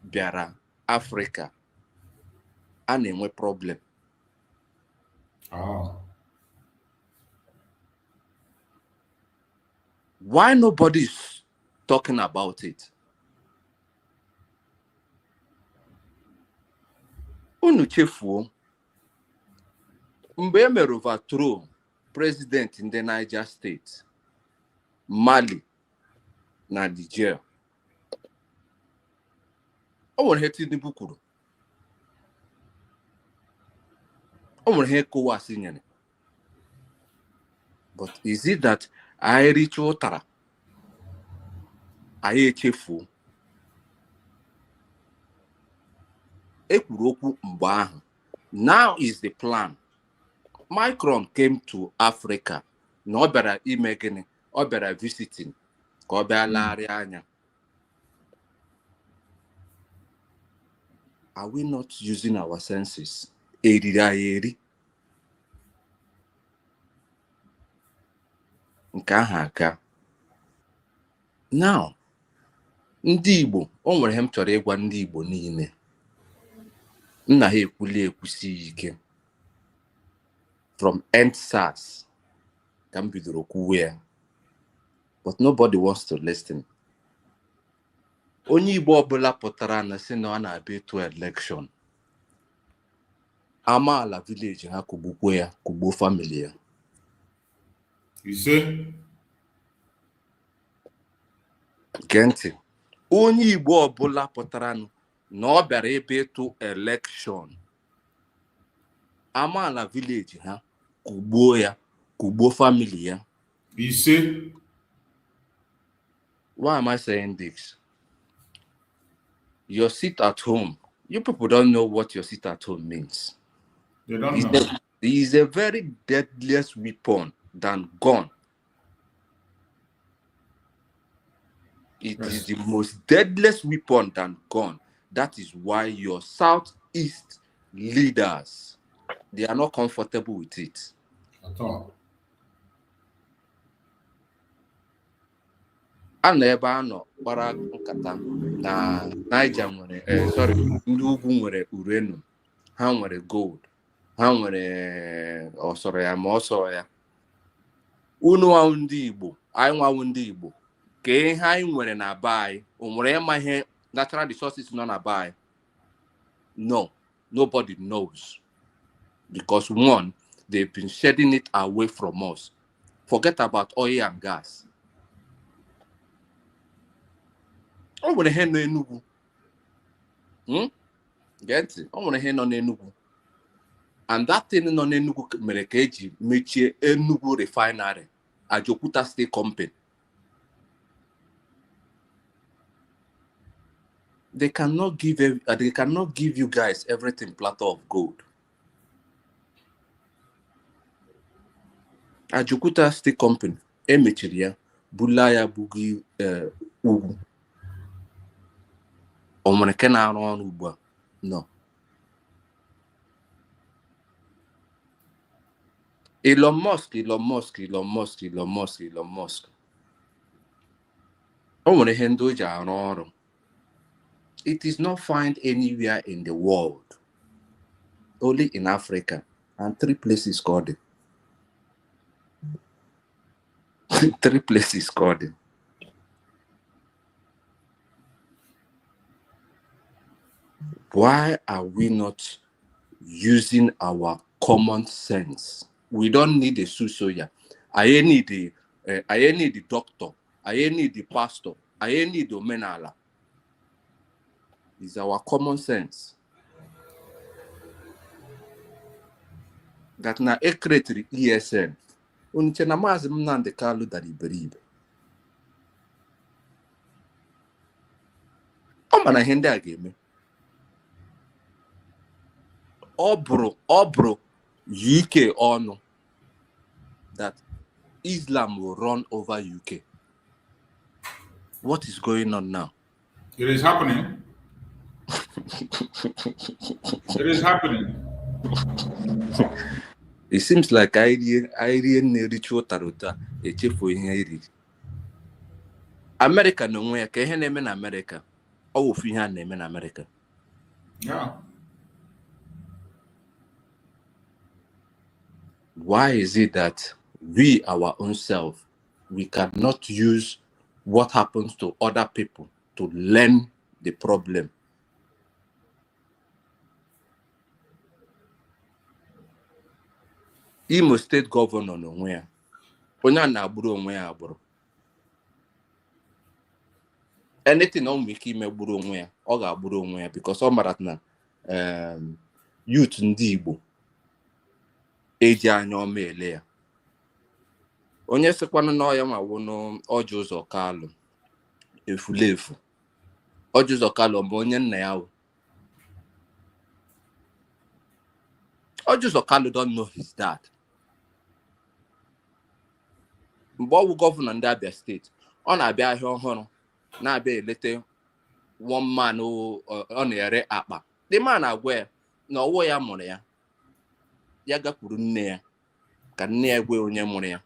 biara Africa and a problem? Oh. Why nobody's talking about it? Unuchefu mgbe emere overthrow president in the Niger State, Mali, na Niger. O nwere Tinubu kwuru. O nwere ECOWAS nyere. But is it that I reach utara? I echefu. Ekwuru okwu mgbe ahụ. Now is the plan. Macron came to Africa. No better imagine, or better visiting. Ko better anya. Are we not using our senses? Eri. Nke ahụ aka. Now, ndị Igbo, o nwere hem chọrọ ịgwa ndị Igbo niile. Nna ha ekwusi ike. from End SARS can be the Rokuwe. But nobody wants to listen. Only Igbo ọbụla pụtara na sị na ọ na-abịa to election. Amaala village ha kugbukwe ya, kugbo family ya. You see? Genti. Onye Igbo ọbụla pụtara na ọ bịara ebe to election. Amaala village ha kugbo ya, kugbo family ya. You see? Why am I saying this? Your sit at home. You people don't know what your sit at home means. They don't know. It is a very deadliest weapon than gun. It is the most deadliest weapon than gun. That is why your Southeast leaders, they are not comfortable with it. At all. Ana ebe anọ gbara nkata na Niger nwere ndị ugwu nwere uranium, ha nwere gold, ha nwere ọsọrọ ya ma ọsọrọ ya. Unu nwa ndị Igbo, anyị nwa ndị Igbo, ka ihe anyị nwere na be anyị, o nwere ịma ihe natural resources nọ na be anyị? No, nobody knows. Because one, they've been shedding it away from us. Forget about oil and gas. O nwere ihe nọ n'Enugu. Get it? O nwere ihe nọ n'Enugu. And that thing nọ n'Enugu mere ka eji mechie Enugu refinery, Ajokuta State Company. They cannot give you guys everything platter of gold. Ajokuta State Company emechiri ya, bulaya bugi ugwu. O nwere ke na-arụ ọrụ ugbu a? No. Elon Musk. O nwere ihe ndị o ji arụ ọrụ. It is not found anywhere in the world. Only in Africa. And 3 places called it. 3 places called it. Why are we not using our common sense? We don't need a susoya. I need the doctor. I need the pastor. I need the menala. It's our common sense. That na ekretri ESN. Unichena mazi Nnamdi Kanu dari beribe. O mana hende ageme. Obro UK on that Islam will run over UK. What is going on now? It is happening. It is happening. It seems like I didn't reach what Taruta a chief for in America no way, can name in America. Oh, if you had name in America. Yeah. Why is it that we, our own self, we cannot use what happens to other people to learn the problem? Imo State Governor nowhere. Onya na agburu onwe ya agburu. Anything on wiki me agburu onwe ya, ọ ga-agburu onwe ya because ọ mara na youth ndị Igbo eji anya ọma ele ya. Onye sekwana na ọya ma wụnụ Ọjị Ụzọ Kalụ efulefu. Ọjị Ụzọ Kalụ bụ onye nna ya wụ. Ọjị Ụzọ Kalụ don't know his dad. Mgbe ọ wụ gọvanọ ndị Abia steeti, ọ na-abịa ahịa ọhụrụ, na-abịa elete one man ọ na-ere akpa. The man agwa ya na ọwụ ya mụrụ ya. Ya gakwuru nne ya ka nne ya gwe onye mụrụ ya.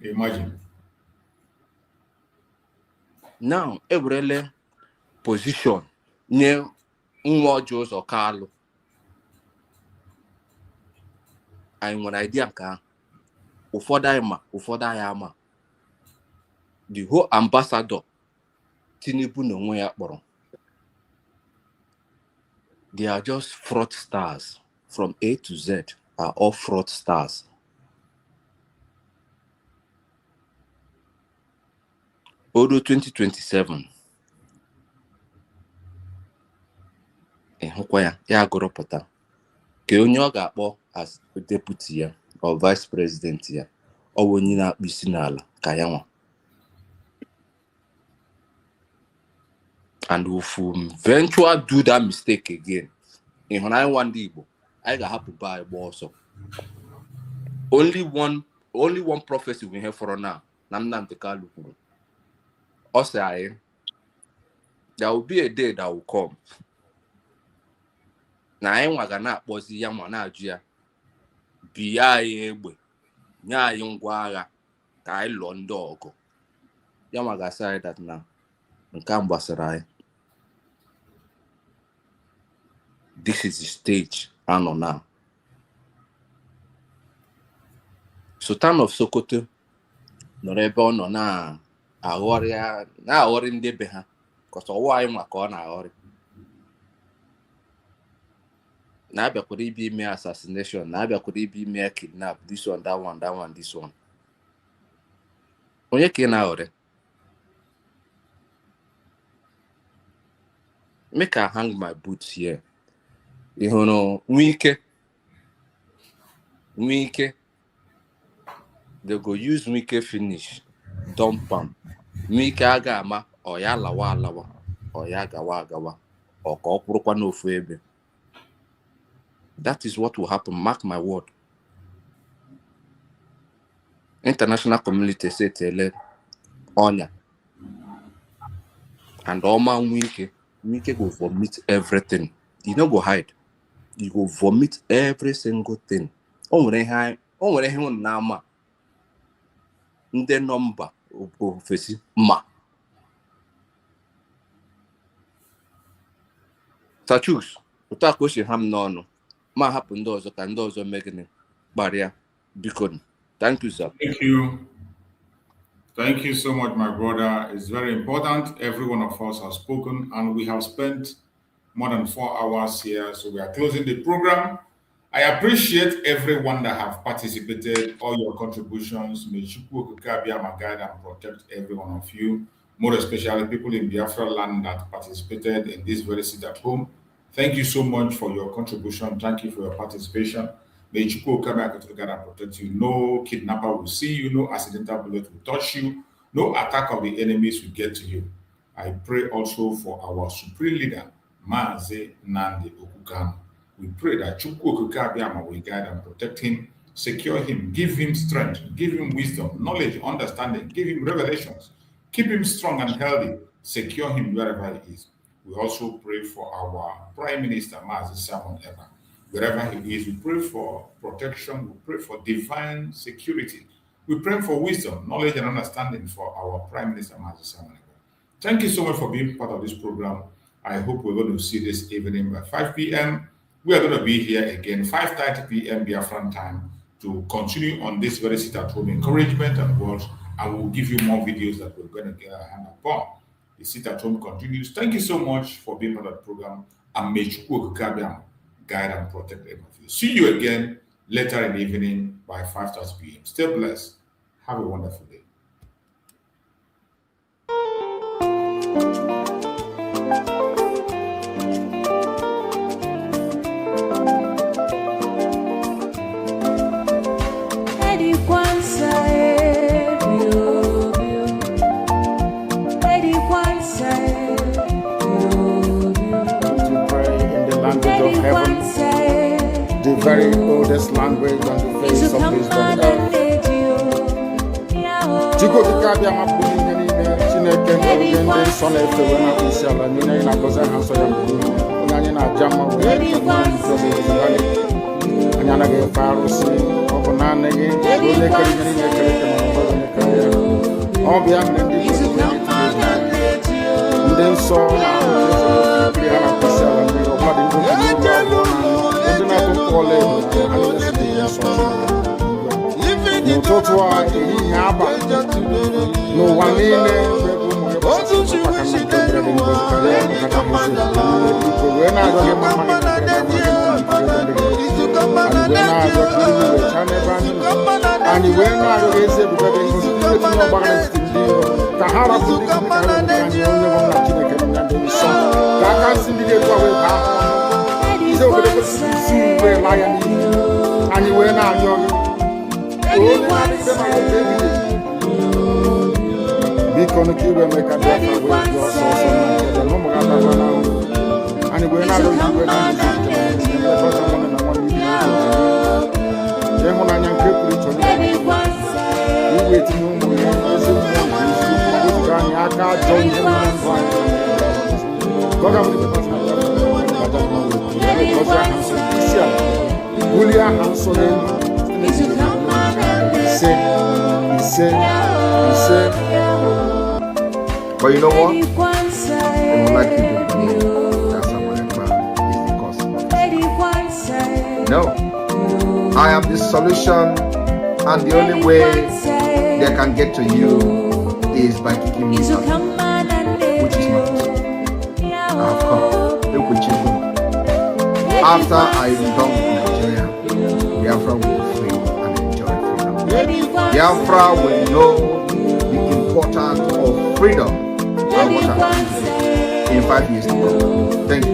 Imagine. Now, ewerele position nye nwa Ọjị Ụzọ Kalụ. anyị nwere idea nke ahụ. Ụfọdụ anyị ma, ụfọdụ anyị ama. The whole ambassador Tinubu na onwe ya kpọrọ, they are just fraudsters from A to Z, are all fraudsters. Odo 2027, ịhụkwa ya agụrụpụta ka onye ọ ga-akpọ as deputy ya or vice president ya, ọ bụ onye na-akpụ isi n'ala ka ya nwa. And if we eventually do that mistake again, in one Igbo, I got happy by also. Only one prophecy we have for now. Nnamdi Kanu. Also, there will be a day that will come. Now, I want to was the Yamana Jia. Biya Egbe. Nya Yungwaga. Kai Londogo. Yamaga said that now. Nkambasarai. This is the stage I know now. Sultan of Sokoto, no rebel no na agoria na orin de beha, because why my corner or Nabia could it be me assassination, Nabia could it be me kidnap, this one, that one, this one. When you came out, make I hang my boots here. You know, Wike. They go use Wike finish, dump am. Wike agama or ya lawa or ya gawa or kopurukwa no fuebe. That is what will happen. Mark my word. International community say tele onya and all man Wike go vomit everything. You don't go hide. You go vomit every single thing. Onwere him nama. The number of face ma. Tachus, utakoshi ham no. Ma happen those can those making barrier beacon. Thank you, sir. Thank you. Thank you so much, my brother. It's very important. Every one of us has spoken, and we have spent more than 4 hours here, so we are closing the program. I appreciate everyone that have participated, all your contributions. May Chukwu Okike guide and protect every one of you, more especially people in Biafra land that participated in this very sit at home. Thank you so much for your contribution. Thank you for your participation. May Chukwu Okike guide and protect you. No kidnapper will see you, no accidental bullet will touch you, no attack of the enemies will get to you. I pray also for our supreme leader, Mazi Nnamdi Kanu. We pray that Chukwu Okike will guide and protect him, secure him, give him strength, give him wisdom, knowledge, understanding, give him revelations, keep him strong and healthy, secure him wherever he is. We also pray for our Prime Minister, Mazi Simon Ekpa. Wherever he is, we pray for protection, we pray for divine security. We pray for wisdom, knowledge, and understanding for our Prime Minister, Mazi Simon Ekpa. Thank you so much for being part of this program. I hope we're going to see this evening by 5 p.m. We are going to be here again, 5:30 p.m. Biafran time, to continue on this very sit-at-home encouragement and words. I will give you more videos that we're going to get our hand upon. The sit-at-home continues. Thank you so much for being part of the program. And may Chukwu Okike guide and protect every of you. See you again later in the evening by 5:30 p.m. Stay blessed. Have a wonderful day. The very oldest language on the face of this very earth. Chukwu Okike mapụrụ ihe niile Chineke na-oge ndị nsọ na-efe wee na isi ala niile anyị na-agọzi aha nsọ ya mgbe niile. Onye anyị na-aja mma wee anyị anaghị efe arụsị, ọ bụ naanị gị onye kere ihe niile ekere eke ma ọ onye kere ya. Ọ bụ ya mere ndị nsọ na-ekiri ha na isi ala mmiri ọbụladị ndị okenye ụlọ ọgwụ na ndị na-atụ mkpọ ọla edo na n'ụtụtụ a ehihie aba n'ụwa niile wee na-arịọ gị mma anyị wee na-arịọ gị eze ebube gị ngozi iwetinye ọgbara n'etiti ndị iro ka ha rapụ ndị anyị onye bụ nna Chineke na ndị nsọ ka aka nsị ndị ga-ebu wee baa ndị obodo kwesịrị isi wee laa ya n'ihi anyị wee na-arịọ gị onye na-adịgide maka oge ebighị biko nụ ka iwe mee ka Biafra wee dị ọsọ ọsọ na nkete na ụmụ ga adakwa na ndụ anyị wee na-arịọ gị iwe na-adịzi nlekọta nwanne na nwanne ibi ịhụnanya nke pụrụ iche onye iwe etinye ụmụ ya ezi mmụọ nke eziokwu wezụga anyị aka ajọ ihe mere ndụ anyị gọzie aha nsọ isi ala bulie aha nsọ n'elu ise ise ise. But you know what? They would like you to believe that someone is the cause of it. No. I am the solution, and the only way they can get to you is by kicking me out, which is not possible. I have come. Look with you. After I am done with Nigeria, Biafra will be free and enjoy freedom. Biafra will know the importance of freedom and what happened today in 5 years to come. Thank you.